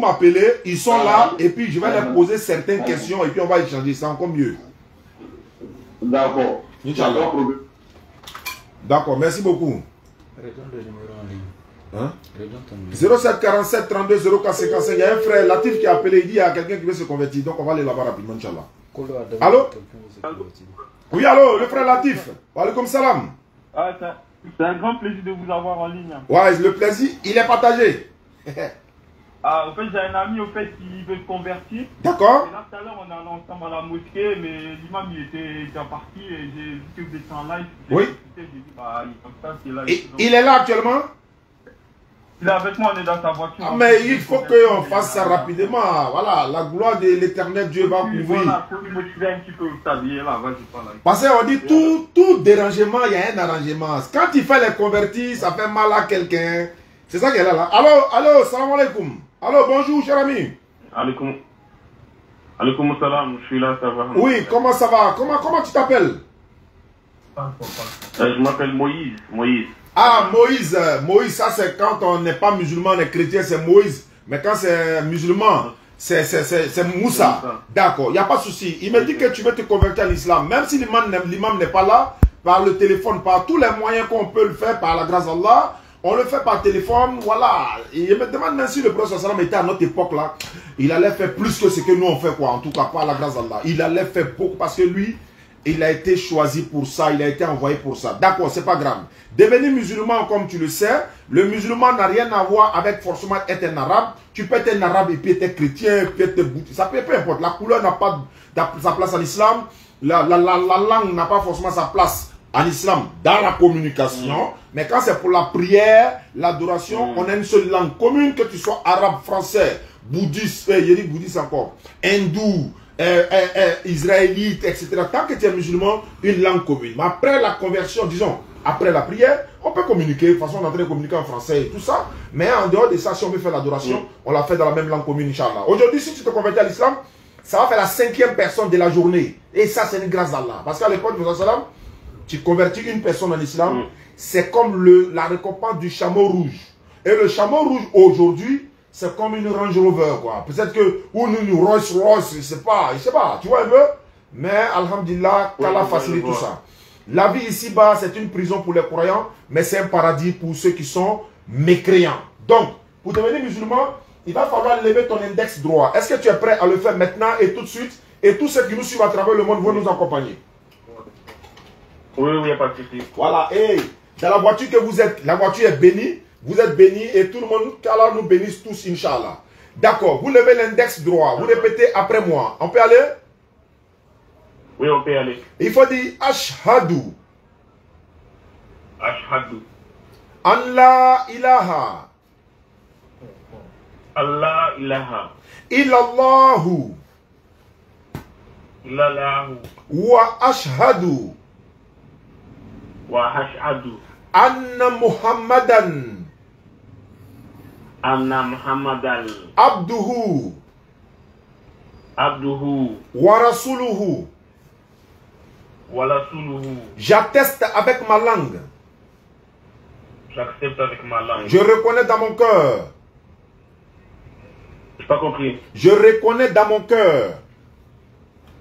Speaker 1: m'appelez, ils sont là. Et puis, je vais leur poser certaines questions. Et puis, on va échanger. C'est encore mieux.
Speaker 11: D'accord.
Speaker 1: D'accord, merci beaucoup.
Speaker 4: Redonne le numéro en ligne.
Speaker 1: Hein? 07 47 32 04 55. Il y a un frère Latif qui a appelé. Il dit il y a quelqu'un qui veut se convertir. Donc on va aller là-bas rapidement, Inch'Allah. Allô? Oui, allô, le frère Latif. Wa alaykoum salam.
Speaker 12: Ah, c'est un grand plaisir de vous avoir en ligne.
Speaker 1: Ouais, le plaisir, il est partagé.
Speaker 12: Ah, en fait, j'ai un ami au fait qui veut se convertir.
Speaker 1: D'accord.
Speaker 12: Et là, tout à l'heure, on est allé ensemble à la mosquée, mais l'imam, il était déjà parti et j'ai vu que vous étiez en live.
Speaker 1: Oui.
Speaker 12: J'ai dit, bah, il est comme ça, c'est là.
Speaker 1: Il est là actuellement?
Speaker 12: Il est avec moi, on est dans sa voiture.
Speaker 1: Ah, mais il faut qu'on fasse ça rapidement. Voilà, la gloire de l'éternel Dieu va couvrir.
Speaker 12: Voilà, pour lui motiver un petit peu, vous saviez, là, vas-y, pas là.
Speaker 1: Parce qu'on dit tout dérangement, il y a un arrangement. Quand il fait les convertis, ça fait mal à quelqu'un. C'est ça qu'elle est là. Allô, salam alaikum. Allô, bonjour, cher ami.
Speaker 12: Alaikum salam, je suis là, ça va.
Speaker 1: Oui, comment ça va? Comment tu t'appelles?
Speaker 12: Je m'appelle Moïse.
Speaker 1: Ah, Moïse, ça c'est quand on n'est pas musulman, on est chrétien, c'est Moïse. Mais quand c'est musulman, c'est Moussa. D'accord, il n'y a pas de souci. Il me dit que tu veux te convertir à l'islam. Même si l'imam n'est pas là, par le téléphone, par tous les moyens qu'on peut le faire, par la grâce d'Allah, on le fait par téléphone, voilà. Il me demande même si le prophète sallam était à notre époque là, il allait faire plus que ce que nous on fait, quoi. En tout cas, par la grâce d'Allah. Il allait faire beaucoup parce que lui, il a été choisi pour ça, il a été envoyé pour ça. D'accord, c'est pas grave. Devenir musulman, comme tu le sais, le musulman n'a rien à voir avec forcément être un arabe. Tu peux être un arabe et puis être chrétien, puis être bouddhiste. Ça peut, peu importe. La couleur n'a pas sa place en islam. La langue n'a pas forcément sa place en islam dans la communication. Mais quand c'est pour la prière, l'adoration, on a une seule langue commune, que tu sois arabe, français, bouddhiste, il dit bouddhiste encore, hindou, israélite, etc. Tant que tu es musulman, une langue commune. Mais après la conversion, disons, après la prière, on peut communiquer. De toute façon, on est en train de communiquer en français et tout ça. Mais en dehors de ça, si on veut faire l'adoration, on la fait dans la même langue commune, Inch'Allah. Aujourd'hui, si tu te convertis à l'islam, ça va faire la 5e personne de la journée. Et ça, c'est une grâce d'Allah. Parce qu'à l'époque du Prophète, tu convertis une personne en islam, c'est comme la récompense du chameau rouge. Et le chameau rouge, aujourd'hui, c'est comme une Range Rover, quoi. Peut-être que, ou une Rolls Royce, je sais pas, tu vois un peu. Mais, alhamdulillah, qu'Allah facilite tout ça. La vie ici-bas, c'est une prison pour les croyants, mais c'est un paradis pour ceux qui sont mécréants. Donc, pour devenir musulman, il va falloir lever ton index droit. Est-ce que tu es prêt à le faire maintenant et tout de suite? Et tous ceux qui nous suivent à travers le monde vont nous accompagner.
Speaker 12: Oui, il n'y a pas de souci.
Speaker 1: Voilà, et dans la voiture que vous êtes, la voiture est bénie, vous êtes bénis et tout le monde, qu'Allah nous bénisse tous, Inch'Allah. D'accord, vous levez l'index droit, vous répétez après moi. On peut aller?
Speaker 12: Oui, on peut aller.
Speaker 1: Il faut dire Ashhadu.
Speaker 12: Ashhadu.
Speaker 1: Allah ilaha.
Speaker 12: Allah ilaha.
Speaker 1: Illallahu.
Speaker 12: Illallahu.
Speaker 1: Wa ashhadu.
Speaker 12: Wa ashhadu.
Speaker 1: Anna Muhammadan.
Speaker 12: Anna Muhammadan.
Speaker 1: Abduhu.
Speaker 12: Abduhu.
Speaker 1: Wa rasuluhu. J'atteste avec ma langue.
Speaker 12: J'accepte avec ma langue.
Speaker 1: Je reconnais dans mon cœur.
Speaker 12: J'ai pas compris.
Speaker 1: Je reconnais dans mon cœur.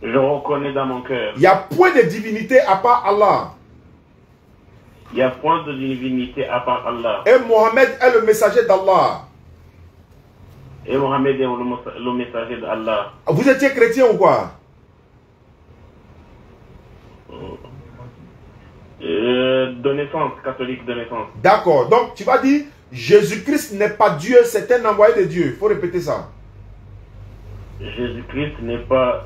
Speaker 12: Je reconnais dans mon cœur.
Speaker 1: Il n'y a point de divinité à part Allah.
Speaker 12: Il n'y a point de divinité à part Allah.
Speaker 1: Et Mohammed est le messager d'Allah.
Speaker 12: Et Mohammed est le messager d'Allah.
Speaker 1: Vous étiez chrétien ou quoi?
Speaker 12: De naissance, catholique de naissance.
Speaker 1: D'accord, donc tu vas dire Jésus-Christ n'est pas Dieu, c'est un envoyé de Dieu. Il faut répéter ça.
Speaker 12: Jésus-Christ n'est pas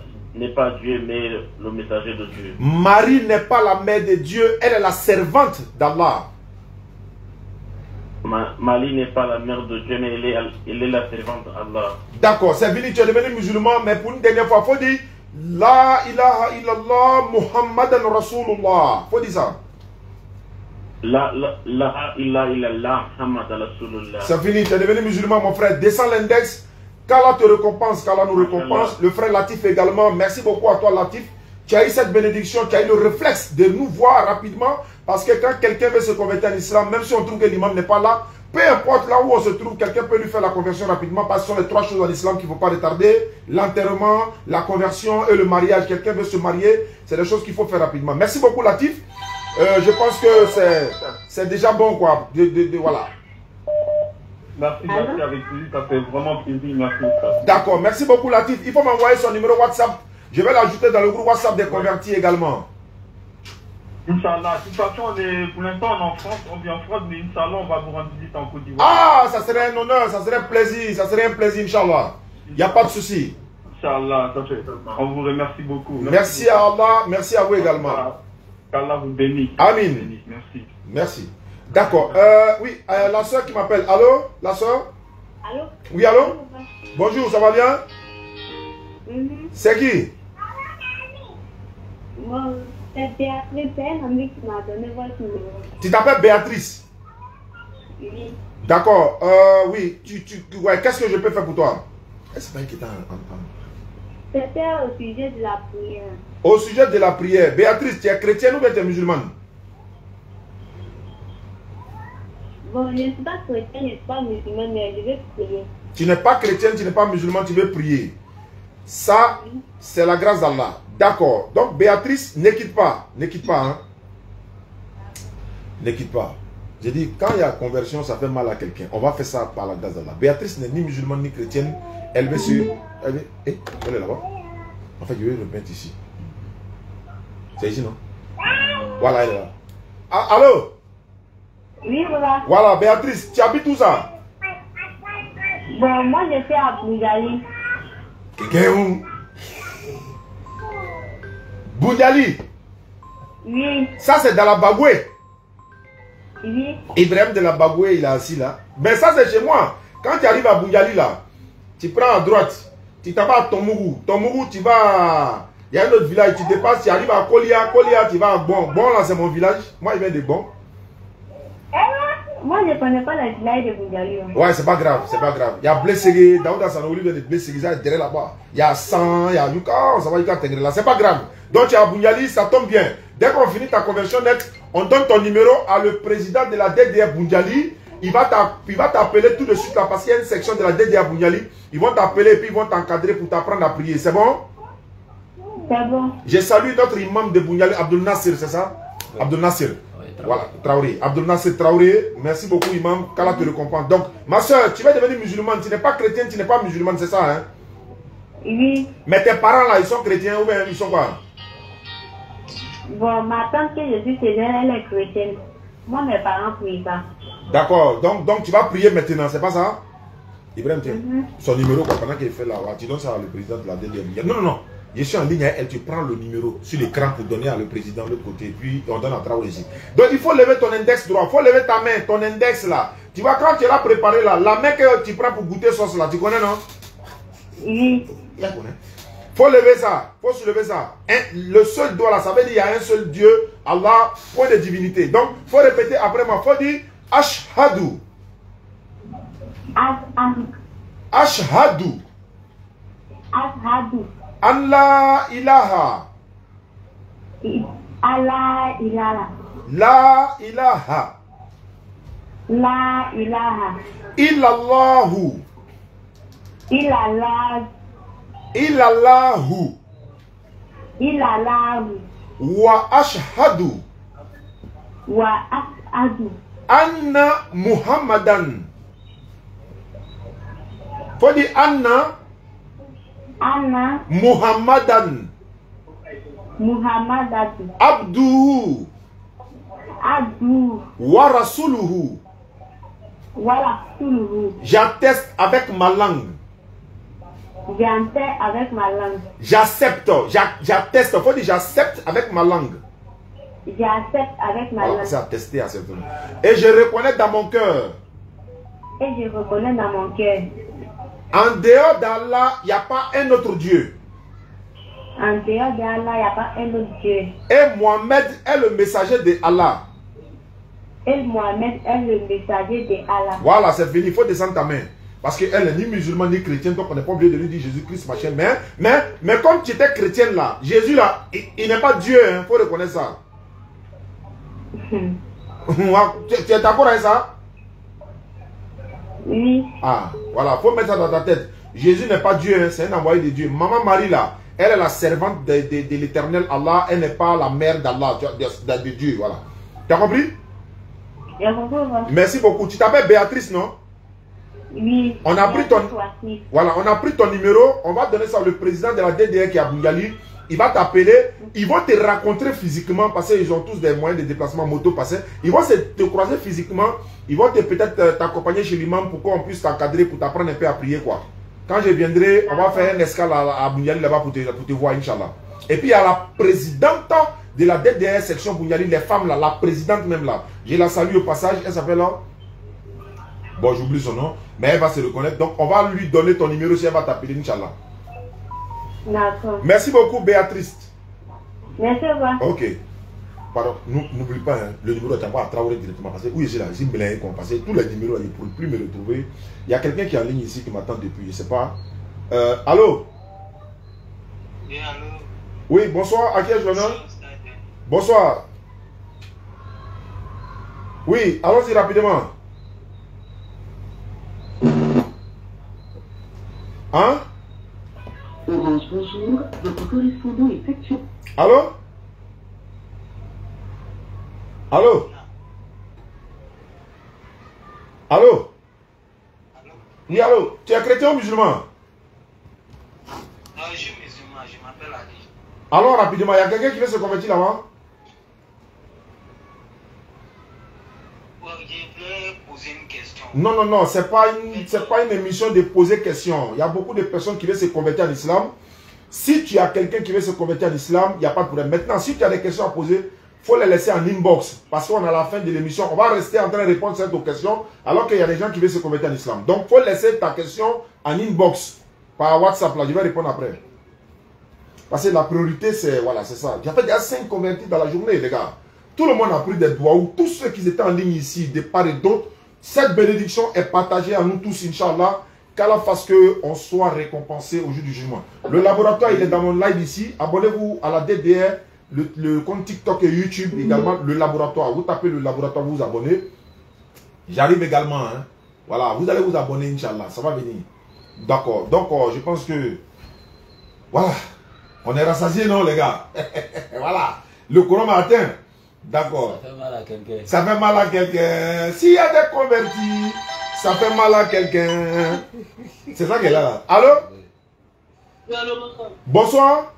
Speaker 12: Dieu, mais le messager de Dieu.
Speaker 1: Marie n'est pas la mère de Dieu, elle est la servante d'Allah.
Speaker 12: Marie n'est pas la mère de Dieu, mais elle est la servante d'Allah.
Speaker 1: D'accord, c'est fini, tu es devenu musulman, mais pour une dernière fois, il faut dire La ilaha illallah Muhammadan Rasulullah. Il faut dire ça.
Speaker 12: La ilaha illallah Muhammadan Rasulullah.
Speaker 1: C'est fini, tu es devenu musulman, mon frère. Descends l'index. Qu'Allah te récompense, qu'Allah nous récompense. Le frère Latif également. Merci beaucoup à toi, Latif. Tu as eu cette bénédiction, tu as eu le réflexe de nous voir rapidement. Parce que quand quelqu'un veut se convertir en islam, même si on trouve que l'imam n'est pas là, peu importe là où on se trouve, quelqu'un peut lui faire la conversion rapidement. Parce que ce sont les 3 choses en islam qu'il ne faut pas retarder. L'enterrement, la conversion et le mariage. Quelqu'un veut se marier, c'est des choses qu'il faut faire rapidement. Merci beaucoup, Latif. Je pense que c'est déjà bon, quoi. Voilà.
Speaker 12: Merci, merci avec plaisir, ça fait vraiment plaisir, merci.
Speaker 1: D'accord, merci beaucoup Latif. Il faut m'envoyer son numéro WhatsApp. Je vais l'ajouter dans le groupe WhatsApp des convertis également.
Speaker 12: Inch'Allah, de toute façon, pour l'instant on est en France, on vit en France, mais Inch'Allah, on va vous rendre visite en Côte d'Ivoire.
Speaker 1: Ah, ça serait un honneur, ça serait un plaisir, Inch'Allah. Il n'y a pas de souci.
Speaker 12: Inch'Allah, on vous remercie beaucoup.
Speaker 1: Merci à Allah, merci à vous également.
Speaker 12: Qu'Allah vous bénisse.
Speaker 1: Amin.
Speaker 12: Merci.
Speaker 1: Merci. D'accord. Oui, la soeur qui m'appelle. Allô, la soeur?
Speaker 13: Allô?
Speaker 1: Oui, allô? Bonjour, ça va bien? C'est qui?
Speaker 13: Bon, c'est Béatrice, c'est un ami qui m'a donné votre numéro.
Speaker 1: Tu t'appelles Béatrice?
Speaker 13: Oui.
Speaker 1: D'accord. Oui, ouais, qu'est-ce que je peux faire pour toi? C'est pas inquiétant.
Speaker 13: C'était au sujet de la prière.
Speaker 1: Au sujet de la prière. Béatrice, tu es chrétienne ou bien tu es musulmane?
Speaker 13: Bon, je ne suis pas chrétienne, je ne suis pas musulmane, mais je vais prier.
Speaker 1: Tu n'es pas chrétienne, tu n'es pas musulmane, tu veux prier. Ça, c'est la grâce d'Allah. D'accord. Donc, Béatrice, ne quitte pas. Ne quitte pas, hein. Ne quitte pas. J'ai dit, quand il y a conversion, ça fait mal à quelqu'un. On va faire ça par la grâce d'Allah. Béatrice n'est ni musulmane ni chrétienne. Elle veut sur... Elle est là-bas. En fait, je vais le mettre ici. C'est ici, non? Voilà, elle est là. Ah, allô?
Speaker 13: Oui, voilà.
Speaker 1: Voilà, Béatrice, tu habites où ça?
Speaker 13: Bon, moi, je suis à Boundiali.
Speaker 1: Boundiali?
Speaker 13: Oui.
Speaker 1: Ça, c'est dans la Bagoué?
Speaker 13: Oui.
Speaker 1: Ibrahim de la Bagoué, il est assis là. Mais ça, c'est chez moi. Quand tu arrives à Boundiali, là, tu prends à droite, tu t'en vas à Tomougou. Tomougou, tu vas... Il y a un autre village, tu dépasses, tu arrives à Kolia. Kolia, tu vas à Bon. Bon, là, c'est mon village. Moi, je viens de Bon.
Speaker 13: Moi, je ne connais pas le village de Boundiali.
Speaker 1: Ouais, c'est pas grave, c'est pas grave. Il y a Blessé, Daouda Sanouli vient de Blessé, ça derrière là-bas. Il y a San, il y a Yuka, ça va Yuka Tengre là. C'est pas grave. Donc, tu es à Boundiali, ça tombe bien. Dès qu'on finit ta conversion nette, on donne ton numéro à le président de la DDR Boundiali. Il va t'appeler tout de suite là parce qu'il y a une section de la DDR Boundiali. Ils vont t'appeler et puis ils vont t'encadrer pour t'apprendre à prier. C'est bon?
Speaker 13: C'est bon.
Speaker 1: Je salue notre imam de Boundiali, Abdul Nasser, c'est ça? Oui. Abdul Nasser. Voilà, Traoré. Abdul Nasser Traoré, merci beaucoup imam, qu'Allah te récompense. Donc, ma soeur, tu vas devenir musulmane, tu n'es pas chrétienne, tu n'es pas musulmane, c'est ça, hein?
Speaker 13: Oui.
Speaker 1: Mais tes parents là, ils sont chrétiens ou bien ils sont quoi?
Speaker 13: Bon, ma tante que je suis chez elle, elle est chrétienne. Moi, mes parents ne prient pas.
Speaker 1: D'accord, donc tu vas prier maintenant, c'est pas ça? Ibrahim, tiens, son numéro, pendant qu'il fait là, tu donnes ça à le président de la DDR. Non, non, non. Je suis en ligne à elle, tu prends le numéro sur l'écran pour donner à le président de l'autre côté, puis on donne à Traoré ici. Donc il faut lever ton index droit, il faut lever ta main, ton index là. Tu vois, quand tu l'as préparé là, la main que tu prends pour goûter sauce là, tu connais non?
Speaker 13: Oui.
Speaker 1: Il faut lever ça, il faut soulever ça. Le seul doigt là, ça veut dire qu'il y a un seul Dieu, Allah, point de divinité. Donc il faut répéter après moi, il faut dire Ashhadu. Ashhadu.
Speaker 13: Ashhadu.
Speaker 1: Allah ilaha.
Speaker 13: Allah ilaha.
Speaker 1: La ilaha.
Speaker 13: La ilaha.
Speaker 1: Illallahu.
Speaker 13: Illallah.
Speaker 1: Illallahu.
Speaker 13: Illallahu.
Speaker 1: Wa ashhadu.
Speaker 13: Wa ashhadu.
Speaker 1: Anna Muhammadan. Faut dire Anna.
Speaker 13: Anna
Speaker 1: Muhammadan.
Speaker 13: Muhammadan.
Speaker 1: Abduhu.
Speaker 13: Abdu.
Speaker 1: Wa rasuluhu.
Speaker 13: Wa rasuluhu.
Speaker 1: J'atteste avec ma langue.
Speaker 13: J'atteste avec ma langue.
Speaker 1: J'accepte. J'atteste. Faut dire j'accepte avec ma langue.
Speaker 13: J'accepte avec ma langue.
Speaker 1: C'est attesté à cette langue. Et je reconnais dans mon cœur.
Speaker 13: Et je reconnais dans mon cœur.
Speaker 1: En dehors d'Allah, il n'y a pas un autre Dieu.
Speaker 13: En dehors d'Allah, il n'y a pas un autre Dieu.
Speaker 1: Et Mohamed est le messager de Allah.
Speaker 13: Et Mohamed est le messager de Allah.
Speaker 1: Voilà, c'est fini. Il faut descendre ta main. Parce qu'elle n'est ni musulmane ni chrétienne, donc on n'est pas obligé de lui dire Jésus-Christ, machin. Mais comme tu étais chrétienne là, Jésus là, il n'est pas Dieu, il faut reconnaître ça. Tu es d'accord avec ça?
Speaker 13: Oui.
Speaker 1: Ah, voilà, il faut mettre ça dans ta tête. Jésus n'est pas Dieu, hein, c'est un envoyé de Dieu. Maman Marie là, elle est la servante de l'éternel Allah, elle n'est pas la mère d'Allah, de Dieu, voilà. Tu as compris?
Speaker 13: J'ai compris.
Speaker 1: Merci beaucoup. Tu t'appelles Béatrice, non?
Speaker 13: Oui.
Speaker 1: On a pris ton... Voilà, on a pris ton numéro. On va donner ça au président de la DDR qui est à Boungali. Il va t'appeler. Ils vont te rencontrer physiquement parce qu'ils ont tous des moyens de déplacement moto passé. Ils vont te croiser physiquement. Ils vont peut-être t'accompagner chez l'imam pour qu'on puisse t'encadrer, pour t'apprendre un peu à prier, quoi. Quand je viendrai, on va faire un escale à Boungali là-bas pour te voir, Inch'Allah. Et puis il y a la présidente de la DDR section Boungali, les femmes là, la présidente même là. Je la salue au passage. Elle s'appelle là. Bon, j'oublie son nom, mais elle va se reconnaître. Donc, on va lui donner ton numéro si elle va t'appeler, Inch'Allah.
Speaker 13: D'accord.
Speaker 1: Merci beaucoup, Béatrice.
Speaker 13: Merci, au revoir.
Speaker 1: Ok. Pardon, n'oublie pas, hein, le numéro de à Traoré directement. Parce que où est-ce là? Ici, parce que tous les numéros, il ne peut plus me retrouver. Il y a quelqu'un qui est en ligne ici qui m'attend depuis, je ne sais pas. Allô?
Speaker 14: Oui, allô?
Speaker 1: Oui, bonsoir. À qui est-ce l'honneur? Bonsoir. Oui, allons-y rapidement. Hein?
Speaker 5: Orange, bonjour. Votre correspondant est actuellement.
Speaker 1: Allô? Allô? Allô? Oui, allô? Tu es chrétien ou musulman?
Speaker 14: Non, je suis musulman, je m'appelle Ali.
Speaker 1: Alors, rapidement, il y a quelqu'un qui veut se convertir là-bas?
Speaker 14: Je voulais poser une question.
Speaker 1: Non, non, non, c'est pas une émission de poser questions. Il y a beaucoup de personnes qui veulent se convertir en islam. Si tu as quelqu'un qui veut se convertir en islam, il n'y a pas de problème. Maintenant, si tu as des questions à poser, il faut les laisser en inbox. Parce qu'on est à la fin de l'émission. On va rester en train de répondre à cette question alors qu'il y a des gens qui veulent se convertir en islam. Donc, il faut laisser ta question en inbox par WhatsApp. Là, je vais répondre après. Parce que la priorité, c'est voilà, c'est ça. Il y a 5 convertis dans la journée, les gars. Tout le monde a pris des doigts. Ou tous ceux qui étaient en ligne ici, de part et d'autre, cette bénédiction est partagée à nous tous, Inch'Allah, qu'Allah fasse qu'on soit récompensé au jour du jugement. Le laboratoire, il est dans mon live ici. Abonnez-vous à la DDR, le compte TikTok et YouTube également, le laboratoire. Vous tapez le laboratoire, vous vous abonnez. J'arrive également. Hein. Voilà, vous allez vous abonner, Inch'Allah. Ça va venir. D'accord. Donc, je pense que... Voilà. On est rassasiés, non, les gars? Voilà. Le Coran m'a atteint. D'accord.
Speaker 4: Ça fait mal à quelqu'un.
Speaker 1: Ça fait mal à quelqu'un. S'il y a des convertis, ça fait mal à quelqu'un. C'est ça qu'elle a là. Allô?
Speaker 15: Oui, allô, bonsoir.
Speaker 1: Bonsoir.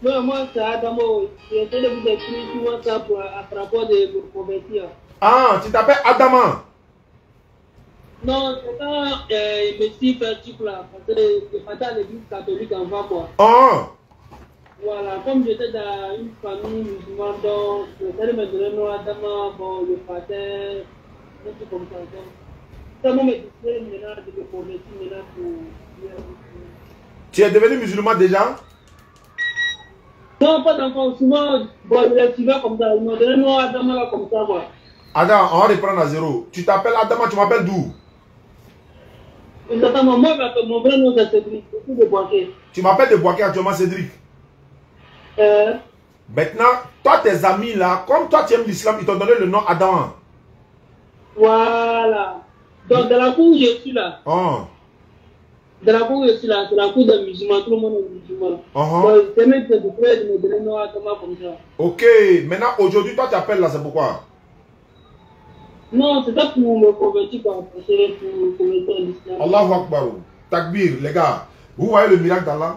Speaker 15: Non, moi, c'est Adamo. J'ai essayé de vous écrire sur WhatsApp à propos de vous convertir.
Speaker 1: Ah, tu t'appelles Adama?
Speaker 15: Non, c'est pas Messi Fertic là. Parce que c'est pas dans l'église catholique en va quoi.
Speaker 1: Ah.
Speaker 15: Voilà, comme j'étais dans une famille musulmane, donc je vais me donner nom Adama, bon, le pater, un truc comme ça. Ça m'a dit maintenant de me convertir maintenant pour...
Speaker 1: Tu es devenu musulman déjà?
Speaker 15: Non, pas encore, souvent, bon, je l'ai suivi comme ça, ils m'ont donné nom Adama comme ça, quoi.
Speaker 1: Adam, on va reprendre à zéro. Tu t'appelles Adama, tu m'appelles d'où?
Speaker 15: Exactement, moi, mon vrai nom c'est Cédric, je suis de Boaké.
Speaker 1: Tu m'appelles de Boaké actuellement, Cédric? Maintenant, toi, tes amis là, comme toi tu aimes l'islam, ils t'ont donné le nom Adam.
Speaker 15: Voilà. Donc, dans la cour où je suis là.
Speaker 1: Oh.
Speaker 15: Dans la cour où je suis là, c'est la cour des musulmans, tout le monde est musulman. Donc, c'est même que du coup, je me donne le nom Adam comme ça.
Speaker 1: Ok, maintenant, aujourd'hui, toi, tu appelles là, c'est pourquoi?
Speaker 15: Non, c'est pas pour me convertir, pour me convertir à l'islam.
Speaker 1: Allahu Akbar. Takbir, les gars. Vous voyez le miracle d'Allah?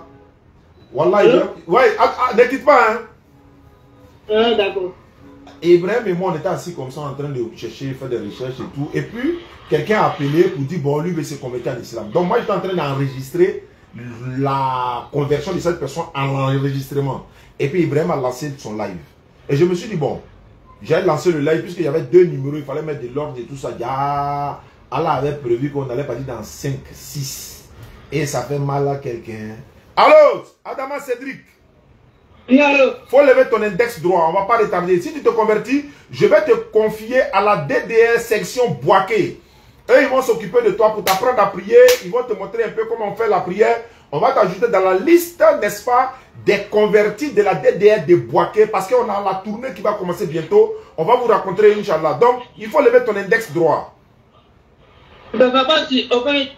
Speaker 1: Wallah, ouais, ne quitte pas, hein.
Speaker 15: D'accord.
Speaker 1: Ibrahim et moi, on était assis comme ça en train de chercher, faire des recherches et tout. Et puis, quelqu'un a appelé pour dire, bon, lui veut se convertir à l'islam. Donc, moi, j'étais en train d'enregistrer la conversion de cette personne en enregistrement. Et puis, Ibrahim a lancé son live. Et je me suis dit, bon, j'ai lancé le live puisqu'il y avait 2 numéros, il fallait mettre de l'ordre et tout ça. Allah avait prévu qu'on allait partir dans 5, 6. Et ça fait mal à quelqu'un. Allô, Adama Cédric. Faut lever ton index droit, on va pas retarder. Si tu te convertis, je vais te confier à la DDR section Boaké. Eux, ils vont s'occuper de toi pour t'apprendre à prier. Ils vont te montrer un peu comment on fait la prière. On va t'ajouter dans la liste, n'est-ce pas, des convertis de la DDR de Boaké. Parce qu'on a la tournée qui va commencer bientôt. On va vous raconter, Inch'Allah. Donc, il faut lever ton index droit.
Speaker 15: Ben, papa,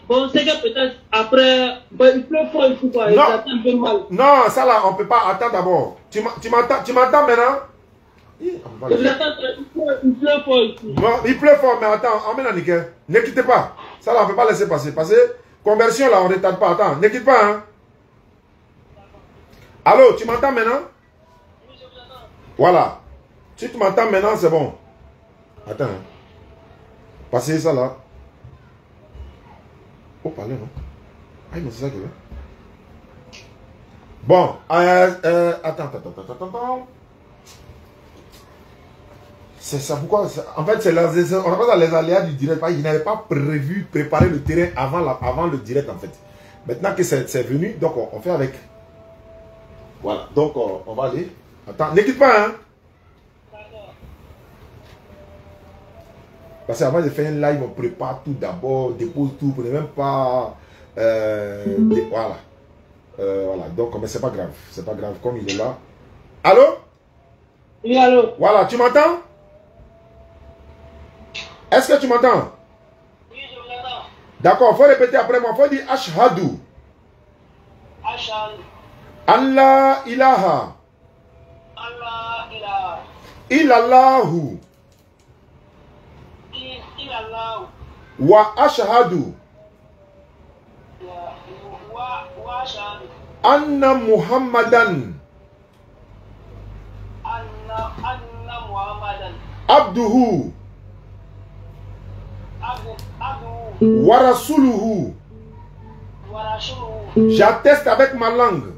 Speaker 15: bon, c'est que peut-être après, ben, il pleut fort, il faut pas, ça un peu mal.
Speaker 1: Non, ça là, on peut pas. Attends d'abord. Tu m'entends maintenant?
Speaker 15: Il pleut fort ici.
Speaker 1: Bon, il pleut fort, mais attends, emmène à nickel. Ne quittez pas. Ça là, on ne peut pas laisser passer. Parce que conversion là, on ne retarde pas. Attends, ne quitte pas. Hein. Allô, tu m'entends maintenant? Oui, je vous entends. Voilà. Si tu m'entends maintenant, c'est bon. Attends. Hein. Passez ça là. Oh, parlez, non? Ah, mais c'est ça qu'il veut. Bon, attends. C'est ça, pourquoi? En fait, c'est on appelle ça les aléas du direct. Il n'avait pas préparé le terrain avant le direct, en fait. Maintenant que c'est venu, donc on fait avec. Voilà, donc on va aller. Attends, ne quitte pas, hein. Parce qu'avant de faire un live, on prépare tout d'abord, dépose tout, on n'est même pas... voilà. Voilà, donc, mais c'est pas grave, comme il est là. Allô?
Speaker 15: Oui, allô?
Speaker 1: Voilà, tu m'entends? Est-ce que tu m'entends?
Speaker 15: Oui, je vous entends.
Speaker 1: D'accord, il faut répéter après moi, il faut dire Ashhadu.
Speaker 15: Ashhadu.
Speaker 1: Allah ilaha.
Speaker 15: Allah ilaha.
Speaker 1: Illallahu.
Speaker 15: Illallahu.
Speaker 1: Wa ashhadu.
Speaker 15: Wa ashhadu.
Speaker 1: Anna Muhammadan.
Speaker 15: Anna Muhammadan.
Speaker 1: Abduhu. Wa rasuluhu. J'atteste avec ma langue.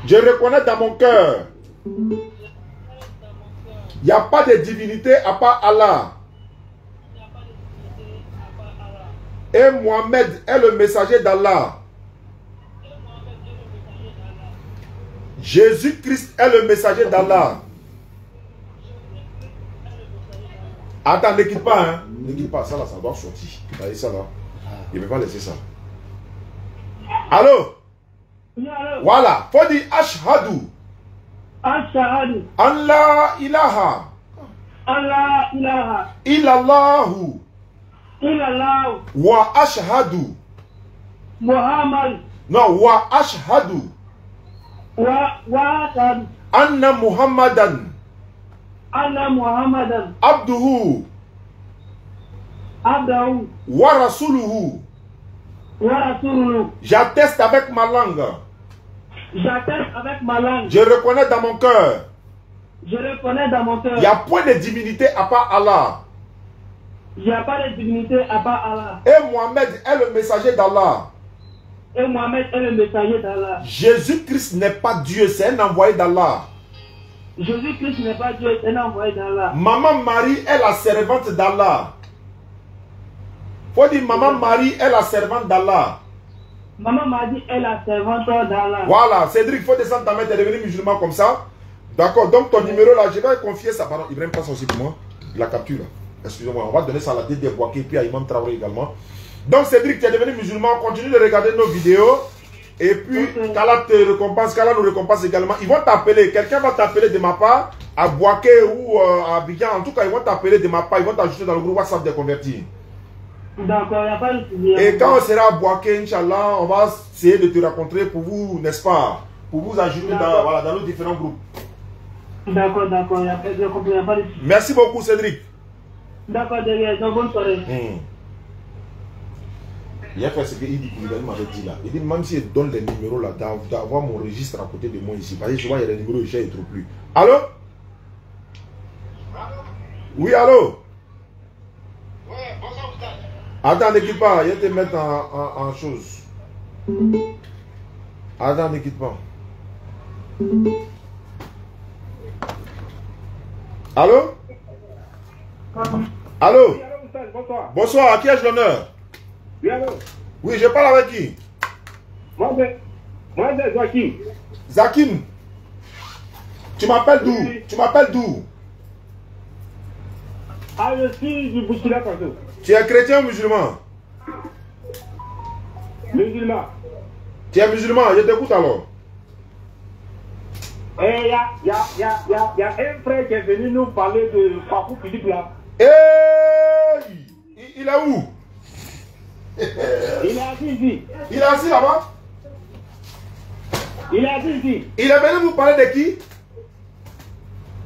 Speaker 1: Je reconnais dans mon cœur. Il n'y a pas de divinité à part Allah. Et Mohammed est le messager d'Allah. Jésus-Christ est le messager d'Allah. Attends, ne quitte pas, hein. Ne quitte pas, ça là, ça doit sortir. Vous voyez ça là. Il ne peut pas laisser ça. Allô?
Speaker 15: Oui, allô?
Speaker 1: Voilà, faut dire Ashhadu.
Speaker 15: Ashhadu.
Speaker 1: Allah ilaha.
Speaker 15: Allah ilaha.
Speaker 1: Illallahu.
Speaker 15: Illallahu.
Speaker 1: Wa ashhadu.
Speaker 15: Muhammad.
Speaker 1: Non, wa ashhadu.
Speaker 15: Wa ashhadu.
Speaker 1: Anna Muhammadan.
Speaker 15: Anna Muhammadan.
Speaker 1: Abduhu.
Speaker 15: Abduhu.
Speaker 1: Wa rasuluhu.
Speaker 15: Wa rasuluhu.
Speaker 1: J'atteste avec ma langue.
Speaker 15: J'atteste avec ma langue.
Speaker 1: Je reconnais dans mon cœur.
Speaker 15: Je reconnais dans mon cœur.
Speaker 1: Il n'y a point de divinité à part Allah.
Speaker 15: Il n'y a pas de divinité à part Allah.
Speaker 1: Et Mohammed est le messager d'Allah.
Speaker 15: Et Mohammed est le messager d'Allah.
Speaker 1: Jésus-Christ n'est pas Dieu, c'est un envoyé d'Allah.
Speaker 15: Jésus-Christ n'est pas Dieu, c'est un envoyé d'Allah.
Speaker 1: Maman Marie est la servante d'Allah. Faut dire Maman Marie est la servante d'Allah.
Speaker 15: Maman Marie est la servante d'Allah.
Speaker 1: Voilà, Cédric, il faut descendre ta main, tu es devenu musulman comme ça. D'accord, donc ton numéro là, je vais confier ça. Pardon, Ibrahim passe aussi pour moi. La capture là. Excusez-moi, on va donner ça à la tête des Boaké et puis à Imam Traoré également. Donc Cédric, tu es devenu musulman, continue de regarder nos vidéos. Et puis, Kala te récompense, Kala nous récompense également. Ils vont t'appeler, quelqu'un va t'appeler de ma part, à Boaké ou à Abidjan. En tout cas, ils vont t'appeler de ma part, ils vont t'ajouter dans le groupe WhatsApp des convertis.
Speaker 15: D'accord, il n'y a pas de souci.
Speaker 1: Et quand on sera à Boaké, Inch'Allah, on va essayer de te rencontrer pour vous, n'est-ce pas, pour vous ajouter dans, voilà, dans nos différents groupes.
Speaker 15: D'accord, d'accord, il n'y a pas de souci.
Speaker 1: Merci beaucoup, Cédric.
Speaker 15: D'accord, derrière, bonne soirée.
Speaker 1: Il a fait ce qu'il dit, il m'avait dit là. Il dit, même si je donne les numéros là, d'avoir mon registre à côté de moi ici, parce que souvent il y a des numéros, je ne trouve plus. Allô? Oui, allô?
Speaker 3: Ouais, bonsoir, Oustad.
Speaker 1: Attends, ne quitte pas, je vais te mettre en chose. Attends, ne quitte pas. Allô? Allô?
Speaker 16: Oui, allô, Oustad, bonsoir.
Speaker 1: Bonsoir, à qui ai-je l'honneur?
Speaker 16: Oui, allô?
Speaker 1: Oui, je parle avec qui?
Speaker 16: Moi, c'est Zakim.
Speaker 1: Zakim? Tu m'appelles d'où?
Speaker 16: Oui.
Speaker 1: Tu m'appelles d'où?
Speaker 16: Ah, je suis du Burkina Faso.
Speaker 1: Tu es chrétien ou musulman?
Speaker 16: Musulman.
Speaker 1: Tu es musulman, je t'écoute alors.
Speaker 16: Et il y a un frère qui est venu nous parler de Fakou Philippe là.
Speaker 1: Hey! Il est où?
Speaker 16: Il est assis ici.
Speaker 1: Il est assis là-bas?
Speaker 16: Il a dit ici.
Speaker 1: Il est venu vous parler de qui?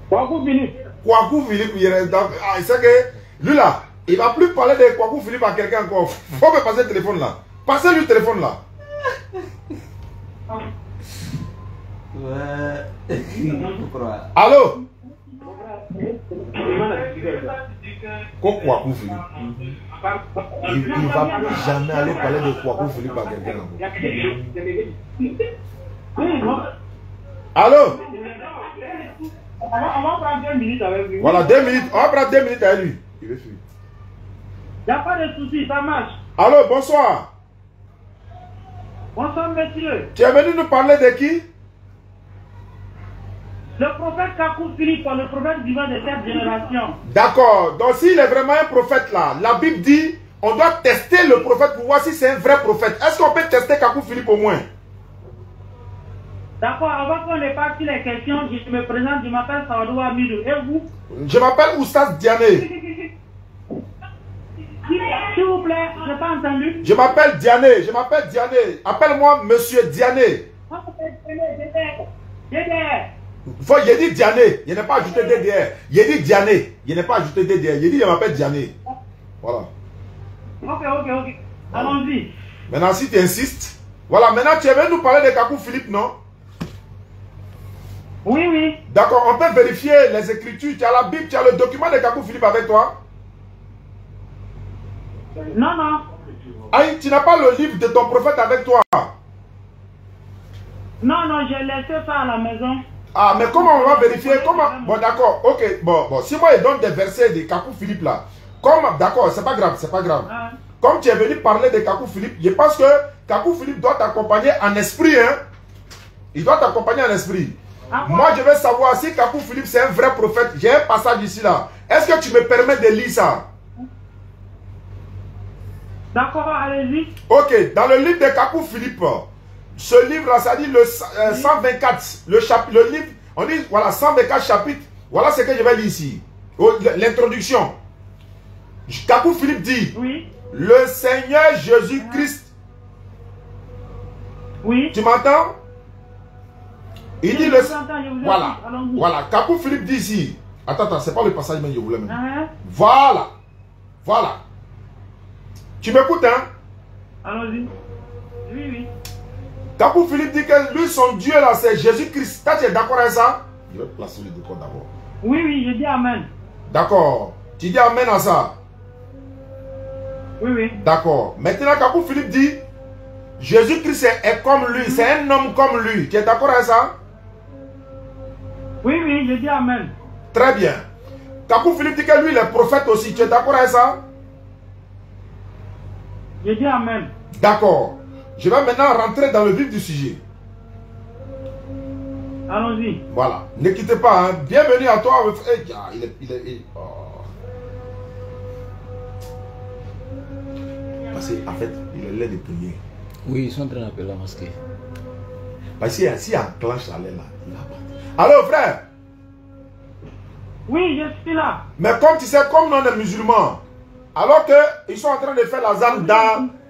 Speaker 16: Kwaku Philippe.
Speaker 1: Kwaku Philippe, il sait que lui là, il va plus parler de Kwaku Philippe à quelqu'un encore. Faut me passer le téléphone là. Passez-lui le téléphone là.
Speaker 4: Ouais.
Speaker 1: Allô? Kwaku Philippe. Il ne va plus jamais aller parler de Kwaku Philippe à quelqu'un encore. Allô?
Speaker 16: On va prendre 2 minutes avec lui.
Speaker 1: Voilà, 2 minutes. On va prendre 2 minutes avec lui. Il veut fuir.
Speaker 16: Il n'y a pas de souci, ça marche.
Speaker 1: Allô, bonsoir.
Speaker 16: Bonsoir, monsieur.
Speaker 1: Tu es venu nous parler de qui?
Speaker 16: Le prophète Kwaku Philippe, le prophète divin de cette génération.
Speaker 1: D'accord. Donc, s'il est vraiment un prophète là, la Bible dit on doit tester le prophète pour voir si c'est un vrai prophète. Est-ce qu'on peut tester Kwaku Philippe au moins?
Speaker 16: D'accord, avant qu'on ne parte sur les questions, je me présente, je m'appelle Sawadou Amidou. Et vous?
Speaker 1: Je m'appelle Oustaz Diané.
Speaker 16: S'il vous plaît, je n'ai pas entendu.
Speaker 1: Je m'appelle Diané, Appelle-moi Monsieur Diané. Il dit Diané, il n'a pas ajouté DDR. Il dit Diané, il n'a pas ajouté DDR. Il dit je m'appelle Diané. Voilà.
Speaker 16: Ok. Allons-y.
Speaker 1: Maintenant, si tu insistes, voilà, maintenant tu es venu nous parler de Kwaku Philippe, non?
Speaker 16: Oui.
Speaker 1: D'accord, on peut vérifier les écritures. Tu as la Bible, tu as le document de Kwaku Philippe avec toi?
Speaker 16: Non.
Speaker 1: Aïe, tu n'as pas le livre de ton prophète avec toi?
Speaker 16: Non, j'ai laissé ça à la maison.
Speaker 1: Ah, mais comment on va vérifier? Comment? Bon, d'accord, ok. Bon, si moi je donne des versets de Kwaku Philippe là, d'accord, c'est pas grave.
Speaker 16: Ah.
Speaker 1: Comme tu es venu parler de Kwaku Philippe, je pense que Kwaku Philippe doit t'accompagner en esprit, hein? Il doit t'accompagner en esprit. Moi, je veux savoir si Kwaku Philippe c'est un vrai prophète. J'ai un passage ici là. Est-ce que tu me permets de lire ça?
Speaker 16: D'accord, allez-y.
Speaker 1: Ok, dans le livre de Kwaku Philippe, ce livre là, ça dit le 124, le livre, on dit voilà 124 chapitres. Voilà ce que je vais lire ici. L'introduction. Kwaku Philippe dit,
Speaker 16: oui.
Speaker 1: Le Seigneur Jésus-Christ.
Speaker 16: Oui.
Speaker 1: Tu m'entends? Il dit
Speaker 16: Voilà.
Speaker 1: Voilà. Kwaku Philippe dit ici. Attends, c'est pas le passage mais je voulais même.
Speaker 16: Voilà.
Speaker 1: Tu m'écoutes, hein?
Speaker 16: Allons-y. Oui.
Speaker 1: Kwaku Philippe dit que lui, son Dieu là, c'est Jésus-Christ. Tu es d'accord avec ça? Je vais placer le décor d'abord.
Speaker 16: Oui, je dis Amen.
Speaker 1: D'accord. Tu dis Amen à ça?
Speaker 16: Oui.
Speaker 1: D'accord. Maintenant, Kwaku Philippe dit Jésus-Christ est comme lui, c'est un homme comme lui. Tu es d'accord avec ça?
Speaker 16: Oui, je dis Amen.
Speaker 1: Très bien. Kwaku Philippe dit que lui, il est prophète aussi. Tu es d'accord avec ça?
Speaker 16: Je dis Amen.
Speaker 1: D'accord. Je vais maintenant rentrer dans le vif du sujet.
Speaker 16: Allons-y.
Speaker 1: Voilà. Ne quittez pas. Hein. Bienvenue à toi. Oh. Parce qu'en fait, il est l'air de prier.
Speaker 4: Oui, ils sont en train d'appeler la mosquée.
Speaker 1: Parce que s'il enclenche la laine là, il va partir. Allô, frère?
Speaker 16: Oui, je suis là.
Speaker 1: Mais comme tu sais, comme nous on est musulmans, alors qu'ils sont en train de faire la zane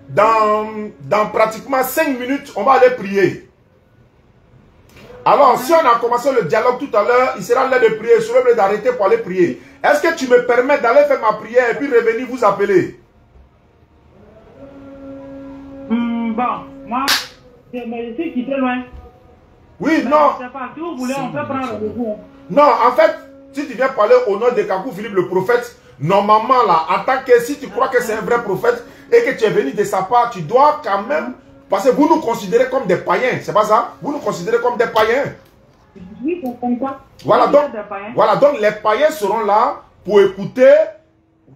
Speaker 1: dans pratiquement 5 minutes, on va aller prier. Alors, si on a commencé le dialogue tout à l'heure, il sera l'heure de prier. Je serai obligé d'arrêter pour aller prier. Est-ce que tu me permets d'aller faire ma prière et puis revenir vous appeler?
Speaker 16: Bon, moi, je suis quitté loin.
Speaker 1: Oui,
Speaker 16: mais
Speaker 1: non.
Speaker 16: Je sais pas, si vous voulez, on peut prendre rendez-vous.
Speaker 1: Non, en fait, si tu viens parler au nom de Kwaku Philippe le prophète, normalement là, en tant que si tu crois que c'est un vrai prophète et que tu es venu de sa part, tu dois quand même, parce que vous nous considérez comme des païens, c'est pas ça? Vous nous considérez comme des païens.
Speaker 16: Oui, c'est comme ça.
Speaker 1: Voilà donc les païens seront là pour écouter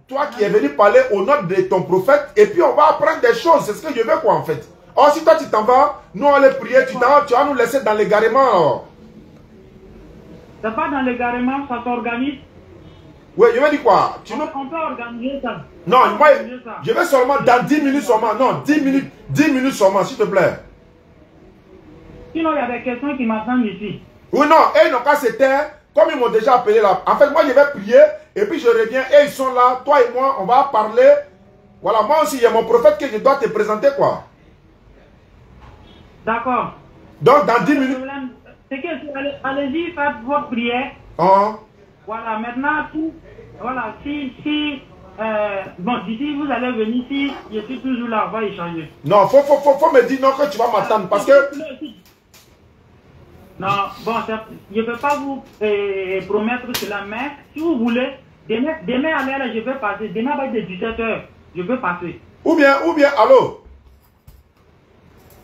Speaker 1: toi qui es venu parler au nom de ton prophète et puis on va apprendre des choses, c'est ce que je veux quoi en fait. Or si toi tu t'en vas, nous on va aller prier, tu vas nous laisser dans l'égarement alors.
Speaker 16: C'est pas dans l'égarement, ça s'organise.
Speaker 1: Oui, je vais dire quoi?
Speaker 16: On peut organiser ça.
Speaker 1: Non, moi, je vais seulement dans 10 minutes seulement. Non, 10 minutes seulement, s'il te plaît.
Speaker 16: Sinon, il y a des questions qui m'attendent ici.
Speaker 1: Oui, non, et ils n'ont qu'à se taire, comme ils m'ont déjà appelé là. En fait, moi, je vais prier, et puis je reviens, et ils sont là, toi et moi, on va parler. Voilà, moi aussi, il y a mon prophète que je dois te présenter, quoi.
Speaker 16: D'accord.
Speaker 1: Donc, dans 10 minutes...
Speaker 16: C'est que, allez-y, faites votre prière.
Speaker 1: Ah.
Speaker 16: Voilà, maintenant, voilà, bon, d'ici, vous allez venir, si je suis toujours là, on va échanger.
Speaker 1: Non, faut me dire non que tu vas m'attendre, parce que...
Speaker 16: Non, bon, je ne peux pas vous promettre cela, mais si vous voulez, demain à l'heure, je vais passer. Demain, à 17h, je peux passer.
Speaker 1: Ou bien, allô?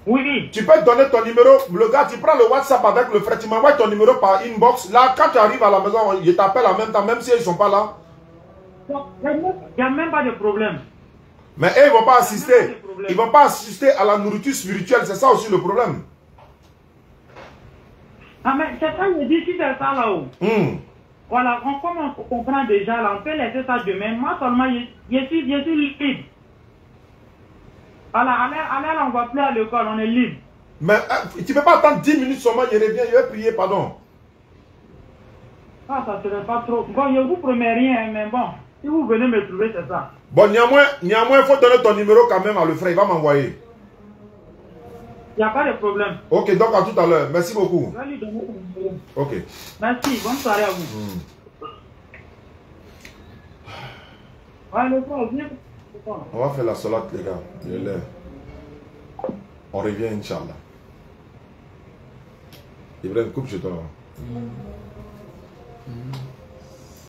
Speaker 16: Oui.
Speaker 1: Tu peux donner ton numéro. Le gars, tu prends le WhatsApp avec le frère, tu m'envoies ton numéro par inbox. Là, quand tu arrives à la maison, je t'appelle en même temps, même si ils ne sont pas là.
Speaker 16: Il n'y a même pas de problème.
Speaker 1: Mais eux, ils ne vont pas assister. Ils ne vont pas assister à la nourriture spirituelle. C'est ça aussi le problème.
Speaker 16: Ah, mais c'est ça, je dis, si c'est ça là-haut. Voilà, comme on comprend déjà, là, on peut laisser ça demain. Moi seulement, je suis libre. Voilà, allez, on ne va plus à l'école, on est libre.
Speaker 1: Mais tu ne peux pas attendre 10 minutes seulement, je reviens, je vais prier, pardon.
Speaker 16: Ah, ça ne serait pas trop. Bon, je ne vous promets rien, mais bon, si vous venez me trouver, c'est ça.
Speaker 1: Bon, néanmoins, il faut donner ton numéro quand même à le frère, il va m'envoyer.
Speaker 16: Il n'y a pas de problème.
Speaker 1: Ok, donc à tout à l'heure. Merci beaucoup.
Speaker 16: Je vais lui donner ton numéro.
Speaker 1: Ok.
Speaker 16: Merci, bonne soirée à vous. Ouais, le frère, viens.
Speaker 1: On va faire la salade, les gars. On revient, Inch'Allah. Ibrahim, coupe chez toi.